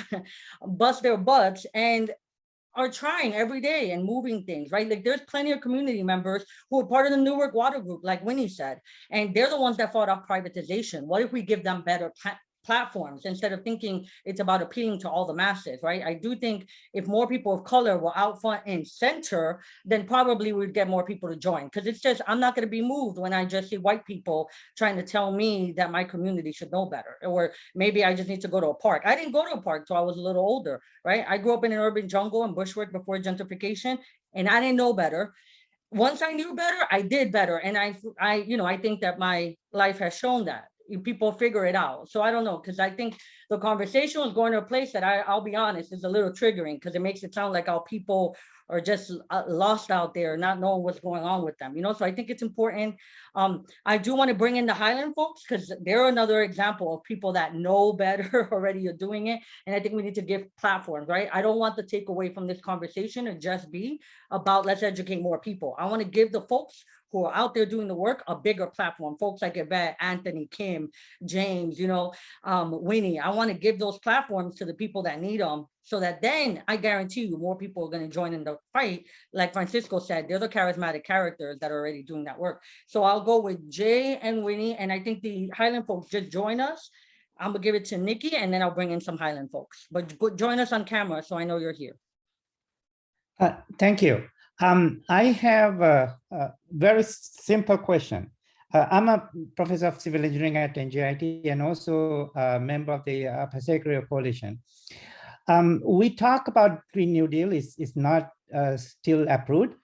bust their butts and are trying every day and moving things, right? Like, there's plenty of community members who are part of the Newark Water Group, like Winnie said, and they're the ones that fought off privatization. What if we give them better platforms instead of thinking it's about appealing to all the masses, right? I do think if more people of color were out front and center, then probably we'd get more people to join. Because it's just, I'm not going to be moved when I just see white people trying to tell me that my community should know better, or maybe I just need to go to a park. I didn't go to a park till I was a little older, right? I grew up in an urban jungle and bushwork before gentrification, and I didn't know better. Once I knew better, I did better. And I think that my life has shown that. People figure it out. So I don't know, because I think the conversation was going to a place that I'll be honest, is a little triggering, because it makes it sound like our people are just lost out there, not knowing what's going on with them, so I think it's important. I do want to bring in the Highland folks, because they're another example of people that know better already are doing it. And I think we need to give platforms, right? I don't want the takeaway from this conversation to just be about let's educate more people. I want to give the folks who are out there doing the work a bigger platform. Folks like Yvette, Anthony, Kim, James, Winnie. I want to give those platforms to the people that need them, so that then I guarantee you more people are going to join in the fight. Like Francisco said, they're the charismatic characters that are already doing that work. So I'll go with Jay and Winnie, and I think the Highland folks just join us. I'm gonna give it to Nikki, and then I'll bring in some Highland folks. But join us on camera so I know you're here. Thank you. I have a very simple question. I'm a professor of civil engineering at NJIT and also a member of the Passaic River Coalition. We talk about Green New Deal is not still approved,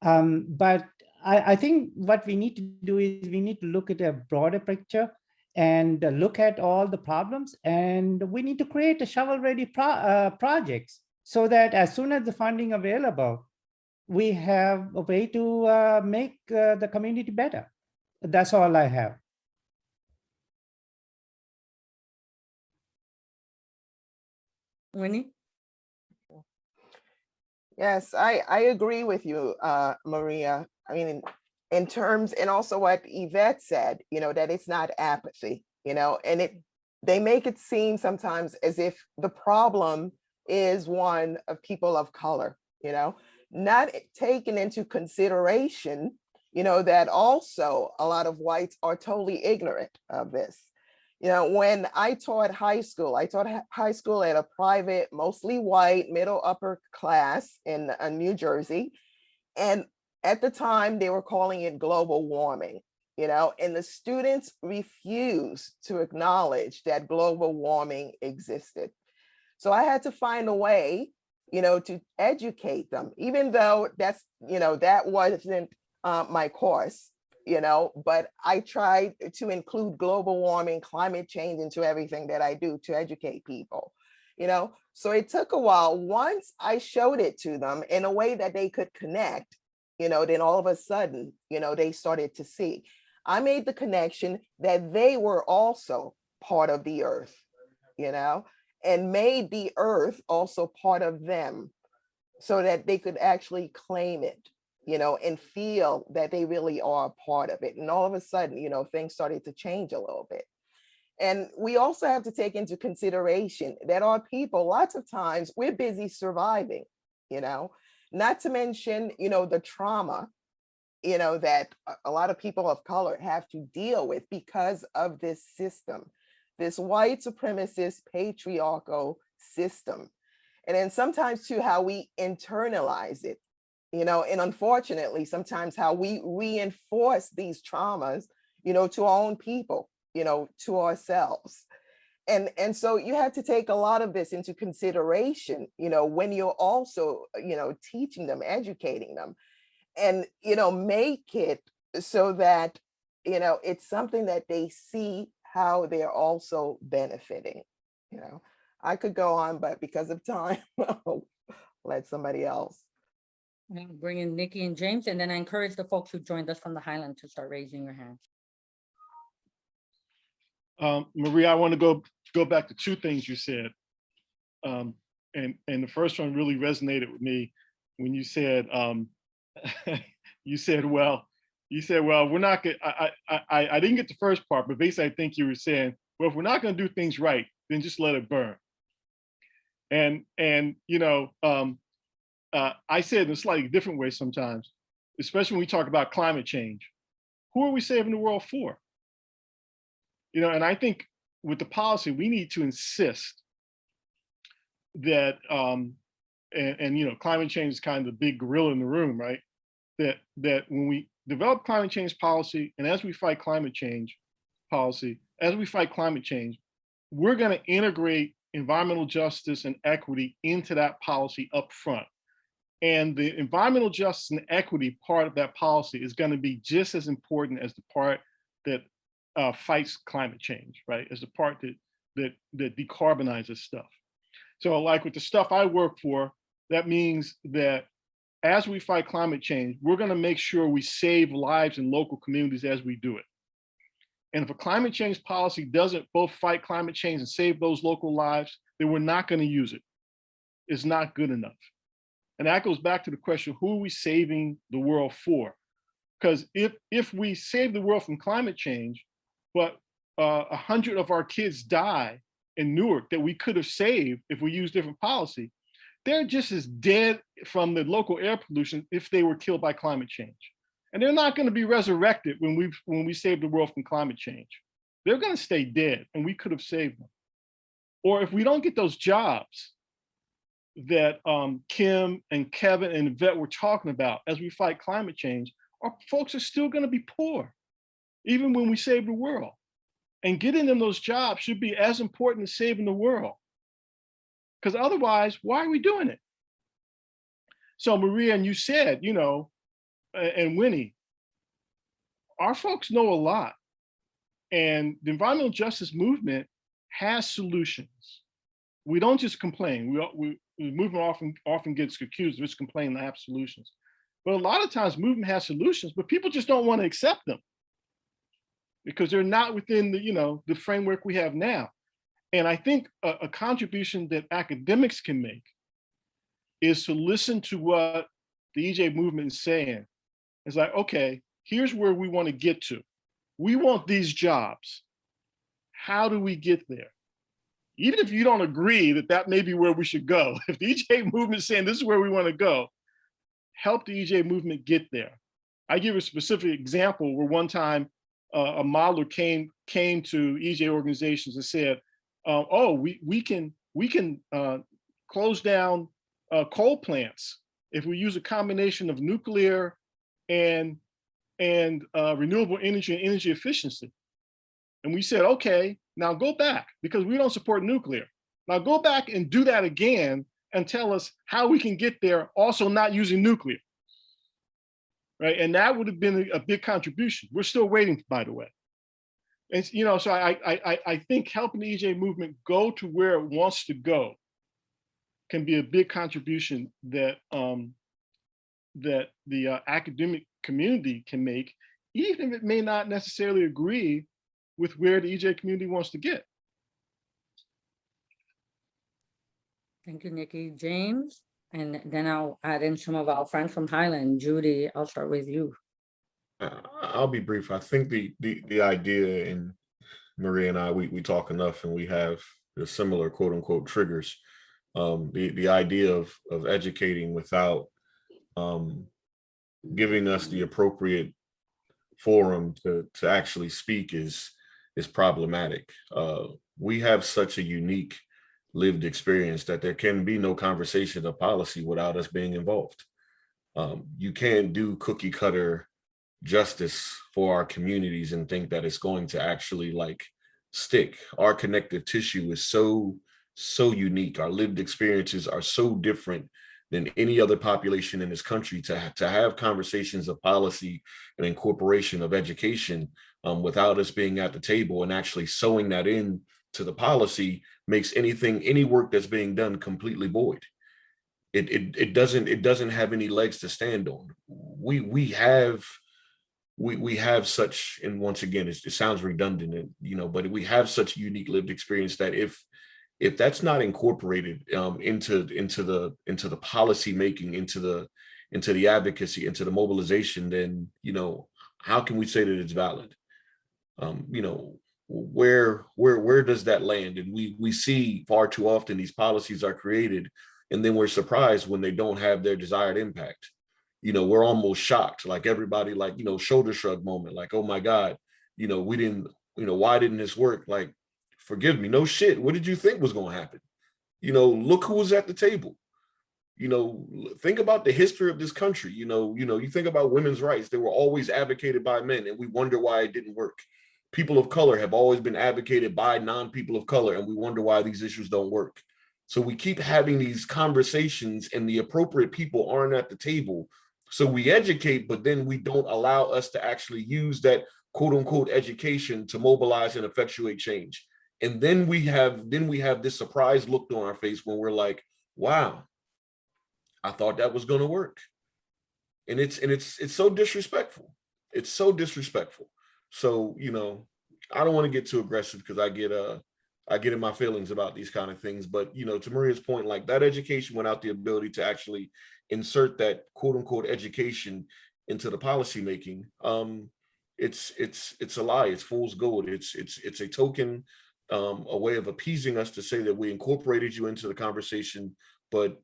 but I think what we need to do is we need to look at a broader picture and look at all the problems, and we need to create a shovel-ready projects so that as soon as the funding available, we have a way to make the community better. That's all I have. Winnie? Yes, I agree with you, Maria. I mean, in terms, and also what Yvette said, that it's not apathy, and they make it seem sometimes as if the problem is one of people of color, not taking into consideration, that also a lot of whites are totally ignorant of this. When I taught high school at a private, mostly white, middle upper class in New Jersey. And at the time they were calling it global warming, and the students refused to acknowledge that global warming existed. So I had to find a way, to educate them, even though that wasn't my course, but I tried to include global warming, climate change into everything that I do to educate people, So it took a while. Once I showed it to them in a way that they could connect, then all of a sudden, they started to see. I made the connection that they were also part of the earth, and made the earth also part of them so that they could actually claim it, and feel that they really are a part of it. And all of a sudden, things started to change a little bit. And we also have to take into consideration that our people, lots of times we're busy surviving, not to mention, the trauma, that a lot of people of color have to deal with because of this system, this white supremacist patriarchal system. And then sometimes too, how we internalize it, and unfortunately, sometimes how we reinforce these traumas, to our own people, to ourselves. And so you have to take a lot of this into consideration, when you're also, teaching them, educating them, and, make it so that, it's something that they see how they're also benefiting. I could go on, but because of time, I'll let somebody else. I'll bring in Nikki and James, and then I encourage the folks who joined us from the Highlands to start raising your hands. Maria, I want to go back to two things you said. And the first one really resonated with me when you said, well, we're not going to, I didn't get the first part, but basically I think you were saying, well, if we're not going to do things right, then just let it burn. And I say it in a slightly different way sometimes, especially when we talk about climate change. Who are we saving the world for? And I think with the policy, we need to insist that, climate change is kind of the big gorilla in the room, right? That when we develop climate change policy, and as we fight climate change policy, as we fight climate change, we're going to integrate environmental justice and equity into that policy up front. And the environmental justice and equity part of that policy is going to be just as important as the part that fights climate change, right? As the part that decarbonizes stuff. So like with the stuff I work for, that means that as we fight climate change, we're going to make sure we save lives in local communities as we do it. And if a climate change policy doesn't both fight climate change and save those local lives, then we're not going to use it. It's not good enough. And that goes back to the question, who are we saving the world for? Because if we save the world from climate change, but 100 of our kids die in Newark that we could have saved if we used different policy, they're just as dead from the local air pollution if they were killed by climate change. And they're not going to be resurrected when we save the world from climate change. They're going to stay dead, and we could have saved them. Or if we don't get those jobs that Kim and Kevin and Yvette were talking about as we fight climate change, our folks are still going to be poor, even when we save the world. And getting them those jobs should be as important as saving the world. Because otherwise, why are we doing it? So Maria, and you said, you know, and Winnie, our folks know a lot. And the environmental justice movement has solutions. We don't just complain. The movement often gets accused of just complaining and have solutions. But a lot of times movement has solutions, but people just don't want to accept them because they're not within the, you know, the framework we have now. And I think a contribution that academics can make is to listen to what the EJ movement is saying. It's like, okay, here's where we want to get to. We want these jobs. How do we get there? Even if you don't agree that that may be where we should go, if the EJ movement is saying this is where we want to go, help the EJ movement get there. I give a specific example where one time a modeler came to EJ organizations and said, oh, we can close down coal plants if we use a combination of nuclear and renewable energy and energy efficiency. And we said, okay, now go back, because we don't support nuclear. Now go back and do that again and tell us how we can get there, also not using nuclear. Right, and that would have been a big contribution. We're still waiting, by the way. And you know, so I think helping the EJ movement go to where it wants to go can be a big contribution that that the academic community can make, even if it may not necessarily agree with where the EJ community wants to get. Thank you, Nikki. James, and then I'll add in some of our friends from Highland. Judy, I'll start with you. I'll be brief. I think the idea, and Maria and I, we talk enough, and we have the similar quote unquote triggers. The idea of educating without giving us the appropriate forum to actually speak is problematic. We have such a unique lived experience that there can be no conversation of policy without us being involved. You can't do cookie cutter justice for our communities and think that it's going to actually like stick. Our connective tissue is so unique. Our lived experiences are so different than any other population in this country. To have conversations of policy and incorporation of education without us being at the table and actually sewing that in to the policy makes any work that's being done completely void. It doesn't have any legs to stand on. We have such, and once again, it sounds redundant, you know, but we have such a unique lived experience that if that's not incorporated into the policy making, into the advocacy, into the mobilization, then, you know, how can we say that it's valid? You know, where does that land? And we see far too often these policies are created, and then we're surprised when they don't have their desired impact. You know, we're almost shocked, like everybody, like, you know, shoulder shrug moment, like, oh my God, you know, we didn't, you know, why didn't this work? Like, forgive me, no shit. What did you think was going to happen? You know, look who was at the table. You know, think about the history of this country. You know, you think about women's rights. They were always advocated by men, and we wonder why it didn't work. People of color have always been advocated by non-people of color, and we wonder why these issues don't work. So we keep having these conversations, and the appropriate people aren't at the table. So we educate, but then we don't allow us to actually use that quote unquote education to mobilize and effectuate change. And then we have this surprised look on our face when we're like, wow, I thought that was going to work. And it's so disrespectful. It's so disrespectful. So, you know, I don't want to get too aggressive because I get in my feelings about these kind of things. But, you know, to Maria's point, like that education without the ability to actually insert that quote unquote education into the policymaking, it's a lie. It's fool's gold. It's a token, a way of appeasing us to say that we incorporated you into the conversation, but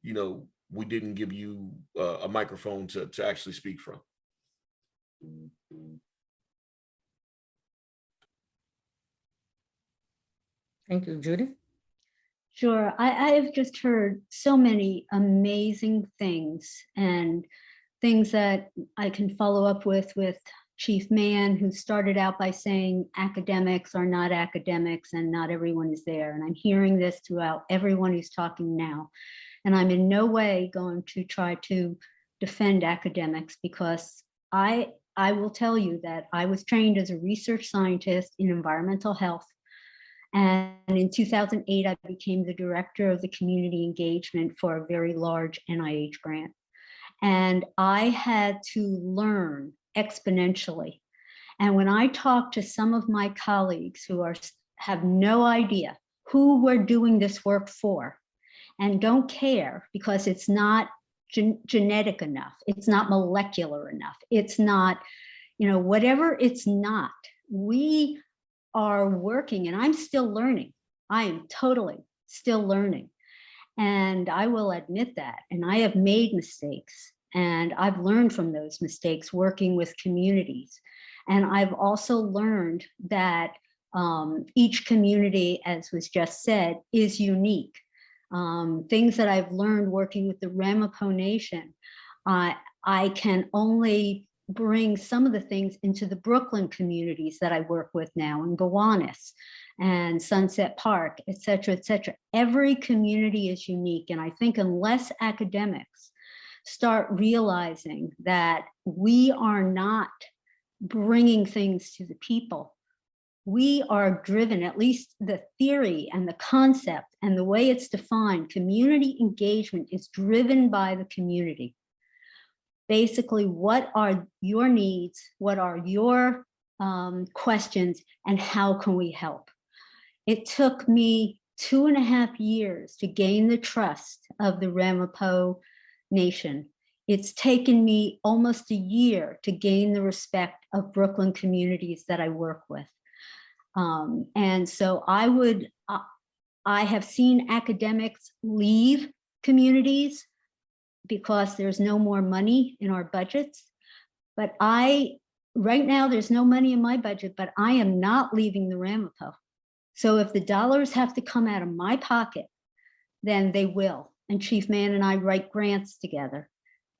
we didn't give you a microphone to actually speak from. Thank you, Judy. Sure. I have just heard so many amazing things and things that I can follow up with Chief Mann, who started out by saying academics are not academics and not everyone is there. And I'm hearing this throughout everyone who's talking now. And I'm in no way going to try to defend academics, because I will tell you that I was trained as a research scientist in environmental health. And in 2008, I became the director of the community engagement for a very large NIH grant. And I had to learn exponentially. And when I talk to some of my colleagues who have no idea who we're doing this work for and don't care because it's not genetic enough, it's not molecular enough, it's not, whatever it's not, we are working, and I'm still learning. I am totally still learning. And I will admit that. And I have made mistakes, and I've learned from those mistakes working with communities. And I've also learned that each community, as was just said, is unique. Things that I've learned working with the Ramapough Nation, I can only bring some of the things into the Brooklyn communities that I work with now, in Gowanus and Sunset Park, et cetera, et cetera. Every community is unique. And I think unless academics start realizing that we are not bringing things to the people, we are driven, at least the theory and the concept and the way it's defined, community engagement is driven by the community. Basically, what are your needs? What are your questions? And how can we help? It took me 2.5 years to gain the trust of the Ramapough Nation. It's taken me almost a year to gain the respect of Brooklyn communities that I work with. And so I have seen academics leave communities because there's no more money in our budgets. But right now there's no money in my budget, but I am not leaving the Ramapough. So if the dollars have to come out of my pocket, then they will. And Chief Mann and I write grants together.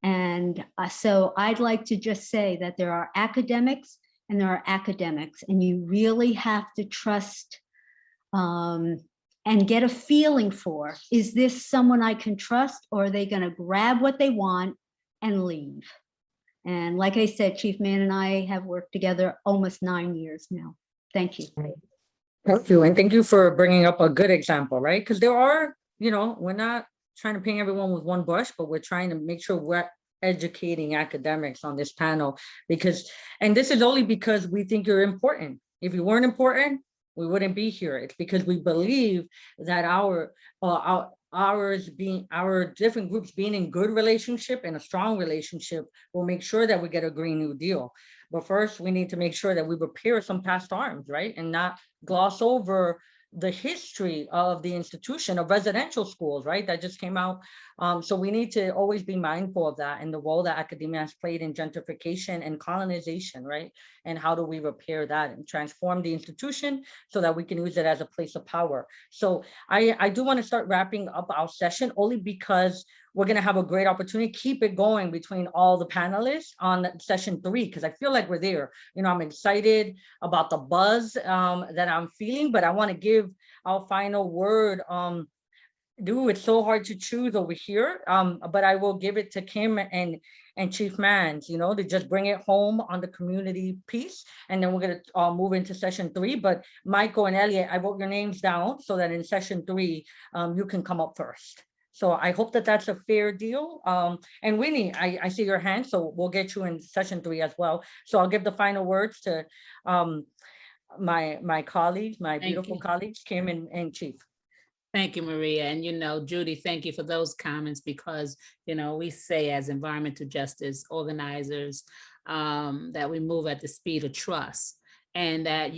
And so I'd like to just say that there are academics and there are academics, and you really have to trust and get a feeling for, is this someone I can trust, or are they going to grab what they want and leave? And like I said, Chief Mann and I have worked together almost 9 years now. Thank you. Thank you. And thank you for bringing up a good example, right? Because there are, we're not trying to paint everyone with one brush, but we're trying to make sure we're educating academics on this panel, and this is only because we think you're important. If you weren't important, we wouldn't be here. It's because we believe that our different groups being in good relationship and a strong relationship will make sure that we get a Green New Deal. But first, we need to make sure that we repair some past harms, right? And not gloss over the history of the institution of residential schools, right? That just came out. So we need to always be mindful of that and the role that academia has played in gentrification and colonization, right? And how do we repair that and transform the institution so that we can use it as a place of power? So I do want to start wrapping up our session, only because we're going to have a great opportunity. Keep it going between all the panelists on session 3, because I feel like we're there. I'm excited about the buzz that I'm feeling, but I want to give our final word. It's so hard to choose over here, but I will give it to Kim and Chief Mann, to just bring it home on the community piece. And then we're going to move into session 3. But Michael and Elliot, I wrote your names down so that in session 3, you can come up first. So I hope that that's a fair deal. And Winnie, I see your hand, so we'll get you in session 3 as well. So I'll give the final words to my colleagues, my beautiful colleagues, Kim and Chief. Thank you, Maria. And, Judy, thank you for those comments, because, we say as environmental justice organizers, that we move at the speed of trust, and that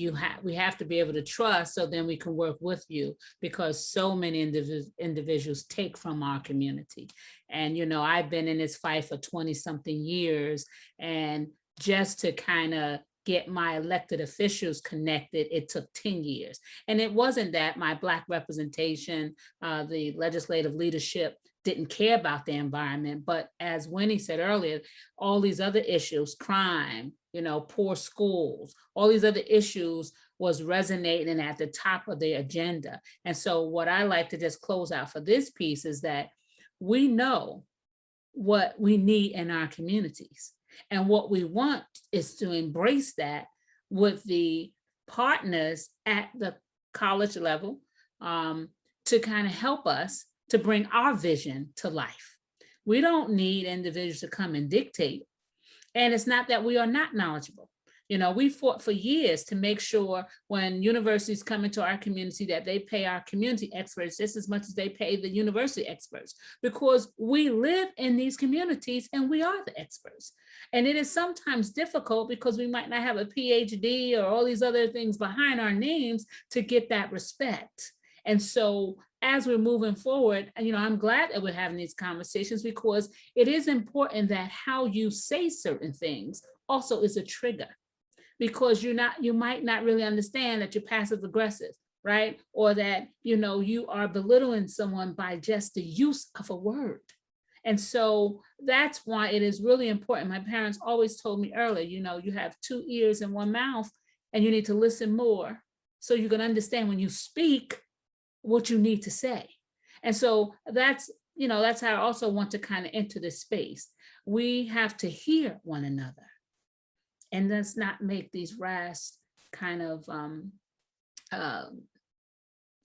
we have to be able to trust, so then we can work with you, because so many individuals take from our community. And, you know, I've been in this fight for 20 something years, and just to kind of get my elected officials connected, it took 10 years. And it wasn't that my Black representation, the legislative leadership didn't care about the environment, but as Winnie said earlier, all these other issues, crime, you know, poor schools, all these other issues was resonating at the top of the agenda. And so what I like to just close out for this piece is that we know what we need in our communities. And what we want is to embrace that with the partners at the college level, to kind of help us to bring our vision to life. We don't need individuals to come and dictate. And it's not that we are not knowledgeable. You know, we fought for years to make sure when universities come into our community that they pay our community experts just as much as they pay the university experts, because we live in these communities and we are the experts. And it is sometimes difficult because we might not have a PhD or all these other things behind our names to get that respect. And so as we're moving forward, you know, I'm glad that we're having these conversations, because it is important that how you say certain things also is a trigger, because you might not really understand that you're passive aggressive, right? Or that, you know, you are belittling someone by just the use of a word. And so that's why it is really important. My parents always told me earlier, you know, you have 2 ears and 1 mouth, and you need to listen more so you can understand when you speak what you need to say. And so that's, you know, that's how I also want to kind of enter this space. We have to hear one another, and let's not make these rash kind of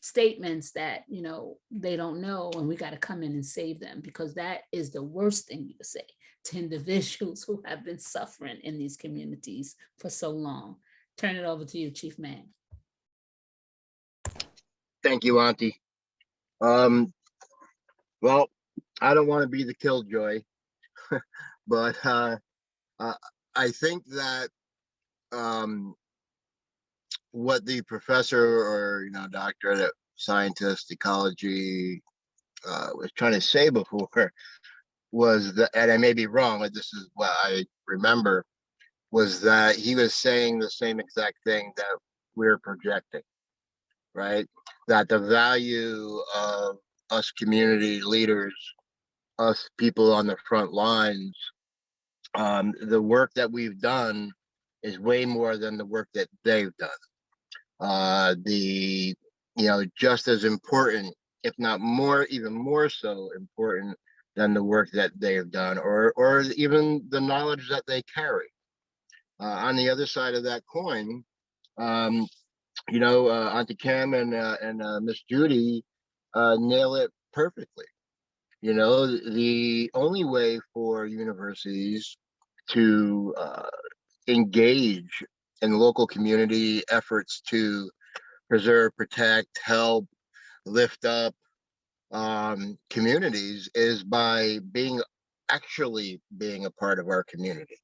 statements that, you know, they don't know and we got to come in and save them, because that is the worst thing you can say to individuals who have been suffering in these communities for so long. Turn it over to you, Chief Mann. Thank you, Auntie. Well, I don't want to be the killjoy, but I think that what the professor, or, you know, doctorate scientist, ecology, was trying to say before was that, and I may be wrong, but this is what I remember, was that he was saying the same exact thing that we're projecting, right? That the value of us community leaders, us people on the front lines, the work that we've done is way more than the work that they've done. You know, just as important, if not more, even more so important than the work that they have done, or even the knowledge that they carry. On the other side of that coin, you know, Auntie Cam and Miss Judy nail it perfectly. You know, the only way for universities to engage in local community efforts to preserve, protect, help, lift up communities is by actually being a part of our community,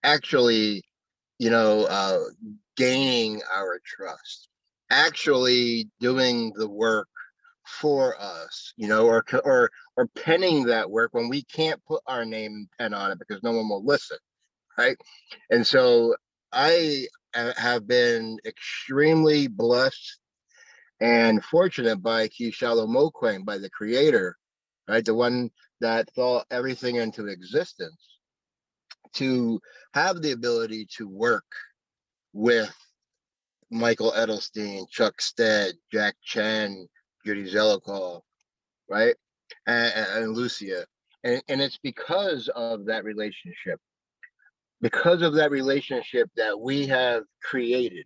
actually, you know, gaining our trust, actually doing the work for us, you know, or penning that work when we can't put our name and pen on it because no one will listen, right? And so I have been extremely blessed and fortunate by Kishalo Mokweng, by the creator, right? The one that thought everything into existence, to have the ability to work with Michael Edelstein, Chuck Stead, Jack Tchen, Judy Zelikow, right? And Lucia. And it's because of that relationship, that we have created,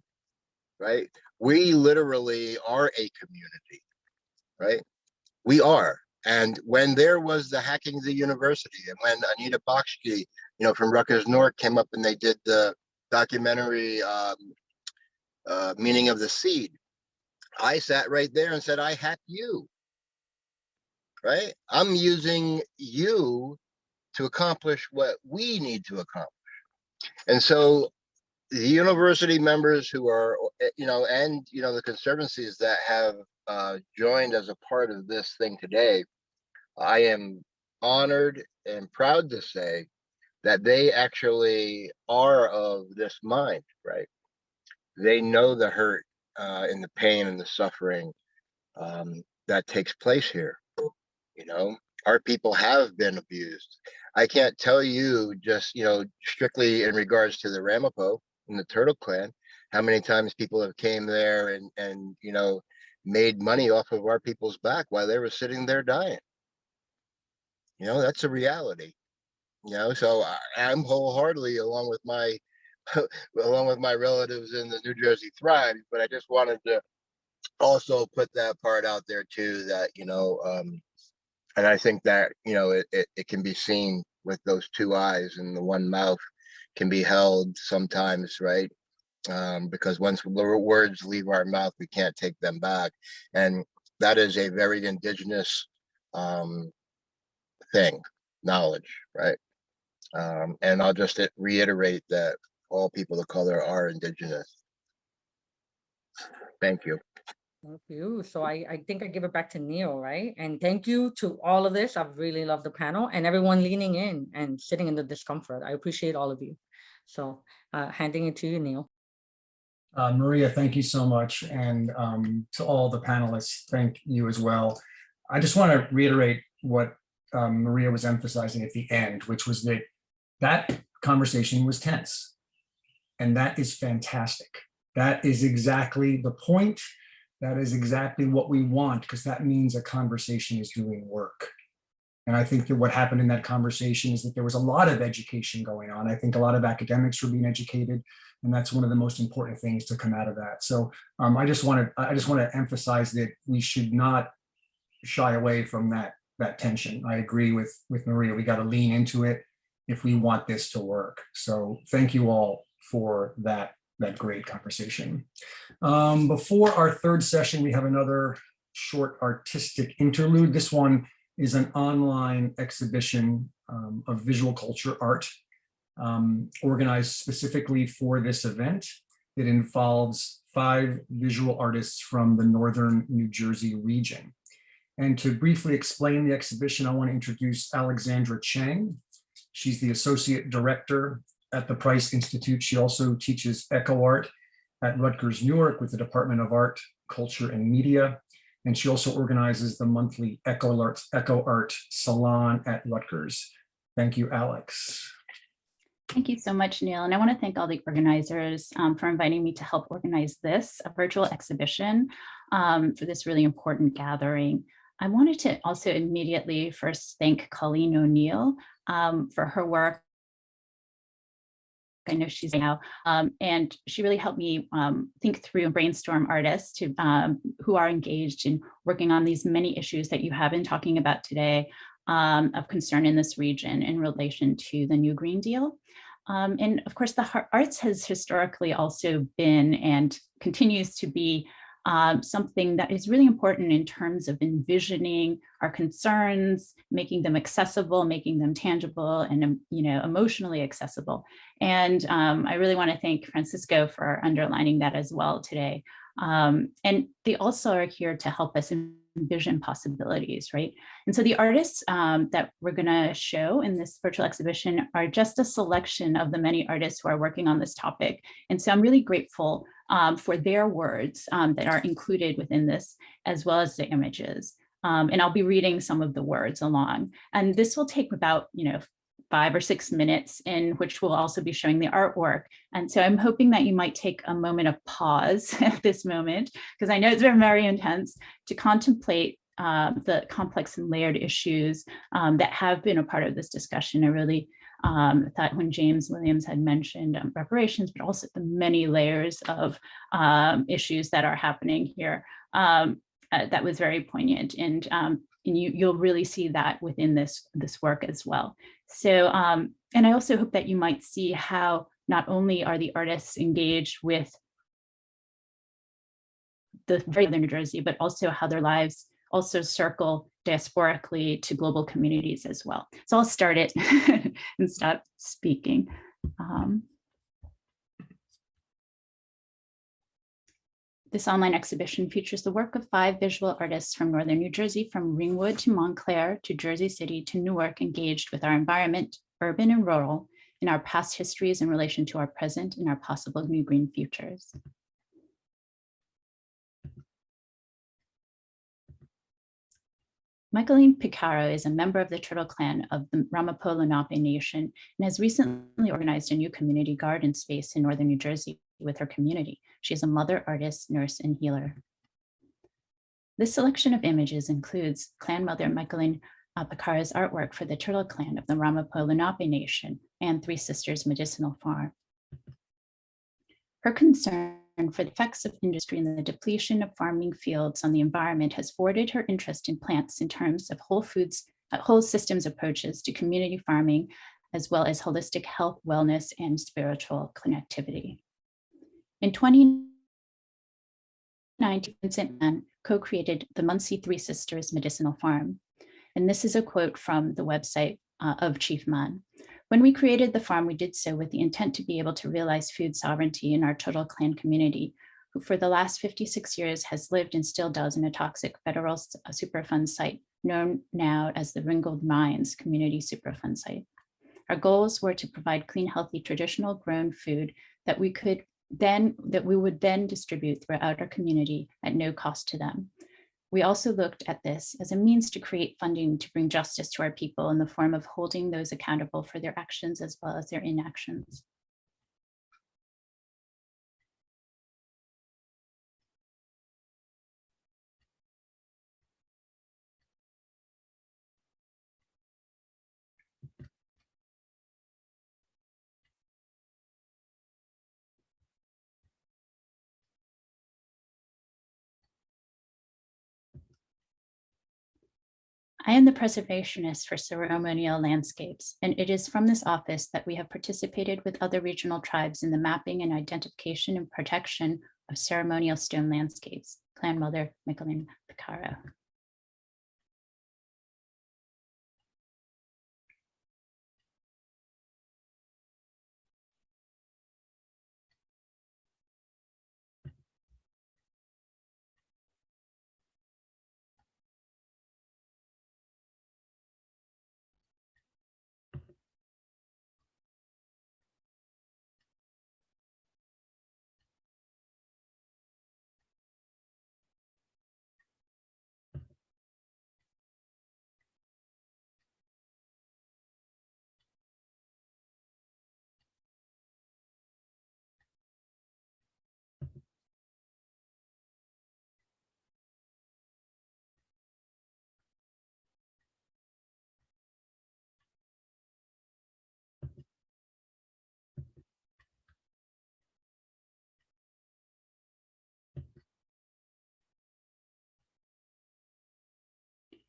right? We literally are a community, right? We are. And when there was the hacking the university, and when Anita Bakshi, you know, from Rutgers-Newark came up and they did the documentary Meaning of the Seed, I sat right there and said, I hacked you, right? I'm using you to accomplish what we need to accomplish. And so the university members who are, and, the conservancies that have joined as a part of this thing today, I am honored and proud to say that they actually are of this mind, right? They know the hurt and the pain and the suffering that takes place here. Our people have been abused. I can't tell you just, strictly in regards to the Ramapough and the Turtle Clan, how many times people have came there and made money off of our people's back while they were sitting there dying. That's a reality. So I'm wholeheartedly along with my relatives in the New Jersey Thrive, but I just wanted to also put that part out there too, that and I think that it can be seen with those two eyes, and the one mouth can be held sometimes, right? Because once the words leave our mouth, we can't take them back, and that is a very indigenous thing, knowledge, right? And I'll just reiterate that all people of color are indigenous. Thank you. Thank you. So I think I give it back to Neil, right? And thank you to all of this. I've really loved the panel and everyone leaning in and sitting in the discomfort. I appreciate all of you. So handing it to you, Neil. Maria, thank you so much. And to all the panelists, thank you as well. I just want to reiterate what Maria was emphasizing at the end, which was that conversation was tense. And that is fantastic. That is exactly the point. That is exactly what we want, because that means a conversation is doing work. And I think that what happened in that conversation is that there was a lot of education going on. I think a lot of academics were being educated, and that's one of the most important things to come out of that. So I just want to emphasize that we should not shy away from that tension. I agree with Maria. We got to lean into it if we want this to work. So thank you all for that great conversation. Before our third session, we have another short artistic interlude. This one is an online exhibition of visual culture art organized specifically for this event. It involves 5 visual artists from the northern New Jersey region. And to briefly explain the exhibition, I want to introduce Alexandra Tchen. She's the Associate Director at the Price Institute. She also teaches eco art at Rutgers-Newark with the Department of Art, Culture, and Media. And she also organizes the monthly Eco Art Salon at Rutgers. Thank you, Alex. Thank you so much, Neil. And I want to thank all the organizers for inviting me to help organize this, a virtual exhibition for this really important gathering. I wanted to also immediately first thank Colleen O'Neill for her work. I know she's now, and she really helped me think through and brainstorm artists who are engaged in working on these many issues that you have been talking about today of concern in this region in relation to the New Green Deal. And of course, the arts has historically also been and continues to be something that is really important in terms of envisioning our concerns, making them accessible, making them tangible, and emotionally accessible. And I really want to thank Francisco for underlining that as well today. And they also are here to help us envision possibilities, right? And so the artists that we're going to show in this virtual exhibition are just a selection of the many artists who are working on this topic. And so I'm really grateful for their words that are included within this, as well as the images. And I'll be reading some of the words along. And this will take about 5 or 6 minutes, in which we'll also be showing the artwork. And so I'm hoping that you might take a moment of pause at this moment, because I know it's been very intense, to contemplate the complex and layered issues that have been a part of this discussion. I really thought when James Williams had mentioned reparations, but also the many layers of issues that are happening here, that was very poignant. And you'll really see that within this work as well. So, and I also hope that you might see how not only are the artists engaged with the very New Jersey, but also how their lives also circle diasporically to global communities as well. So I'll start it and stop speaking. This online exhibition features the work of 5 visual artists from Northern New Jersey, from Ringwood to Montclair to Jersey City to Newark, engaged with our environment, urban and rural, in our past histories in relation to our present and our possible new green futures. Michaeline Picaro is a member of the Turtle Clan of the Ramapough Lenape Nation and has recently organized a new community garden space in Northern New Jersey with her community. She is a mother, artist, nurse, and healer. This selection of images includes Clan Mother Michaeline Picaro's artwork for the Turtle Clan of the Ramapough Lenape Nation and Three Sisters Medicinal Farm. Her concern for the effects of industry and the depletion of farming fields on the environment has forwarded her interest in plants in terms of whole systems approaches to community farming, as well as holistic health, wellness, and spiritual connectivity. In 2019, Vincent Mann co-created the Muncie Three Sisters Medicinal Farm. And this is a quote from the website of Chief Mann. When we created the farm, we did so with the intent to be able to realize food sovereignty in our Turtle Clan community, who for the last 56 years has lived and still does in a toxic federal Superfund site known now as the Ringgold Mines Community Superfund site. Our goals were to provide clean, healthy, traditional grown food that we would then distribute throughout our community at no cost to them. We also looked at this as a means to create funding to bring justice to our people in the form of holding those accountable for their actions as well as their inactions. I am the preservationist for ceremonial landscapes, and it is from this office that we have participated with other regional tribes in the mapping and identification and protection of ceremonial stone landscapes. Clan Mother Michaeline Picaro.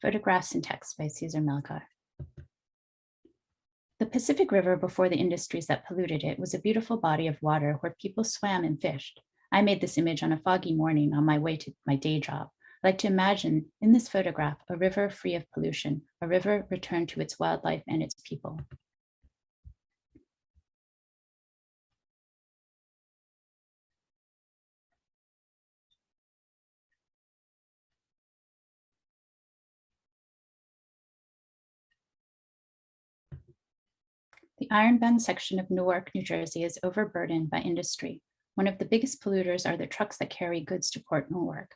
Photographs and text by Cesar Melgar. The Pacific River, before the industries that polluted it, was a beautiful body of water where people swam and fished. I made this image on a foggy morning on my way to my day job. I like to imagine in this photograph a river free of pollution, a river returned to its wildlife and its people. The Ironbound section of Newark, New Jersey is overburdened by industry. One of the biggest polluters are the trucks that carry goods to Port Newark.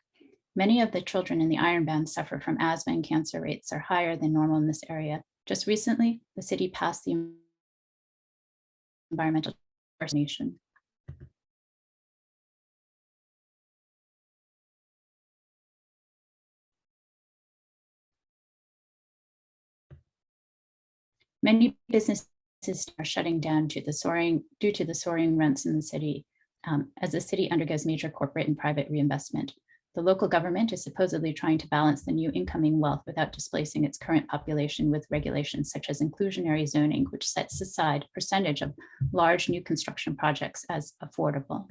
Many of the children in the Ironbound suffer from asthma, and cancer rates are higher than normal in this area. Just recently, the city passed the environmental nation. Many businesses are shutting down due to the soaring rents in the city as the city undergoes major corporate and private reinvestment. The local government is supposedly trying to balance the new incoming wealth without displacing its current population with regulations such as inclusionary zoning, which sets aside a percentage of large new construction projects as affordable.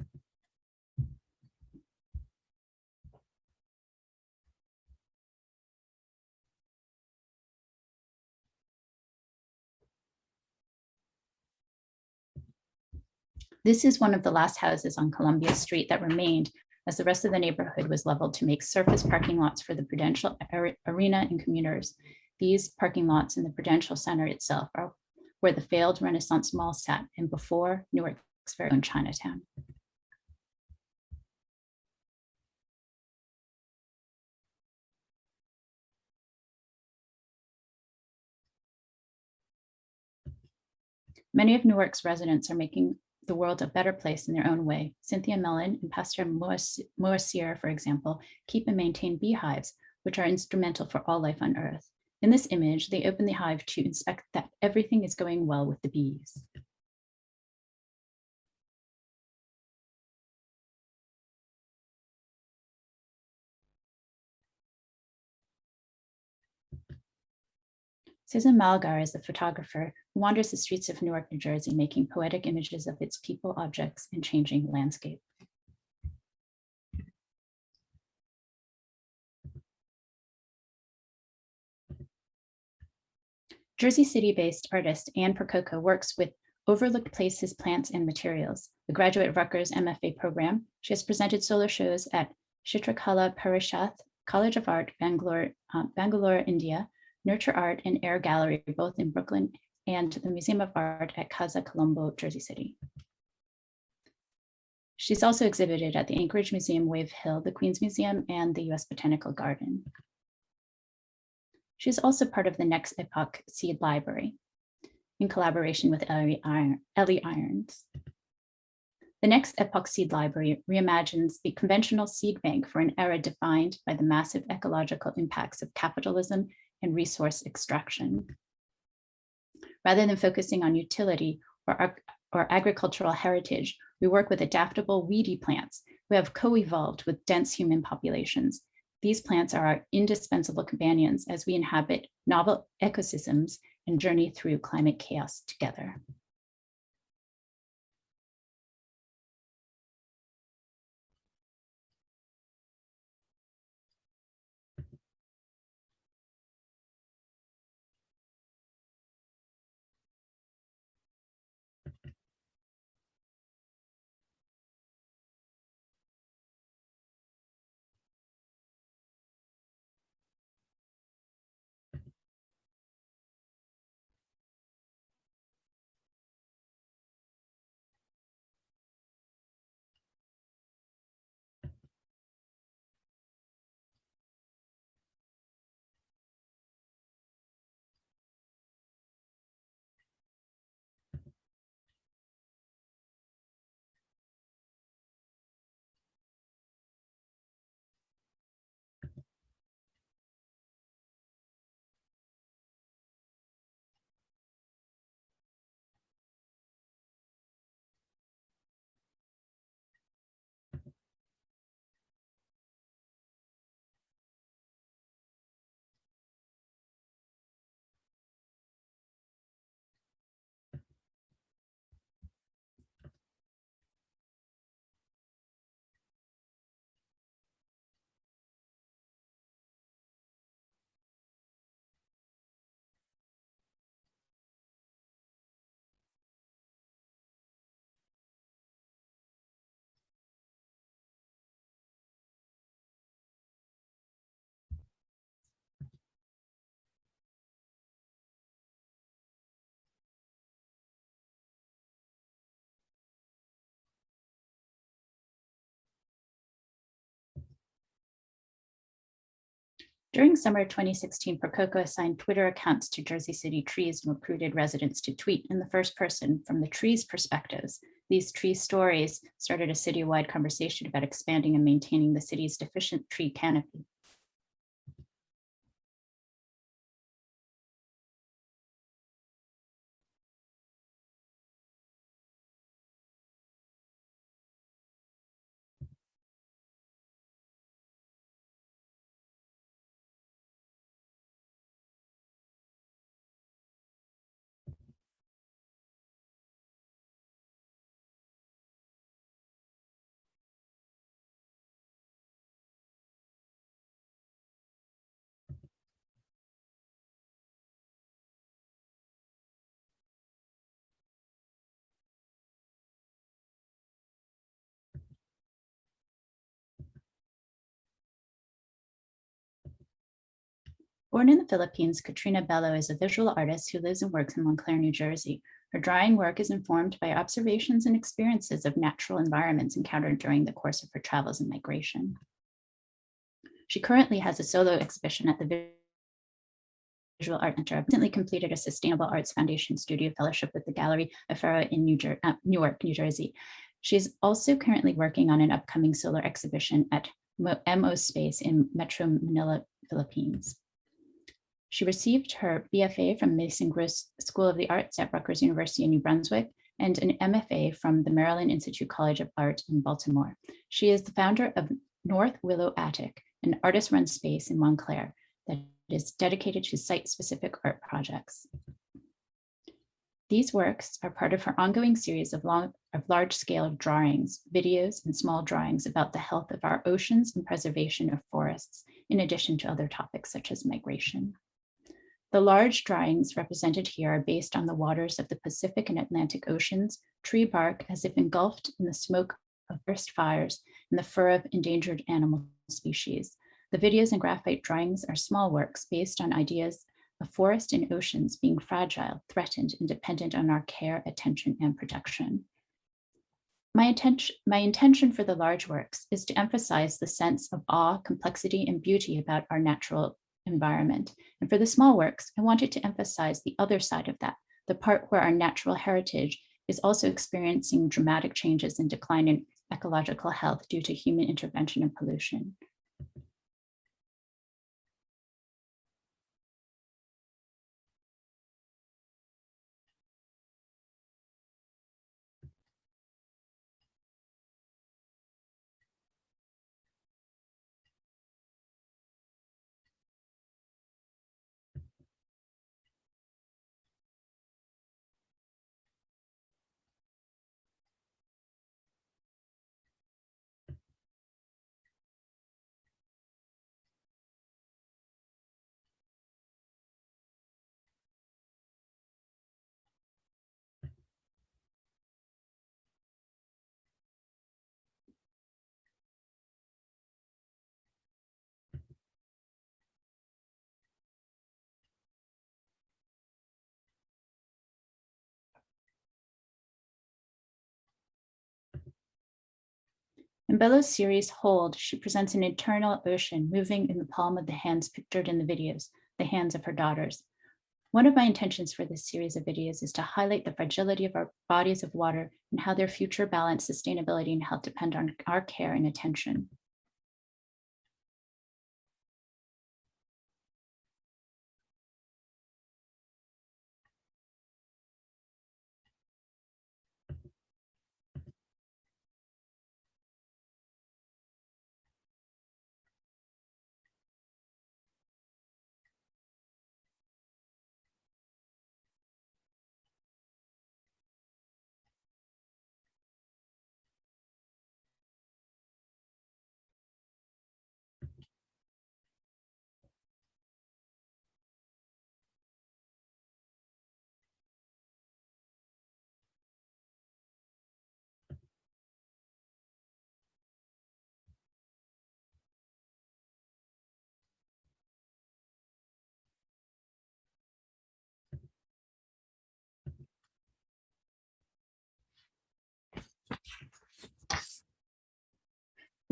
This is one of the last houses on Columbia Street that remained as the rest of the neighborhood was leveled to make surface parking lots for the Prudential Arena and commuters. These parking lots in the Prudential Center itself are where the failed Renaissance Mall sat and before Newark's very own Chinatown. Many of Newark's residents are making the world a better place in their own way. Cynthia Mellon and Pastor Moasier, for example, keep and maintain beehives, which are instrumental for all life on Earth. In this image, they open the hive to inspect that everything is going well with the bees. Susan Malgar is a photographer who wanders the streets of Newark, New Jersey, making poetic images of its people, objects, and changing landscape. Jersey City-based artist Anne Percoco works with overlooked places, plants, and materials. A graduate of Rutgers MFA program, she has presented solo shows at Chitrakala Parishath, College of Art, Bangalore, India, Nurture Art and Air Gallery, both in Brooklyn, and the Museum of Art at Casa Colombo, Jersey City. She's also exhibited at the Anchorage Museum, Wave Hill, the Queens Museum, and the US Botanical Garden. She's also part of the Next Epoch Seed Library in collaboration with Ellie Irons. The Next Epoch Seed Library reimagines the conventional seed bank for an era defined by the massive ecological impacts of capitalism and resource extraction. Rather than focusing on utility or agricultural heritage, we work with adaptable weedy plants who have co-evolved with dense human populations. These plants are our indispensable companions as we inhabit novel ecosystems and journey through climate chaos together. During summer 2016, Percoco assigned Twitter accounts to Jersey City trees and recruited residents to tweet in the first person from the trees' perspectives. These tree stories started a citywide conversation about expanding and maintaining the city's deficient tree canopy. Born in the Philippines, Katrina Bello is a visual artist who lives and works in Montclair, New Jersey. Her drawing work is informed by observations and experiences of natural environments encountered during the course of her travels and migration. She currently has a solo exhibition at the Visual Art Center. Recently completed a Sustainable Arts Foundation Studio Fellowship with the Gallery Afero in Newark, New Jersey. She's also currently working on an upcoming solar exhibition at MO Space in Metro Manila, Philippines. She received her BFA from Mason Gross School of the Arts at Rutgers University in New Brunswick and an MFA from the Maryland Institute College of Art in Baltimore. She is the founder of North Willow Attic, an artist-run space in Montclair that is dedicated to site-specific art projects. These works are part of her ongoing series of large-scale drawings, videos, and small drawings about the health of our oceans and preservation of forests, in addition to other topics such as migration. The large drawings represented here are based on the waters of the Pacific and Atlantic Oceans, tree bark as if engulfed in the smoke of forest fires, and the fur of endangered animal species. The videos and graphite drawings are small works based on ideas of forest and oceans being fragile, threatened, and dependent on our care, attention, and protection. My intention for the large works is to emphasize the sense of awe, complexity, and beauty about our natural environment. And for the small works, I wanted to emphasize the other side of that, the part where our natural heritage is also experiencing dramatic changes and decline in ecological health due to human intervention and pollution. In Bello's series, Hold, she presents an eternal ocean moving in the palm of the hands pictured in the videos, the hands of her daughters. One of my intentions for this series of videos is to highlight the fragility of our bodies of water and how their future balance, sustainability, and health depend on our care and attention.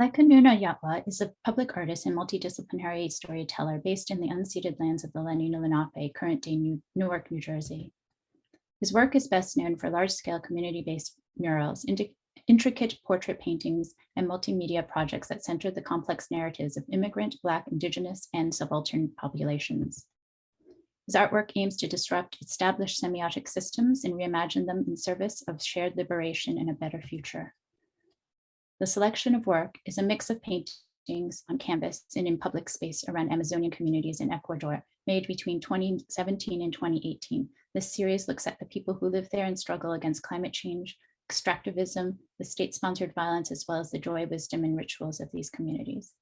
Laikanuna Yatwa is a public artist and multidisciplinary storyteller based in the unceded lands of the Lenina Lenape, current-day Newark, New Jersey. His work is best known for large-scale community-based murals, intricate portrait paintings, and multimedia projects that center the complex narratives of immigrant, Black, Indigenous, and subaltern populations. His artwork aims to disrupt established semiotic systems and reimagine them in service of shared liberation and a better future. The selection of work is a mix of paintings on canvas and in public space around Amazonian communities in Ecuador, made between 2017 and 2018. This series looks at the people who live there and struggle against climate change, extractivism, the state-sponsored violence, as well as the joy, wisdom, and rituals of these communities.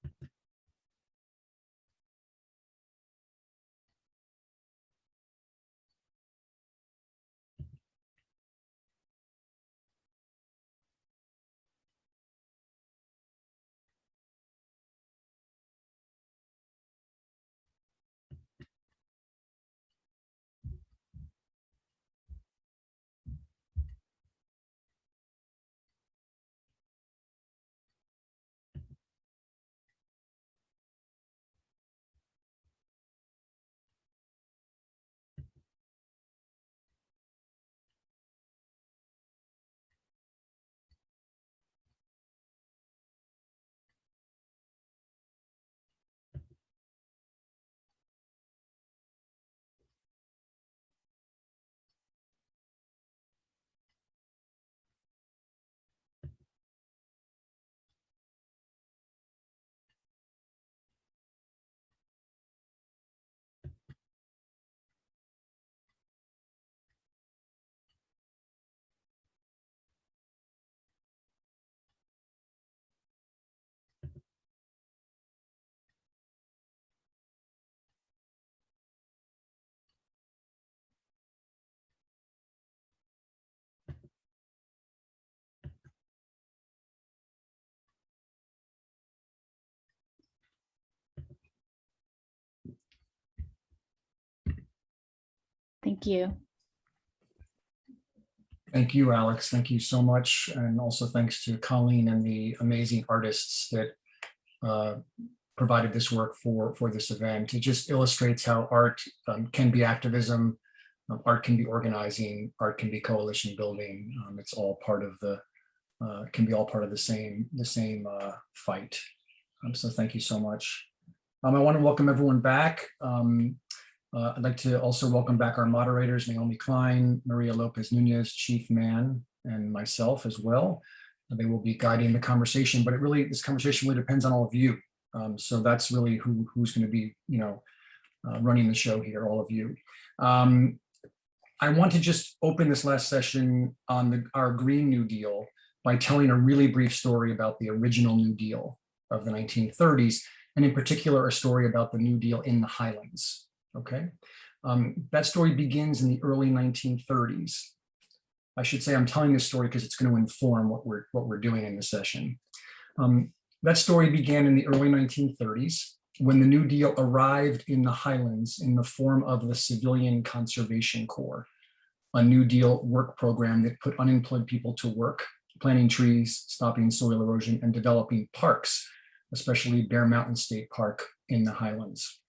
Thank you. Thank you, Alex. Thank you so much. And also thanks to Colleen and the amazing artists that provided this work for this event. It just illustrates how art can be activism, art can be organizing, art can be coalition building. It's all part of the, can be all part of the same fight. So thank you so much. I want to welcome everyone back. I'd like to also welcome back our moderators, Naomi Klein, Maria Lopez-Nunez, Chief Mann, and myself as well. They will be guiding the conversation, but this conversation really depends on all of you. So that's really who's going to be, running the show here, all of you. I want to just open this last session on our Green New Deal by telling a really brief story about the original New Deal of the 1930s, and in particular, a story about the New Deal in the Highlands. Okay, that story begins in the early 1930s. I should say I'm telling this story because it's going to inform what we're doing in this session. That story began in the early 1930s when the New Deal arrived in the Highlands in the form of the Civilian Conservation Corps, a New Deal work program that put unemployed people to work, planting trees, stopping soil erosion, and developing parks, especially Bear Mountain State Park in the Highlands.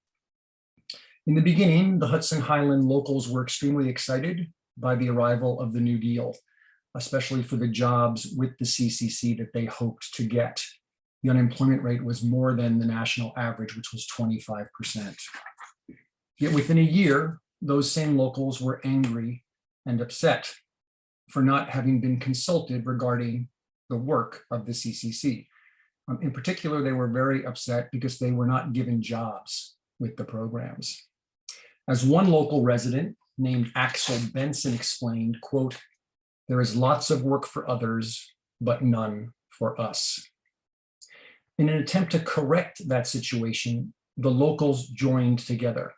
In the beginning, the Hudson Highland locals were extremely excited by the arrival of the New Deal, especially for the jobs with the CCC that they hoped to get. The unemployment rate was more than the national average, which was 25%. Yet within a year, those same locals were angry and upset for not having been consulted regarding the work of the CCC. In particular, they were very upset because they were not given jobs with the programs. As one local resident named Axel Benson explained, quote, "There is lots of work for others, but none for us." In an attempt to correct that situation, the locals joined together.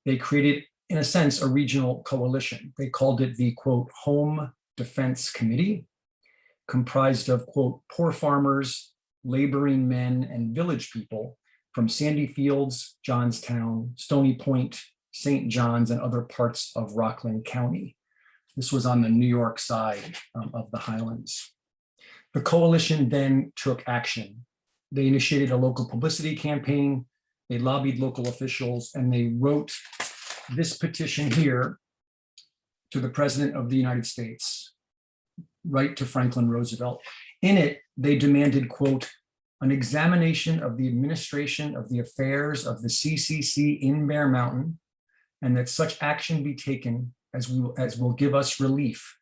They created, in a sense, a regional coalition. They called it the, quote, Home Defense Committee, comprised of, quote, poor farmers, laboring men, and village people from Sandy Fields, Johnstown, Stony Point, St. John's, and other parts of Rockland County. This was on the New York side of the Highlands. The coalition then took action. They initiated a local publicity campaign, they lobbied local officials, and they wrote this petition here to the President of the United States, right to Franklin Roosevelt. In it, they demanded, quote, an examination of the administration of the affairs of the CCC in Bear Mountain, and that such action be taken as will give us relief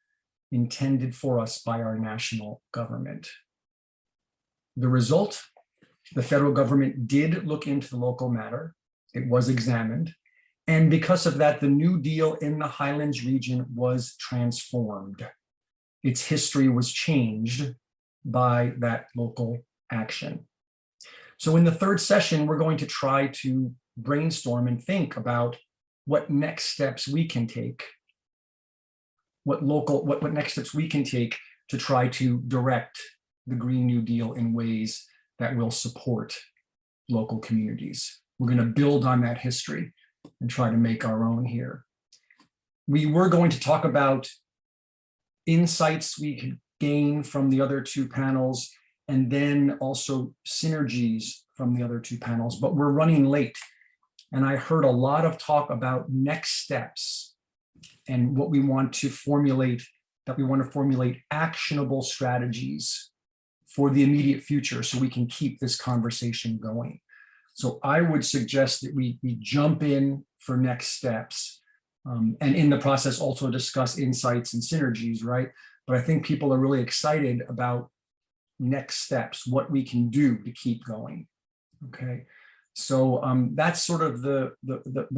intended for us by our national government. The result, the federal government did look into the local matter. It was examined. And because of that, the New Deal in the Highlands region was transformed. Its history was changed by that local action. So in the third session, we're going to try to brainstorm and think about what next steps we can take, what next steps we can take to try to direct the Green New Deal in ways that will support local communities. We're going to build on that history and try to make our own here. We were going to talk about insights we could gain from the other two panels, and then also synergies from the other two panels, but we're running late. And I heard a lot of talk about next steps and what we want to formulate, that we want to formulate actionable strategies for the immediate future so we can keep this conversation going. So I would suggest that we jump in for next steps, and in the process also discuss insights and synergies, right? But I think people are really excited about next steps, what we can do to keep going, okay? So that's sort of the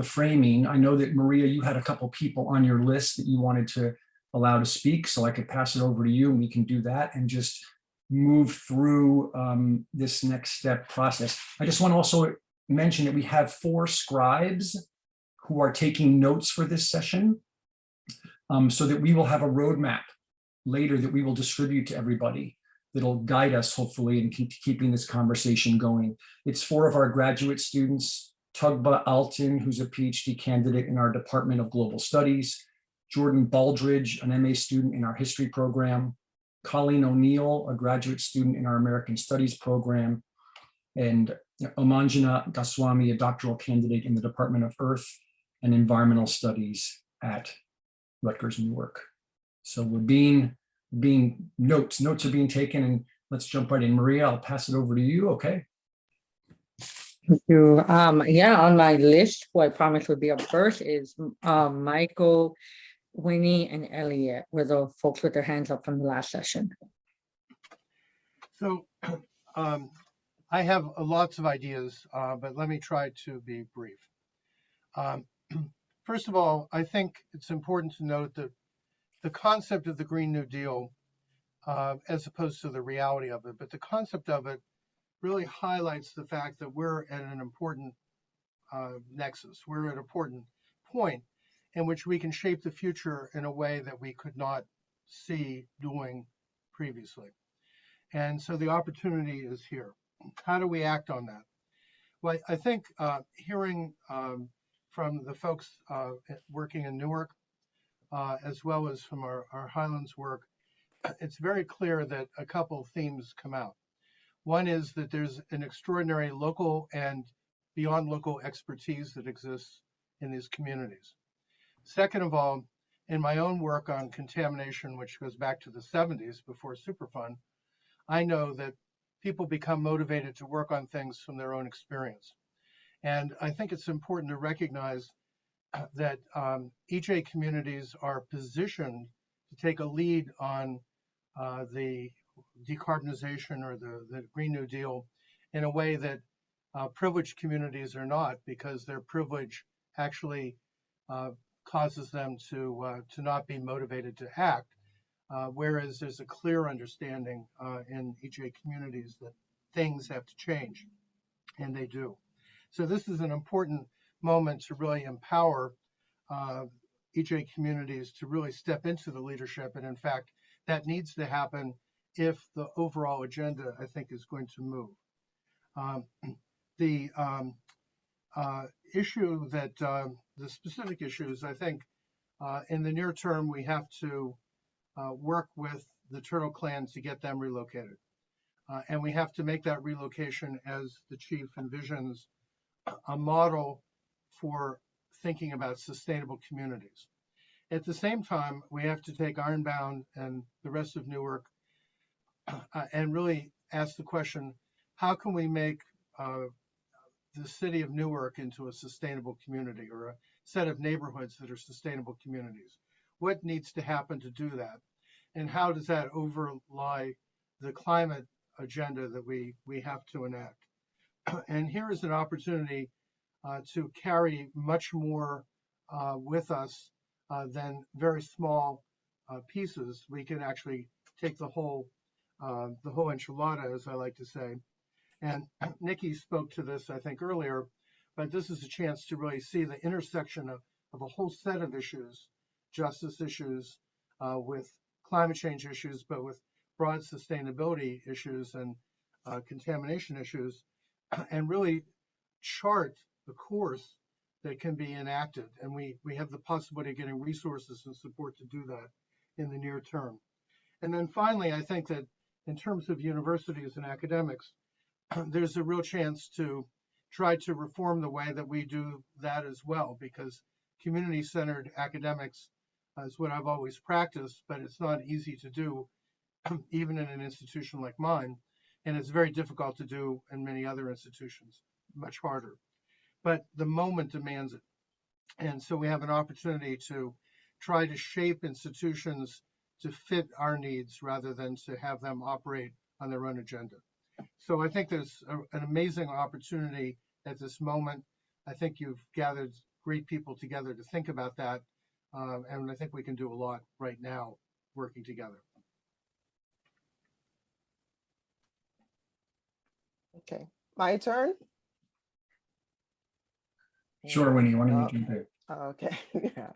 framing. I know that Maria, you had a couple people on your list that you wanted to allow to speak, so I could pass it over to you and we can do that and just move through this next step process. I just want to also mention that we have 4 scribes who are taking notes for this session, so that we will have a roadmap later that we will distribute to everybody that'll guide us hopefully in keeping this conversation going. It's 4 of our graduate students, Tugba Alton, who's a PhD candidate in our Department of Global Studies, Jordan Baldridge, an MA student in our history program, Colleen O'Neill, a graduate student in our American Studies program, and Omanjana Goswami, a doctoral candidate in the Department of Earth and Environmental Studies at Rutgers, Newark. So notes are being taken, and let's jump right in. Maria, I'll pass it over to you, okay? Thank you. Yeah, on my list, who I promised would be up first is Michael, Winnie, and Elliot, were the folks with their hands up from the last session. So I have lots of ideas, but let me try to be brief. First of all, I think it's important to note that the concept of the Green New Deal, as opposed to the reality of it, but the concept of it really highlights the fact that we're at an important nexus. We're at an important point in which we can shape the future in a way that we could not see doing previously. And so the opportunity is here. How do we act on that? Well, I think hearing from the folks working in Newark, as well as from our Highlands work, it's very clear that a couple of themes come out. One is that there's an extraordinary local and beyond local expertise that exists in these communities. Second of all, in my own work on contamination, which goes back to the 70s before Superfund, I know that people become motivated to work on things from their own experience. And I think it's important to recognize that EJ communities are positioned to take a lead on the decarbonization or the Green New Deal in a way that privileged communities are not, because their privilege actually causes them to not be motivated to act, whereas there's a clear understanding in EJ communities that things have to change, and they do. So this is an important moment to really empower EJ communities to really step into the leadership, and in fact, that needs to happen if the overall agenda, I think, is going to move. The issue that, the specific issues, I think, in the near term, we have to work with the Turtle Clan to get them relocated. And we have to make that relocation, as the chief envisions, a model for thinking about sustainable communities. At the same time, we have to take Ironbound and the rest of Newark and really ask the question, how can we make the city of Newark into a sustainable community, or a set of neighborhoods that are sustainable communities? What needs to happen to do that? And how does that overlie the climate agenda that we have to enact? And here is an opportunity to carry much more with us than very small pieces. We can actually take the whole enchilada, as I like to say. And Nikki spoke to this, I think, earlier, but this is a chance to really see the intersection of a whole set of issues, justice issues, with climate change issues, but with broad sustainability issues and contamination issues, and really chart the course that can be enacted. And we have the possibility of getting resources and support to do that in the near term. And then finally, I think that in terms of universities and academics, there's a real chance to try to reform the way that we do that as well, because community-centered academics is what I've always practiced, but it's not easy to do, even in an institution like mine. And it's very difficult to do in many other institutions, much harder. But the moment demands it. And so we have an opportunity to try to shape institutions to fit our needs rather than to have them operate on their own agenda. So I think there's an amazing opportunity at this moment. I think you've gathered great people together to think about that. And I think we can do a lot right now working together. Okay, my turn? Sure, Winnie, why don't you jump in? Okay, yeah.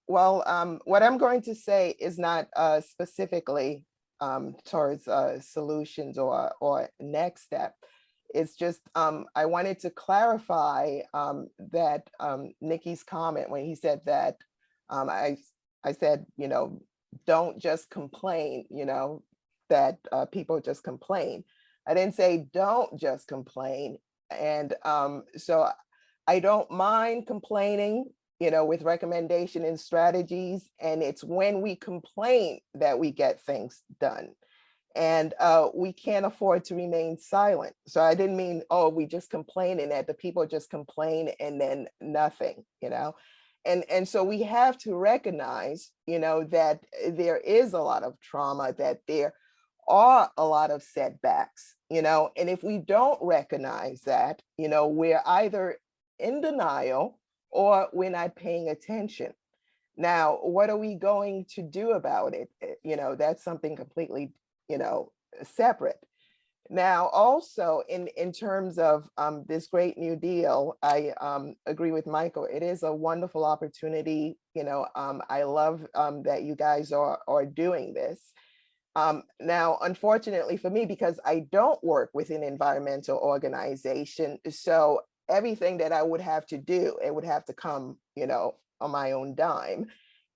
What I'm going to say is not specifically towards solutions or next step. It's just, I wanted to clarify that Nikki's comment when he said that I said, don't just complain, that people just complain. I didn't say don't just complain. And so I don't mind complaining, with recommendation and strategies. And it's when we complain that we get things done. And we can't afford to remain silent. So I didn't mean, oh, we just complain and that the people just complain and then nothing, And so we have to recognize, that there is a lot of trauma, that there are a lot of setbacks, and if we don't recognize that, we're either in denial or we're not paying attention. Now, what are we going to do about it? That's something completely, separate. Now, also in terms of this great new deal, I agree with Michael. It is a wonderful opportunity. I love that you guys are doing this. Now, unfortunately for me, because I don't work with an environmental organization, so everything that I would have to do, it would have to come, on my own dime.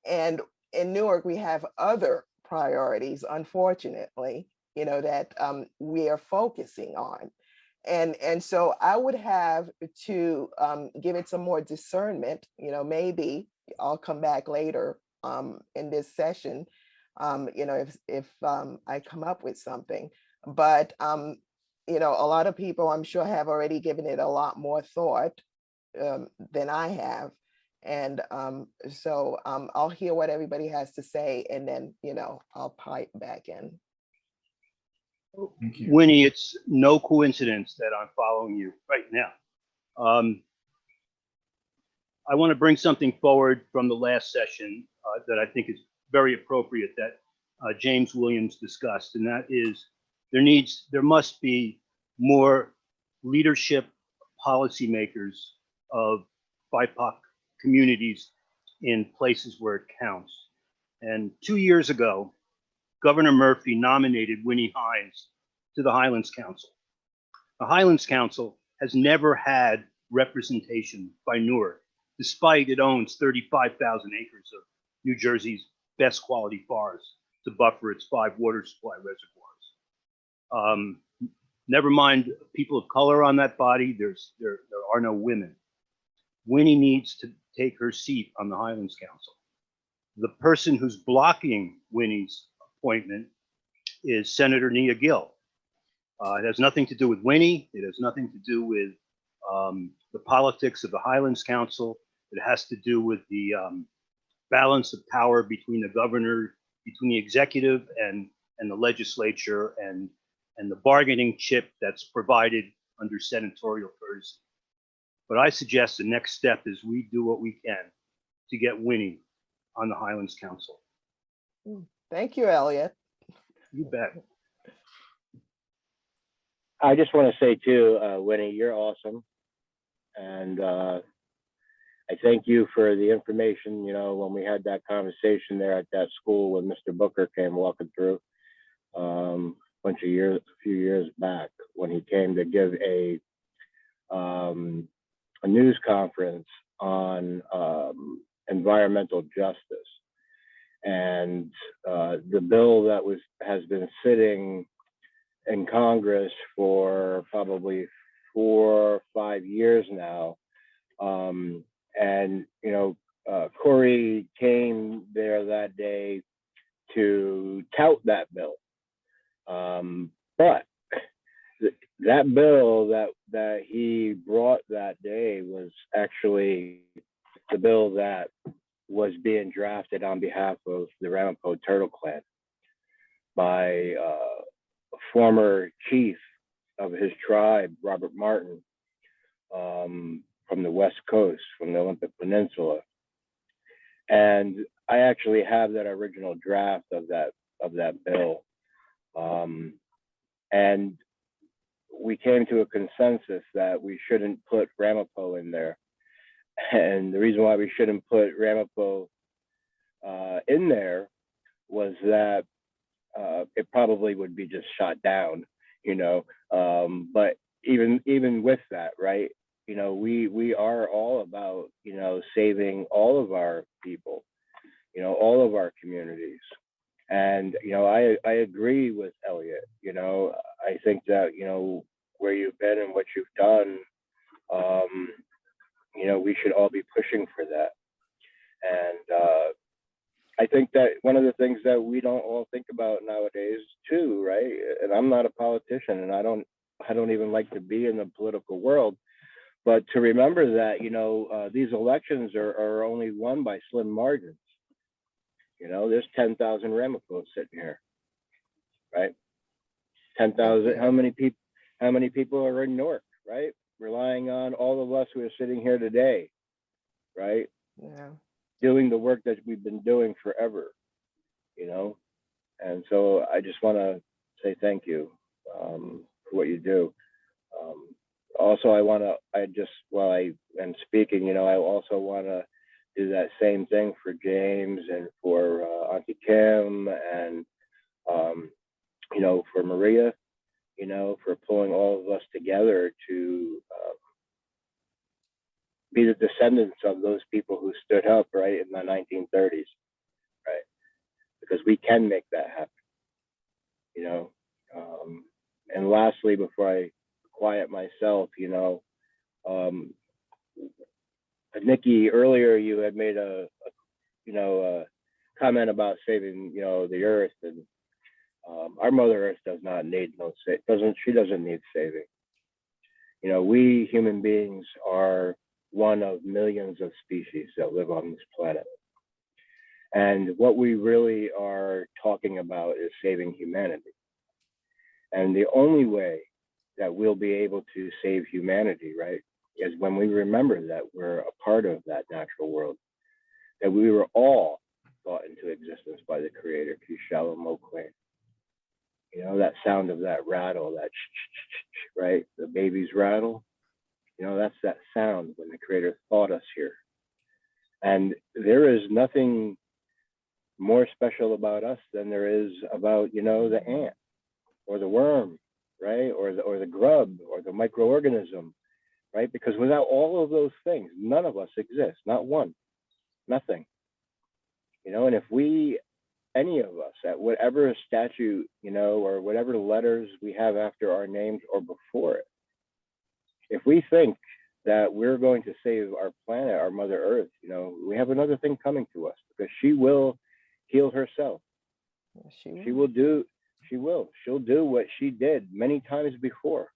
And in Newark, we have other priorities, unfortunately, that we are focusing on. And so I would have to give it some more discernment, maybe I'll come back later in this session, if I come up with something. But, a lot of people I'm sure have already given it a lot more thought than I have. And so I'll hear what everybody has to say, and then, I'll pipe back in. Thank you. Winnie, it's no coincidence that I'm following you right now. I want to bring something forward from the last session that I think is very appropriate that James Williams discussed, and that is there must be more leadership policymakers of BIPOC communities in places where it counts. And 2 years ago, Governor Murphy nominated Winnie Hines to the Highlands Council. The Highlands Council has never had representation by Newark, despite it owns 35,000 acres of New Jersey's best quality forests to buffer its 5 water supply reservoirs. Never mind people of color on that body, there are no women. Winnie needs to take her seat on the Highlands Council. The person who's blocking Winnie's appointment is Senator Nia Gill. It has nothing to do with Winnie. It has nothing to do with the politics of the Highlands Council. It has to do with the balance of power between the governor, between the executive and the legislature, and the bargaining chip that's provided under senatorial courtesy. But I suggest the next step is we do what we can to get Winnie on the Highlands Council. Thank you, Elliot. You bet. I just want to say too, Winnie, you're awesome. And I thank you for the information, when we had that conversation there at that school when Mr. Booker came walking through a few years back, when he came to give a news conference on environmental justice. And the bill that has been sitting in Congress for probably 4 or 5 years now. And, Corey came there that day to tout that bill. But that bill that he brought that day was actually the bill that was being drafted on behalf of the Ramapough Turtle Clan by a former chief of his tribe, Robert Martin, from the West Coast, from the Olympic Peninsula. And I actually have that original draft of that bill. And we came to a consensus that we shouldn't put Ramapough in there. And the reason why we shouldn't put Ramapough in there was that it probably would be just shot down, but even with that, right? We are all about, saving all of our people. you know, all of our communities. And, you know, I agree with Elliot. You know, I think that, you know, where you've been and what you've done, you know, we should all be pushing for that. And I think that one of the things that we don't all think about nowadays too, right? And I'm not a politician, and I don't even like to be in the political world, but to remember that, you know, these elections are only won by slim margins. You know, there's 10,000 Ramapough sitting here, right? 10,000. How many people are in Newark, right? Relying on all of us who are sitting here today, right? Yeah. Doing the work that we've been doing forever, you know? And so I just want to say thank you for what you do. Also, while I am speaking, you know, I also want to do that same thing for James and for Auntie Kim and, you know, for Maria, you know, for pulling all of us together to be the descendants of those people who stood up, right, in the 1930s, right? Because we can make that happen, you know. And lastly, before I quiet myself, you know, Nikki, earlier you had made a comment about saving, you know, the earth, and our Mother Earth does not need she doesn't need saving. You know, we human beings are one of millions of species that live on this planet. And what we really are talking about is saving humanity. And the only way that we'll be able to save humanity, right, is when we remember that we're a part of that natural world, that we were all brought into existence by the Creator, Naomi Klein. You know, that sound of that rattle, that right, the baby's rattle, you know, that's that sound when the Creator thought us here. And there is nothing more special about us than there is about, you know, the ant or the worm, right, or the grub or the microorganism, right? Because without all of those things, none of us exist, not one, nothing. You know, and if any of us, at whatever statue, you know, or whatever letters we have after our names or before it, if we think that we're going to save our planet, our Mother Earth, you know, we have another thing coming to us, because she will heal herself. She'll do what she did many times before,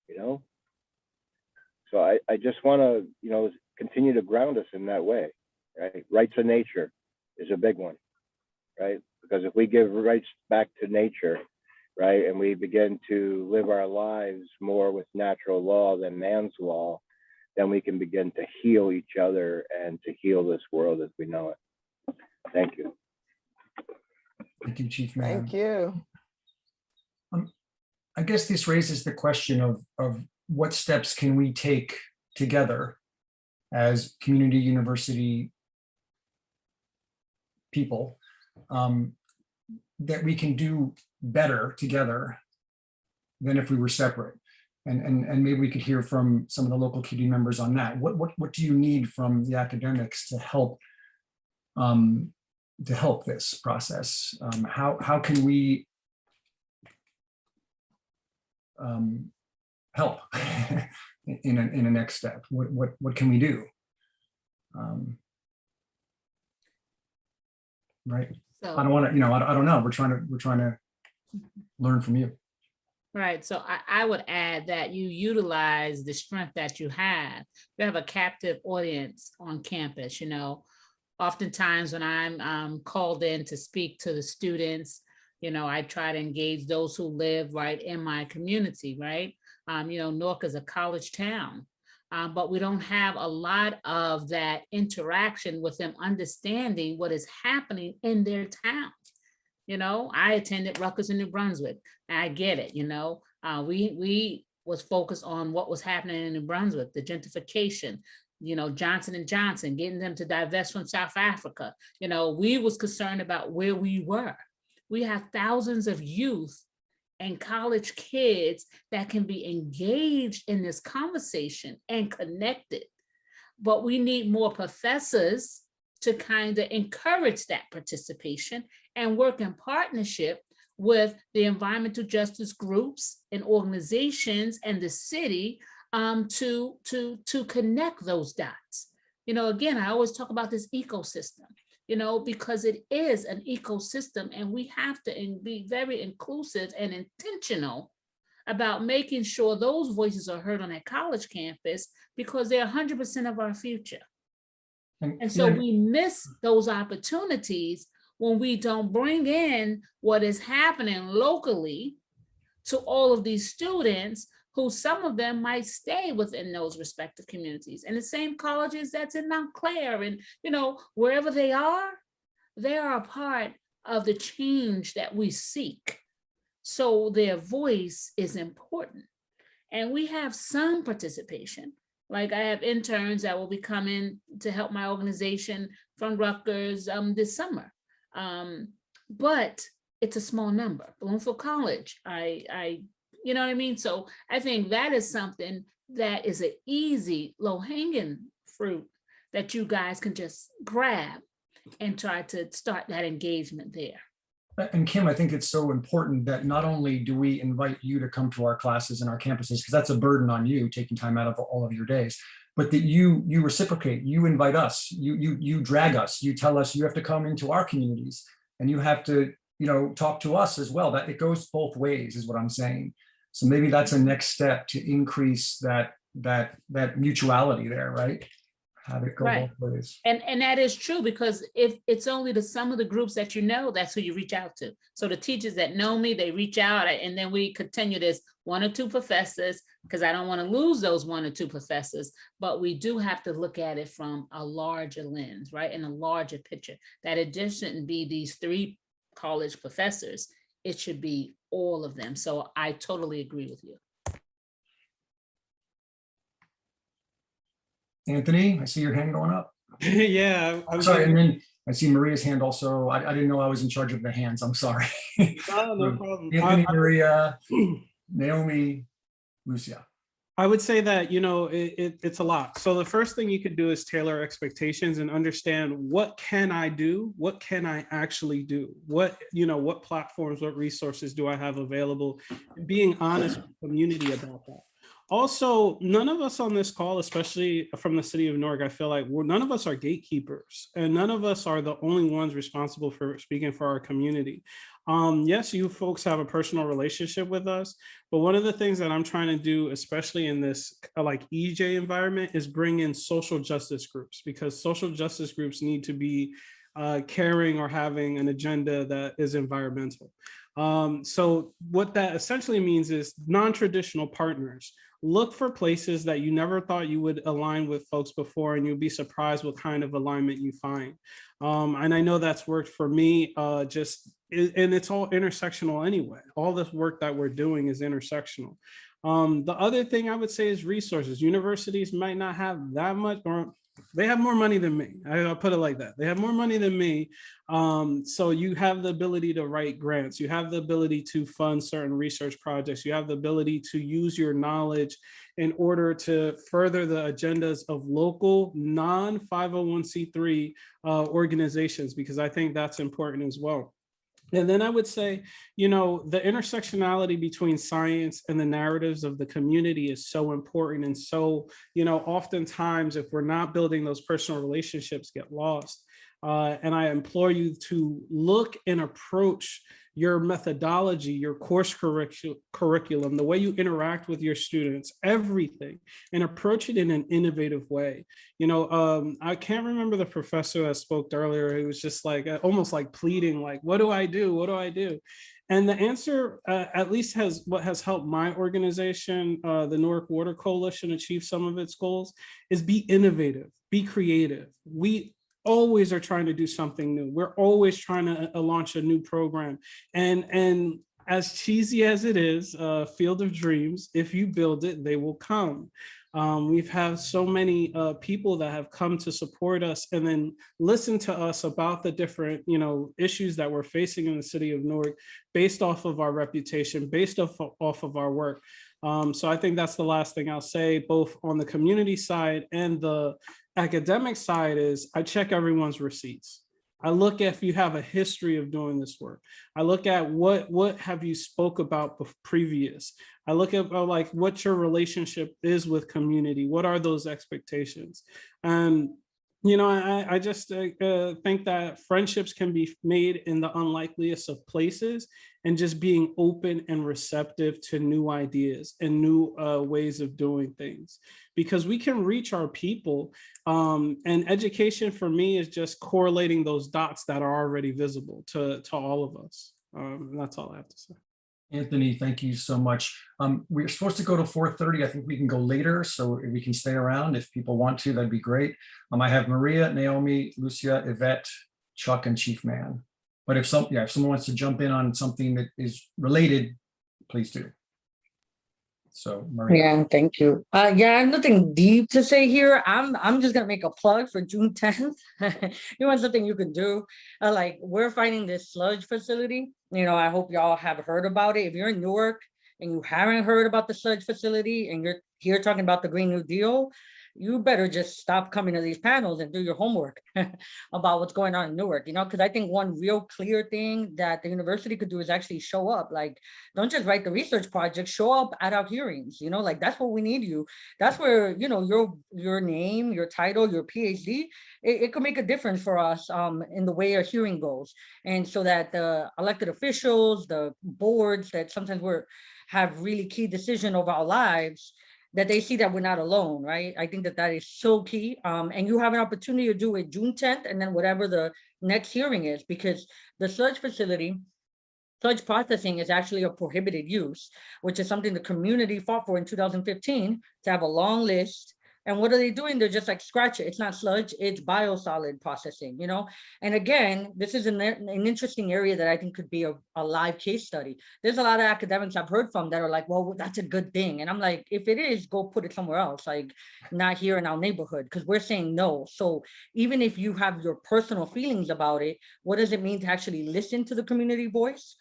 you know. So I just want to, you know, continue to ground us in that way, right? Rights of nature is a big one, right? Because if we give rights back to nature, right, and we begin to live our lives more with natural law than man's law, then we can begin to heal each other and to heal this world as we know it. Thank you. Thank you, Chief Mann. Thank you. I guess this raises the question of what steps can we take together as community university people that we can do better together than if we were separate. And maybe we could hear from some of the local community members on that. What do you need from the academics to help this process? How can we help in a next step? What can we do? Right. So, I don't want to, you know, I don't know. We're trying to learn from you. right. So I would add that you utilize the strength that you have. You have a captive audience on campus. You know, oftentimes when I'm called in to speak to the students, you know, I try to engage those who live right in my community, right? You know, Newark is a college town, but we don't have a lot of that interaction with them understanding what is happening in their town. You know, I attended Rutgers in New Brunswick. I get it, you know. We was focused on what was happening in New Brunswick, the gentrification, you know, Johnson & Johnson, getting them to divest from South Africa. You know, we was concerned about where we were. We have thousands of youth and college kids that can be engaged in this conversation and connected. But we need more professors to kind of encourage that participation and work in partnership with the environmental justice groups and organizations and the city to connect those dots. You know, again, I always talk about this ecosystem, you know, because it is an ecosystem, and we have to be very inclusive and intentional about making sure those voices are heard on that college campus, because they're 100% of our future. And so we miss those opportunities when we don't bring in what is happening locally to all of these students, who some of them might stay within those respective communities. And the same colleges that's in Montclair and, you know, wherever they are a part of the change that we seek. So their voice is important. And we have some participation. Like I have interns that will be coming to help my organization from Rutgers this summer. But it's a small number. Bloomfield College, you know what I mean? So I think that is something that is an easy, low-hanging fruit that you guys can just grab and try to start that engagement there. And Kim, I think it's so important that not only do we invite you to come to our classes and our campuses, because that's a burden on you, taking time out of all of your days, but that you reciprocate, you invite us, you drag us, you tell us you have to come into our communities and you have to, you know, talk to us as well. That it goes both ways is what I'm saying. So maybe that's a next step to increase that mutuality there, right? Have it go right. both ways. And that is true, because if it's only the sum of the groups that you know, that's who you reach out to. So the teachers that know me, they reach out, and then we continue this 1 or 2 professors, because I don't want to lose those 1 or 2 professors, but we do have to look at it from a larger lens, right? In a larger picture, that it just shouldn't be these 3 college professors, it should be all of them. So I totally agree with you. Anthony, I see your hand going up. Yeah, I'm sorry. And then I see Maria's hand also. I didn't know I was in charge of the hands. I'm sorry. No problem. Anthony, Maria, Naomi, Lucia. I would say that, you know, it's a lot. So the first thing you could do is tailor expectations and understand, what can I do? What can I actually do? What, you know, what platforms, what resources do I have available? And being honest with the community about that. Also, none of us on this call, especially from the city of Newark, I feel like none of us are gatekeepers, and none of us are the only ones responsible for speaking for our community. Yes, you folks have a personal relationship with us, but one of the things that I'm trying to do, especially in this like EJ environment, is bring in social justice groups, because social justice groups need to be caring or having an agenda that is environmental. So what that essentially means is non-traditional partners. Look for places that you never thought you would align with folks before, and you'll be surprised what kind of alignment you find. And I know that's worked for me, and it's all intersectional anyway. All this work that we're doing is intersectional. The other thing I would say is resources. Universities might not have that much, or they have more money than me. I'll put it like that. They have more money than me. So you have the ability to write grants. You have the ability to fund certain research projects. You have the ability to use your knowledge in order to further the agendas of local non-501c3 organizations, because I think that's important as well. And then I would say, you know, the intersectionality between science and the narratives of the community is so important. And so, you know, oftentimes if we're not building those personal relationships, get lost. And I implore you to look and approach your methodology, your course curriculum, the way you interact with your students, everything, and approach it in an innovative way. You know, I can't remember the professor that spoke earlier. He was just like, almost like pleading, like, what do I do? What do I do? And the answer, at least what has helped my organization, the Newark Water Coalition, achieve some of its goals, is be innovative, be creative. We always are trying to do something new. We're always trying to launch a new program. And as cheesy as it is, Field of Dreams, if you build it, they will come. We've had so many people that have come to support us and then listen to us about the different, you know, issues that we're facing in the city of Newark, based off of our reputation, based off of our work. So I think that's the last thing I'll say, both on the community side and the academic side, is I check everyone's receipts. I look at if you have a history of doing this work. I look at what have you spoke about previous. I look at like what your relationship is with community. What are those expectations? And I just think that friendships can be made in the unlikeliest of places, and just being open and receptive to new ideas and new ways of doing things, because we can reach our people. And education for me is just correlating those dots that are already visible to all of us. That's all I have to say. Anthony, thank you so much. We're supposed to go to 4:30. I think we can go later, so if we can stay around if people want to, that'd be great. I have Maria, Naomi, Lucia, Yvette, Chuck, and Chief Mann. But if someone wants to jump in on something that is related, please do. So Maria. Yeah, thank you. I have nothing deep to say here. I'm just gonna make a plug for June 10th. You want something you can do? Like, we're finding this sludge facility. I hope y'all have heard about it. If you're in Newark and you haven't heard about the sludge facility and you're here talking about the Green New Deal, you better just stop coming to these panels and do your homework about what's going on in Newark, because I think one real clear thing that the university could do is actually show up. Like, don't just write the research project, show up at our hearings, like that's what we need you. That's where, your name, your title, your PhD, it could make a difference for us in the way a hearing goes. And so that the elected officials, the boards that sometimes have really key decision over our lives, that they see that we're not alone, right? I think that is so key. And you have an opportunity to do it June 10th and then whatever the next hearing is, because the sludge facility, sludge processing is actually a prohibited use, which is something the community fought for in 2015 to have a long list. And what are they doing? They're just like, scratch it. It's not sludge, it's biosolid processing, And again, this is an interesting area that I think could be a live case study. There's a lot of academics I've heard from that are like, well, that's a good thing. And I'm like, if it is, go put it somewhere else, like not here in our neighborhood, because we're saying no. So even if you have your personal feelings about it, what does it mean to actually listen to the community voice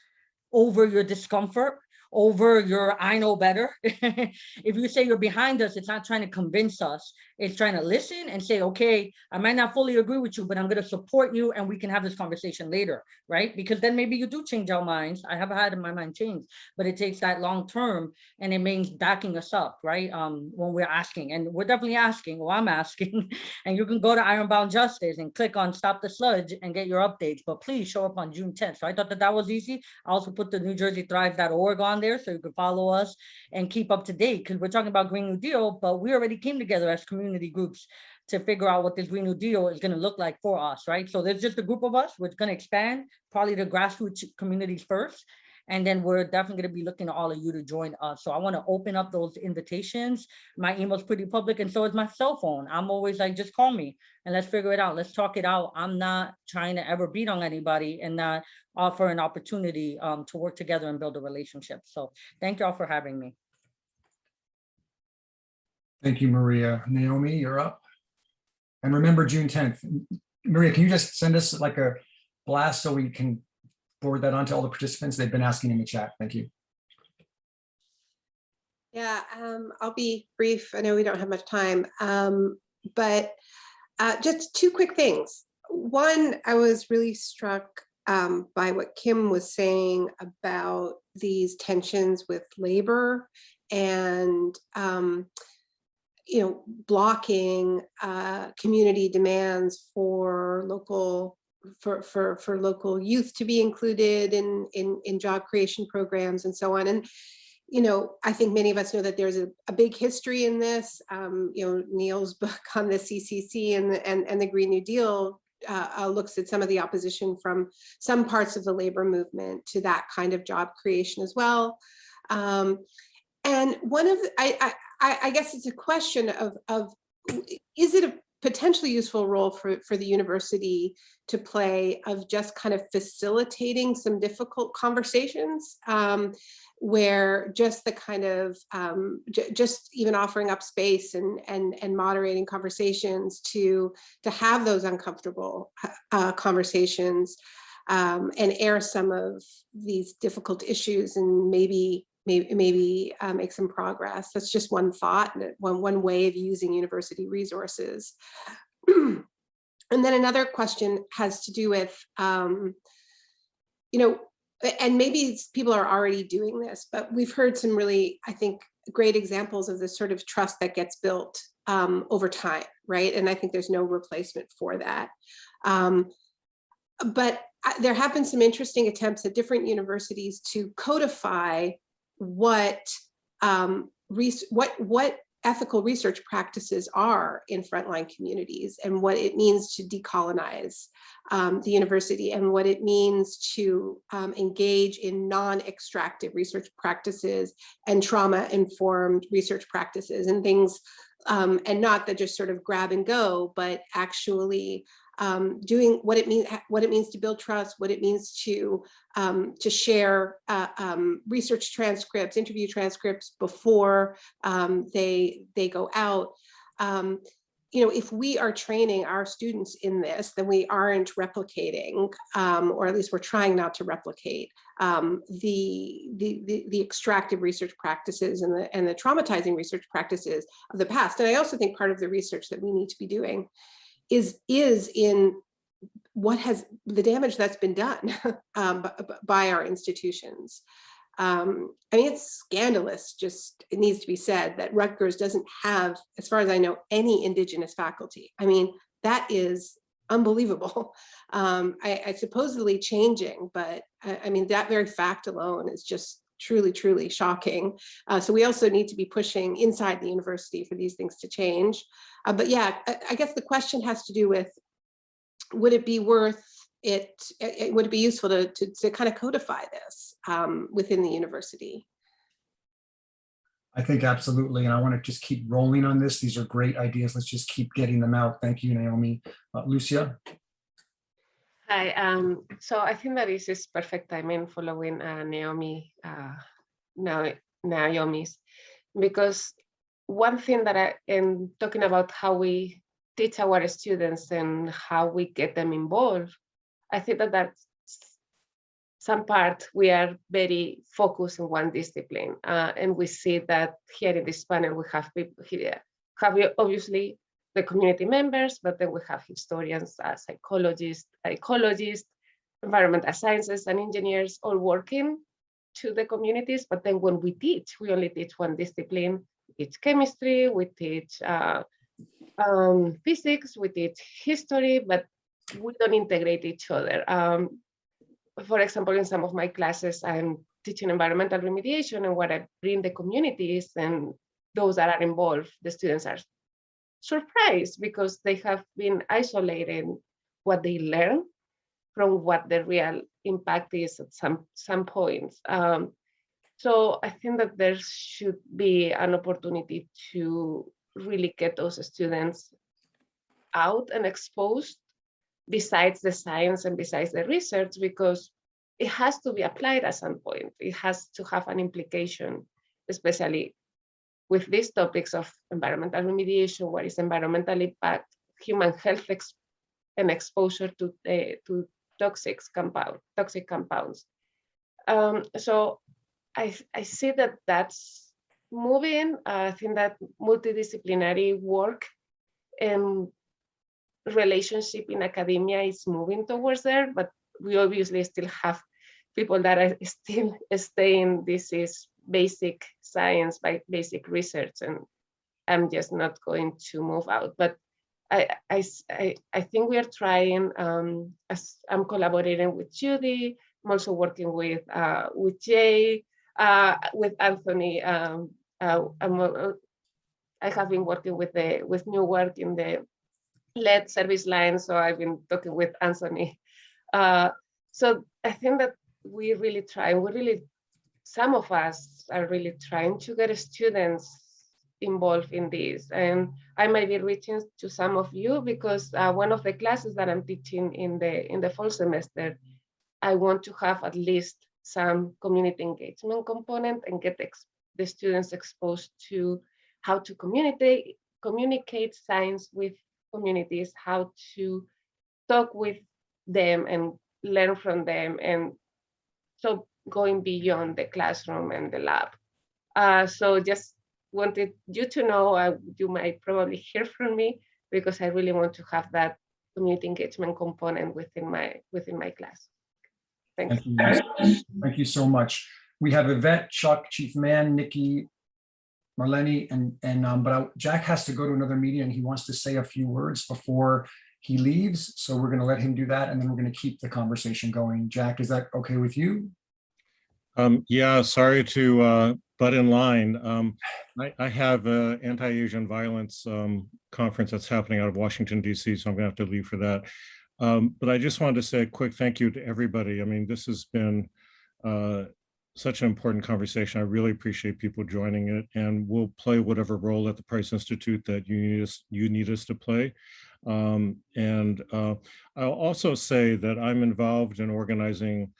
over your discomfort? Over your I know better. If you say you're behind us, it's not trying to convince us. It's trying to listen and say, okay, I might not fully agree with you, but I'm going to support you and we can have this conversation later, right? Because then maybe you do change our minds. I have had my mind changed, but it takes that long term, and it means backing us up, right? When we're asking, and we're definitely asking, or I'm asking, and you can go to Ironbound Justice and click on Stop the Sludge and get your updates, but please show up on June 10th. So I thought that was easy. I also put the NewJerseyThrive.org on there so you can follow us and keep up to date, because we're talking about Green New Deal, but we already came together as community groups to figure out what this Green New Deal is going to look like for us, right? So there's just a group of us. We're going to expand probably the grassroots communities first, and then we're definitely going to be looking at all of you to join us. So I want to open up those invitations. My email's pretty public, and so is my cell phone. I'm always like, just call me and let's figure it out. Let's talk it out. I'm not trying to ever beat on anybody and not offer an opportunity to work together and build a relationship. So thank you all for having me. Thank you, Maria. Naomi, you're up. And remember June 10th. Maria, can you just send us like a blast so we can forward that on to all the participants? They've been asking in the chat. Thank you. Yeah, I'll be brief. I know we don't have much time, but just two quick things. One, I was really struck by what Kim was saying about these tensions with labor and blocking community demands for local youth to be included in job creation programs and so on. And I think many of us know that there's a big history in this. Neil's book on the CCC and the Green New Deal looks at some of the opposition from some parts of the labor movement to that kind of job creation as well. And one of I guess it's a question of is it a potentially useful role for the university to play of just kind of facilitating some difficult conversations, where just the kind of just even offering up space and moderating conversations to have those uncomfortable conversations and air some of these difficult issues and maybe maybe make some progress. That's just one thought, one way of using university resources. And then another question has to do with, you know, and maybe people are already doing this, but we've heard some really, I think, great examples of the sort of trust that gets built over time, right? And I think there's no replacement for that. But there have been some interesting attempts at different universities to codify what ethical research practices are in frontline communities, and what it means to decolonize the university, and what it means to engage in non-extractive research practices and trauma-informed research practices and things, and not that just sort of grab and go, but actually doing what it means to build trust, what it means to share research transcripts, interview transcripts before they go out. You know, if we are training our students in this, then we aren't replicating, or at least we're trying not to replicate the extractive research practices and the traumatizing research practices of the past. And I also think part of the research that we need to be doing is in what has the damage that's been done by our institutions. I mean, it's scandalous, just it needs to be said, that Rutgers doesn't have, as far as I know, any Indigenous faculty. I mean, that is unbelievable. I supposedly changing, but I mean, that very fact alone is just truly, truly shocking. So we also need to be pushing inside the university for these things to change. But yeah, I guess the question has to do with, would it be worth it, would it be useful to kind of codify this within the university? I think absolutely, and I want to just keep rolling on this. These are great ideas. Let's just keep getting them out. Thank you, Naomi. Lucia? Hi, so I think that this is perfect timing following Naomi's, because one thing that I am talking about how we teach our students and how we get them involved, I think that that's some part we are very focused in one discipline, and we see that here in this panel we have people here, obviously the community members, but then we have historians, psychologists, ecologists, environmental sciences, and engineers all working to the communities. But then when we teach, we only teach one discipline. We teach chemistry, we teach physics, we teach history, but we don't integrate each other. For example, in some of my classes, I'm teaching environmental remediation, and what I bring the communities and those that are involved, the students are surprised because they have been isolating what they learn from what the real impact is at some points. So I think that there should be an opportunity to really get those students out and exposed besides the science and besides the research, because it has to be applied at some point. It has to have an implication, especially with these topics of environmental remediation, what is environmental impact, human health and exposure to toxic compounds. So I see that that's moving. I think that multidisciplinary work and relationship in academia is moving towards there, but we obviously still have people that are still staying, this is basic science, by basic research, and I'm just not going to move out. But I think we are trying, as I'm collaborating with Judy, I'm also working with Jay, with Anthony. I have been working with Newark in the lead service line, so I've been talking with Anthony. So I think that we really try, some of us are really trying to get students involved in this. And I might be reaching to some of you because one of the classes that I'm teaching in the fall semester, I want to have at least some community engagement component and get the students exposed to how to communicate science with communities, how to talk with them and learn from them. And so going beyond the classroom and the lab. So just wanted you to know, you might probably hear from me because I really want to have that community engagement component within my class. Thanks. Thank you so much. We have Yvette, Chuck, Chief Mann, Nikki, Marlene, but Jack has to go to another meeting and he wants to say a few words before he leaves. So we're going to let him do that, and then we're going to keep the conversation going. Jack, is that okay with you? Yeah, sorry to butt in line. I have an anti-Asian violence conference that's happening out of Washington, D.C., so I'm going to have to leave for that. But I just wanted to say a quick thank you to everybody. I mean, this has been such an important conversation. I really appreciate people joining it, and we'll play whatever role at the Price Institute that you need us to play. I'll also say that I'm involved in organizing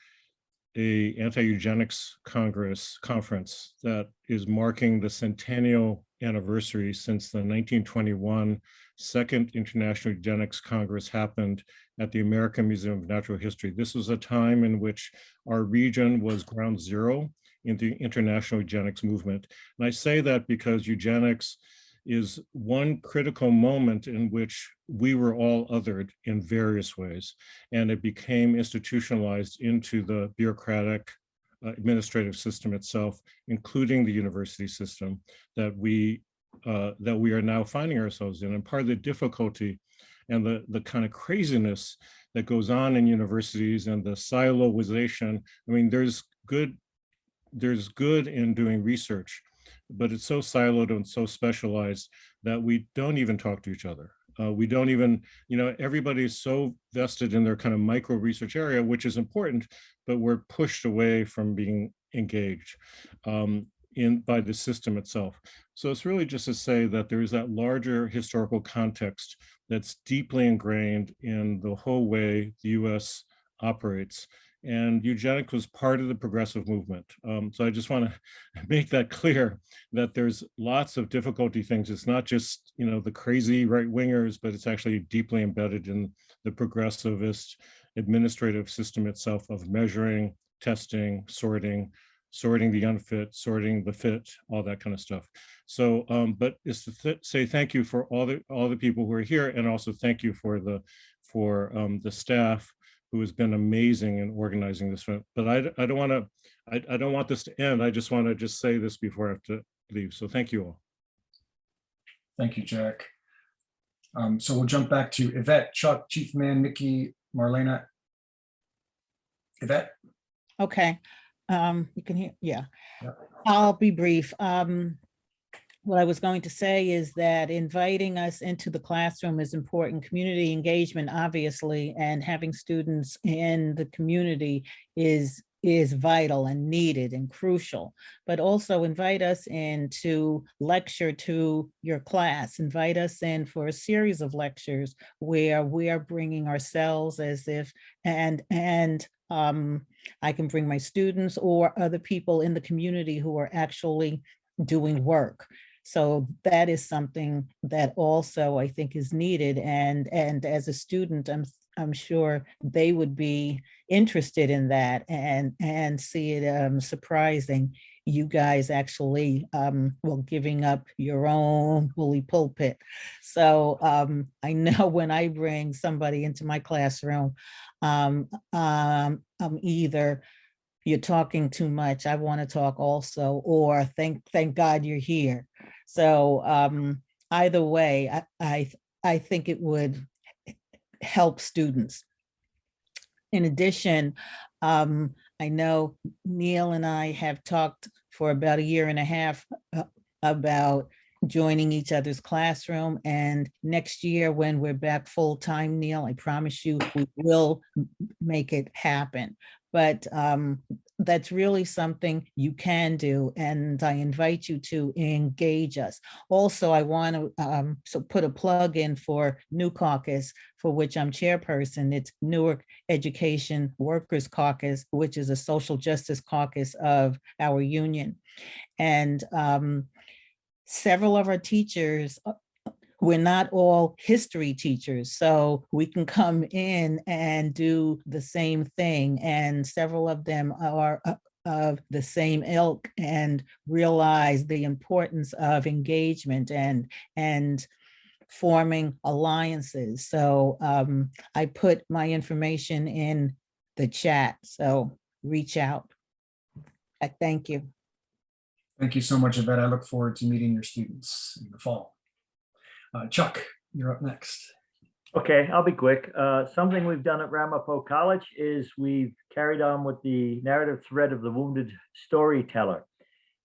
a anti-eugenics conference that is marking the centennial anniversary since the 1921 Second International Eugenics Congress happened at the American Museum of Natural History. This was a time in which our region was ground zero in the international eugenics movement. And I say that because eugenics is one critical moment in which we were all othered in various ways, and it became institutionalized into the bureaucratic administrative system itself, including the university system that we are now finding ourselves in. And part of the difficulty and the kind of craziness that goes on in universities and the siloization, I mean, there's good in doing research, but it's so siloed and so specialized that we don't even talk to each other. We don't even, everybody's so vested in their kind of micro research area, which is important, but we're pushed away from being engaged by the system itself. So it's really just to say that there is that larger historical context that's deeply ingrained in the whole way the US operates. And eugenics was part of the progressive movement. So I just want to make that clear that there's lots of difficulty things. It's not just, the crazy right-wingers, but it's actually deeply embedded in the progressivist administrative system itself of measuring, testing, sorting the unfit, sorting the fit, all that kind of stuff. So, but it's to say thank you for all the people who are here, and also thank you for the staff who has been amazing in organizing this. But I don't want this to end. I just want to say this before I have to leave. So thank you all. Thank you, Jack. So we'll jump back to Yvette, Chuck, Chief Mann, Nikki, Marlena. Yvette? Okay. You can hear, yeah. I'll be brief. What I was going to say is that inviting us into the classroom is important. Community engagement, obviously, and having students in the community is vital and needed and crucial, but also invite us in to lecture to your class. Invite us in for a series of lectures where we are bringing ourselves as if, and I can bring my students or other people in the community who are actually doing work. So that is something that also I think is needed. And as a student, I'm sure they would be interested in that and see it surprising. You guys actually, giving up your own bully pulpit. So I know when I bring somebody into my classroom, I'm either you're talking too much, I want to talk also, or thank God you're here. So either way, I think it would help students. In addition, I know Neil and I have talked for about 1.5 years about joining each other's classroom, and next year when we're back full-time, Neil, I promise you we will make it happen. But that's really something you can do, and I invite you to engage us. Also, I want to put a plug in for New Caucus, for which I'm chairperson. It's Newark Education Workers Caucus, which is a social justice caucus of our union. And several of our teachers, we're not all history teachers, so we can come in and do the same thing. And several of them are of the same ilk and realize the importance of engagement and forming alliances. So I put my information in the chat, so reach out. Thank you. Thank you so much, Yvette. I look forward to meeting your students in the fall. Chuck, you're up next. Okay, I'll be quick. Something we've done at Ramapough College is we've carried on with the narrative thread of the wounded storyteller.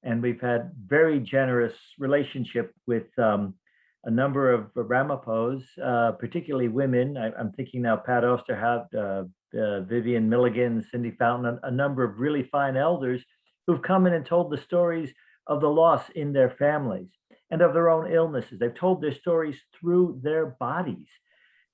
And we've had very generous relationship with a number of Ramapoughs, particularly women. I'm thinking now Pat Osterhout, Vivian Milligan, Cindy Fountain, a number of really fine elders who've come in and told the stories of the loss in their families and of their own illnesses. They've told their stories through their bodies.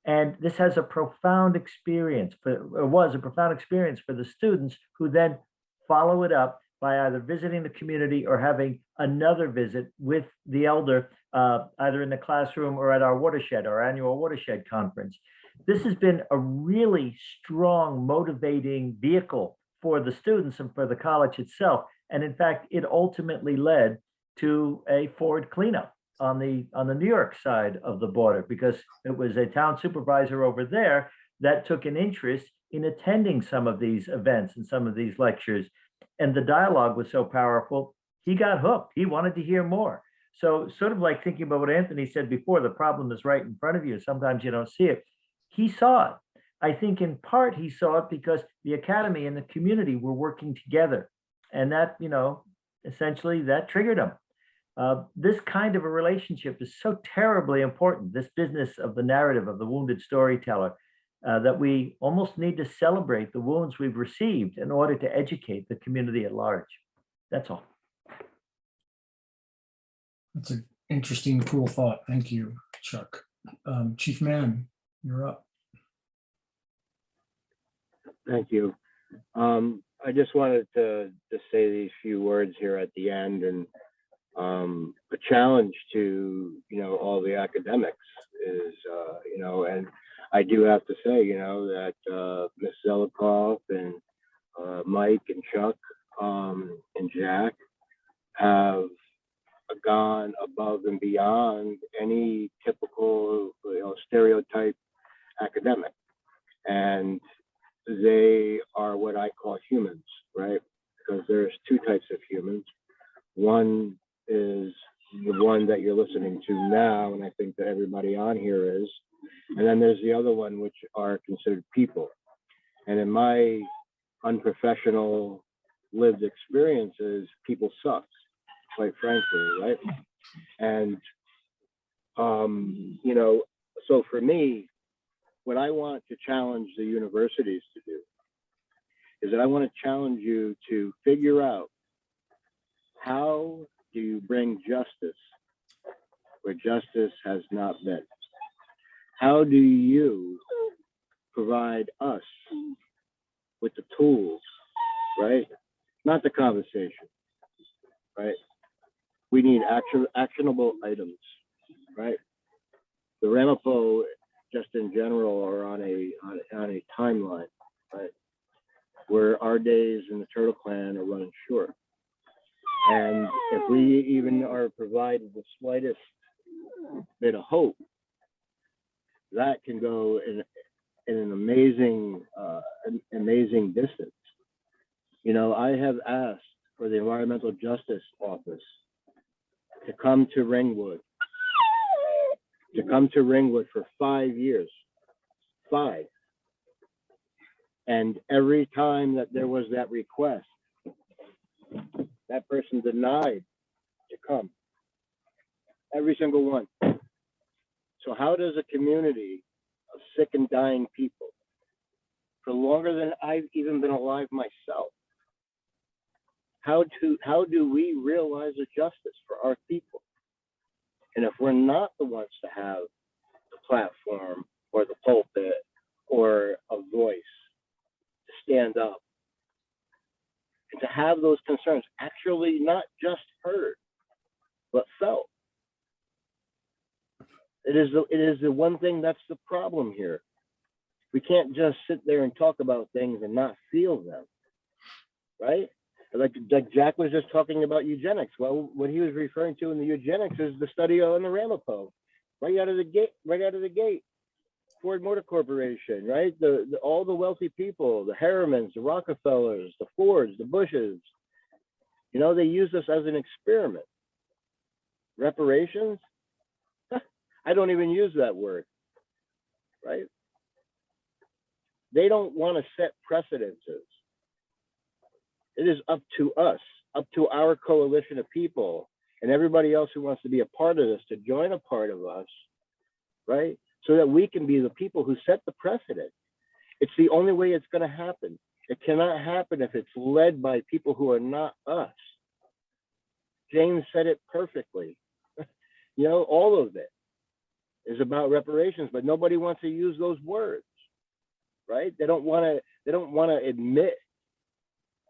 And this has a profound experience, was a profound experience for the students who then follow it up by either visiting the community or having another visit with the elder, either in the classroom or at our Watershed, our annual Watershed conference. This has been a really strong, motivating vehicle for the students and for the college itself. And in fact, it ultimately led to a Ford cleanup on the New York side of the border, because it was a town supervisor over there that took an interest in attending some of these events and some of these lectures. And the dialogue was so powerful, he got hooked. He wanted to hear more. So sort of like thinking about what Anthony said before, the problem is right in front of you. Sometimes you don't see it. He saw it. I think in part he saw it because the academy and the community were working together. And that, essentially that triggered him. This kind of a relationship is so terribly important, this business of the narrative of the wounded storyteller, that we almost need to celebrate the wounds we've received in order to educate the community at large. That's all. That's an interesting, cool thought. Thank you, Chuck. Chief Mann, you're up. Thank you. I just wanted to say these few words here at the end, and a challenge to all the academics is and I do have to say that Ms. Zelikoff and Mike and Chuck and Jack have gone above and beyond any typical stereotype academic, and they are what I call humans, right? Because there's two types of humans. One is the one that you're listening to now, and I think that everybody on here is. And then there's the other one, which are considered people. And in my unprofessional lived experiences, people suck, quite frankly, right? And, so for me, what I want to challenge the universities to do is that I want to challenge you to figure out, how do you bring justice where justice has not been? How do you provide us with the tools, right? Not the conversation, right? We need actionable items, right? The Ramapough, just in general, are on a timeline, right? Where our days in the Turtle Clan are running short. And if we even are provided the slightest bit of hope, that can go in an amazing distance. I have asked for the Environmental Justice Office to come to Ringwood, for 5 years, 5. And every time that there was that request, that person denied to come. Every single one. So how does a community of sick and dying people, for longer than I've even been alive myself, how do we realize a justice for our people? And if we're not the ones to have the platform or the pulpit or a voice to stand up and to have those concerns actually not just heard, but felt. It is the one thing that's the problem here. We can't just sit there and talk about things and not feel them, right? Like Jack was just talking about eugenics. Well, what he was referring to in the eugenics is the study on the Ramapough, right out of the gate. Ford Motor Corporation, right? All the wealthy people, the Harrimans, the Rockefellers, the Fords, the Bushes, you know, they use us as an experiment. Reparations? I don't even use that word, right? They don't want to set precedences. It is up to us, up to our coalition of people and everybody else who wants to be a part of this to join a part of us, right? So that we can be the people who set the precedent. It's the only way it's going to happen. It cannot happen if it's led by people who are not us. James said it perfectly. You know, all of it is about reparations, but nobody wants to use those words, right? They don't want to admit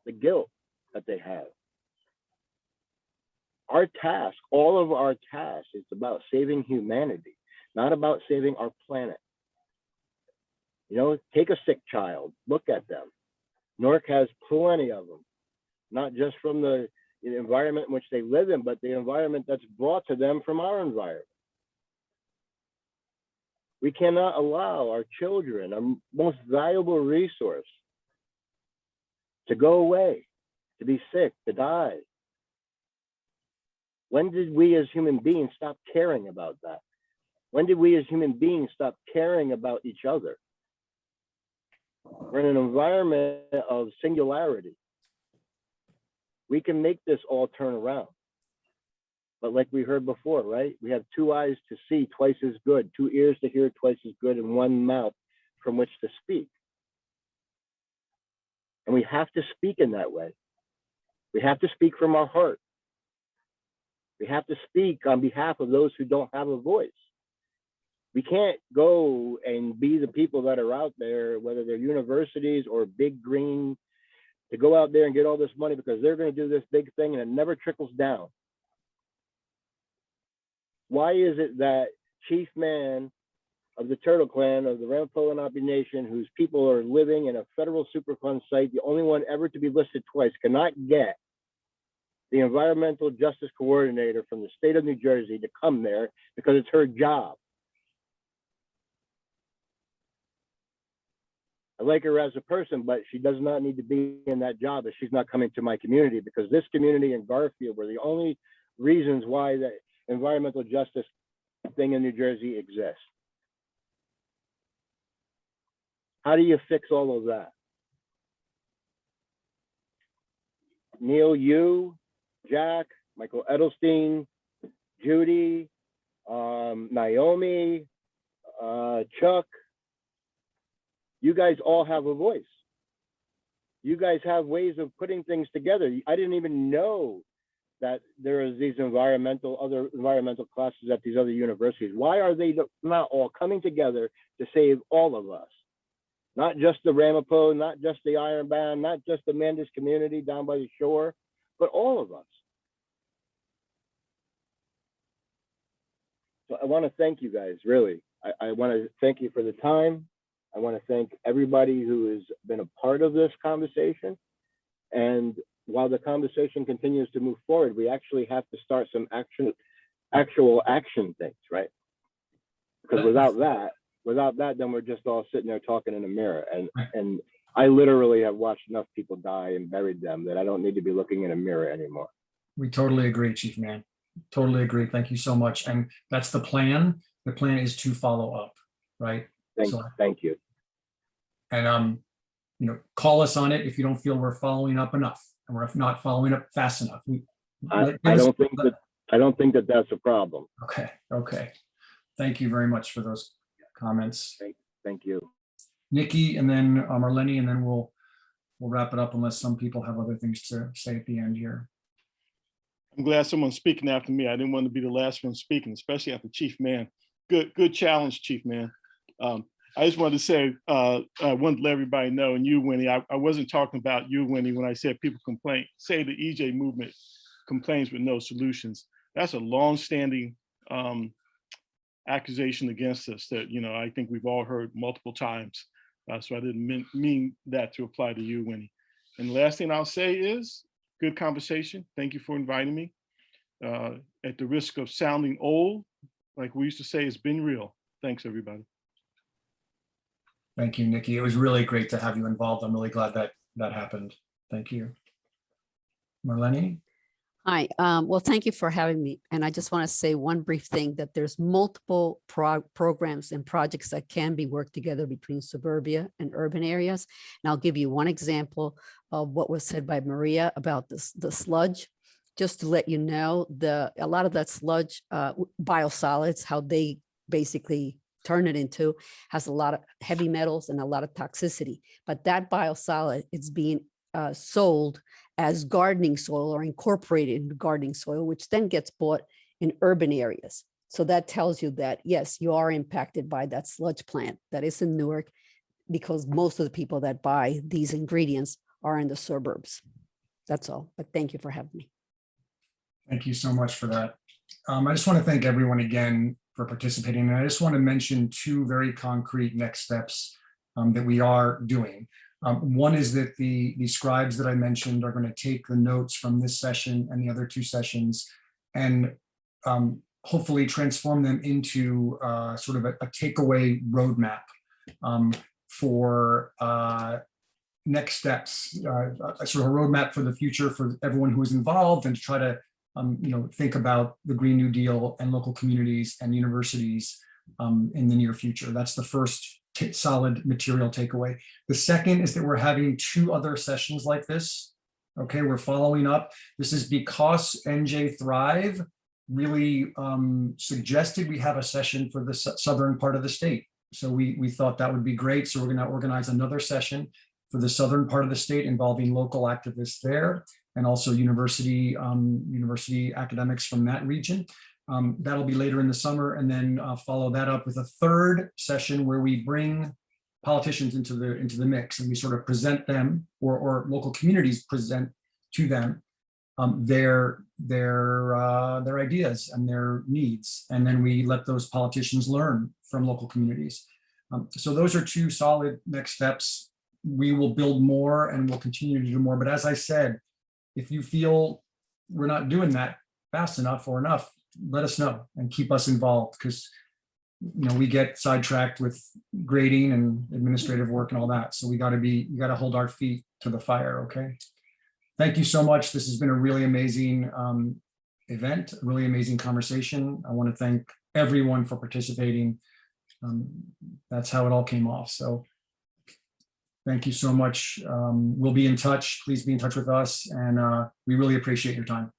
the guilt that they have. Our task, all of our task, is about saving humanity, not about saving our planet. You know, take a sick child, look at them. Newark has plenty of them, not just from the environment in which they live in, but the environment that's brought to them from our environment. We cannot allow our children, our most valuable resource, to go away, to be sick, to die. When did we as human beings stop caring about that? When did we as human beings stop caring about each other? We're in an environment of singularity. We can make this all turn around. But like we heard before, right? We have 2 eyes to see twice as good, 2 ears to hear twice as good, and 1 mouth from which to speak. And we have to speak in that way. We have to speak from our heart. We have to speak on behalf of those who don't have a voice. We can't go and be the people that are out there, whether they're universities or big green, to go out there and get all this money because they're going to do this big thing and it never trickles down. Why is it that Chief Mann of the Turtle Clan of the Ramapough Lenape Nation, whose people are living in a federal Superfund site, the only one ever to be listed twice, cannot get the environmental justice coordinator from the state of New Jersey to come there because it's her job? I like her as a person, but she does not need to be in that job if she's not coming to my community, because this community in Garfield were the only reasons why the environmental justice thing in New Jersey exists. How do you fix all of that? Neil, you, Jack, Michael Edelstein, Judy, Naomi, Chuck, you guys all have a voice. You guys have ways of putting things together. I didn't even know that there is these other environmental classes at these other universities. Why are they not all coming together to save all of us? Not just the Ramapough, not just the Ironbound, not just the Mandish community down by the shore, but all of us. So I want to thank you guys, really. I want to thank you for the time. I want to thank everybody who has been a part of this conversation. And while the conversation continues to move forward, we actually have to start some actual action things, right? Because without that, then we're just all sitting there talking in a mirror. And I literally have watched enough people die and buried them that I don't need to be looking in a mirror anymore. We totally agree, Chief Mann. Totally agree. Thank you so much. And that's the plan. The plan is to follow up, right? Thank you. And call us on it if you don't feel we're following up enough, and we're not following up fast enough. I don't think that that's a problem. Okay. Thank you very much for those comments. Thank you. Nikki, and then Marlene, and then we'll wrap it up unless some people have other things to say at the end here. I'm glad someone's speaking after me. I didn't want to be the last one speaking, especially after Chief Mann. Good challenge, Chief Mann. I just wanted to say, I wanted to let everybody know, and you, Winnie, I wasn't talking about you, Winnie, when I said people say the EJ movement complains with no solutions. That's a long-standing accusation against us that, I think we've all heard multiple times. So I didn't mean that to apply to you, Winnie. And the last thing I'll say is, good conversation. Thank you for inviting me. At the risk of sounding old, like we used to say, it's been real. Thanks, everybody. Thank you, Nikki. It was really great to have you involved. I'm really glad that that happened. Thank you. Marlene? Hi, well, thank you for having me. And I just want to say one brief thing, that there's multiple programs and projects that can be worked together between suburbia and urban areas. And I'll give you one example of what was said by Maria about the sludge. Just to let you know, a lot of that sludge, biosolids, how they basically turn it into, has a lot of heavy metals and a lot of toxicity. But that biosolid is being sold as gardening soil or incorporated into gardening soil, which then gets bought in urban areas. So that tells you that, yes, you are impacted by that sludge plant that is in Newark, because most of the people that buy these ingredients are in the suburbs. That's all, but thank you for having me. Thank you so much for that. I just want to thank everyone again for participating. And I just want to mention two very concrete next steps that we are doing. One is that the scribes that I mentioned are going to take the notes from this session and the other two sessions and hopefully transform them into sort of a takeaway roadmap for next steps, a sort of a roadmap for the future for everyone who is involved, and to try to think about the Green New Deal and local communities and universities in the near future. That's the first solid material takeaway. The second is that we're having two other sessions like this. Okay, we're following up. This is because NJ Thrive really suggested we have a session for the southern part of the state. So we thought that would be great. So we're going to organize another session for the southern part of the state involving local activists there, and also university academics from that region. That'll be later in the summer, and then follow that up with a third session where we bring politicians into the mix, and we sort of present them, or local communities present to them their ideas and their needs, and then we let those politicians learn from local communities. So those are two solid next steps. We will build more and we'll continue to do more. But as I said, if you feel we're not doing that fast enough or enough, let us know and keep us involved, because we get sidetracked with grading and administrative work and all that. So we got to hold our feet to the fire. Okay. Thank you so much. This has been a really amazing event, a really amazing conversation. I want to thank everyone for participating. That's how it all came off. So thank you so much. We'll be in touch. Please be in touch with us. And we really appreciate your time.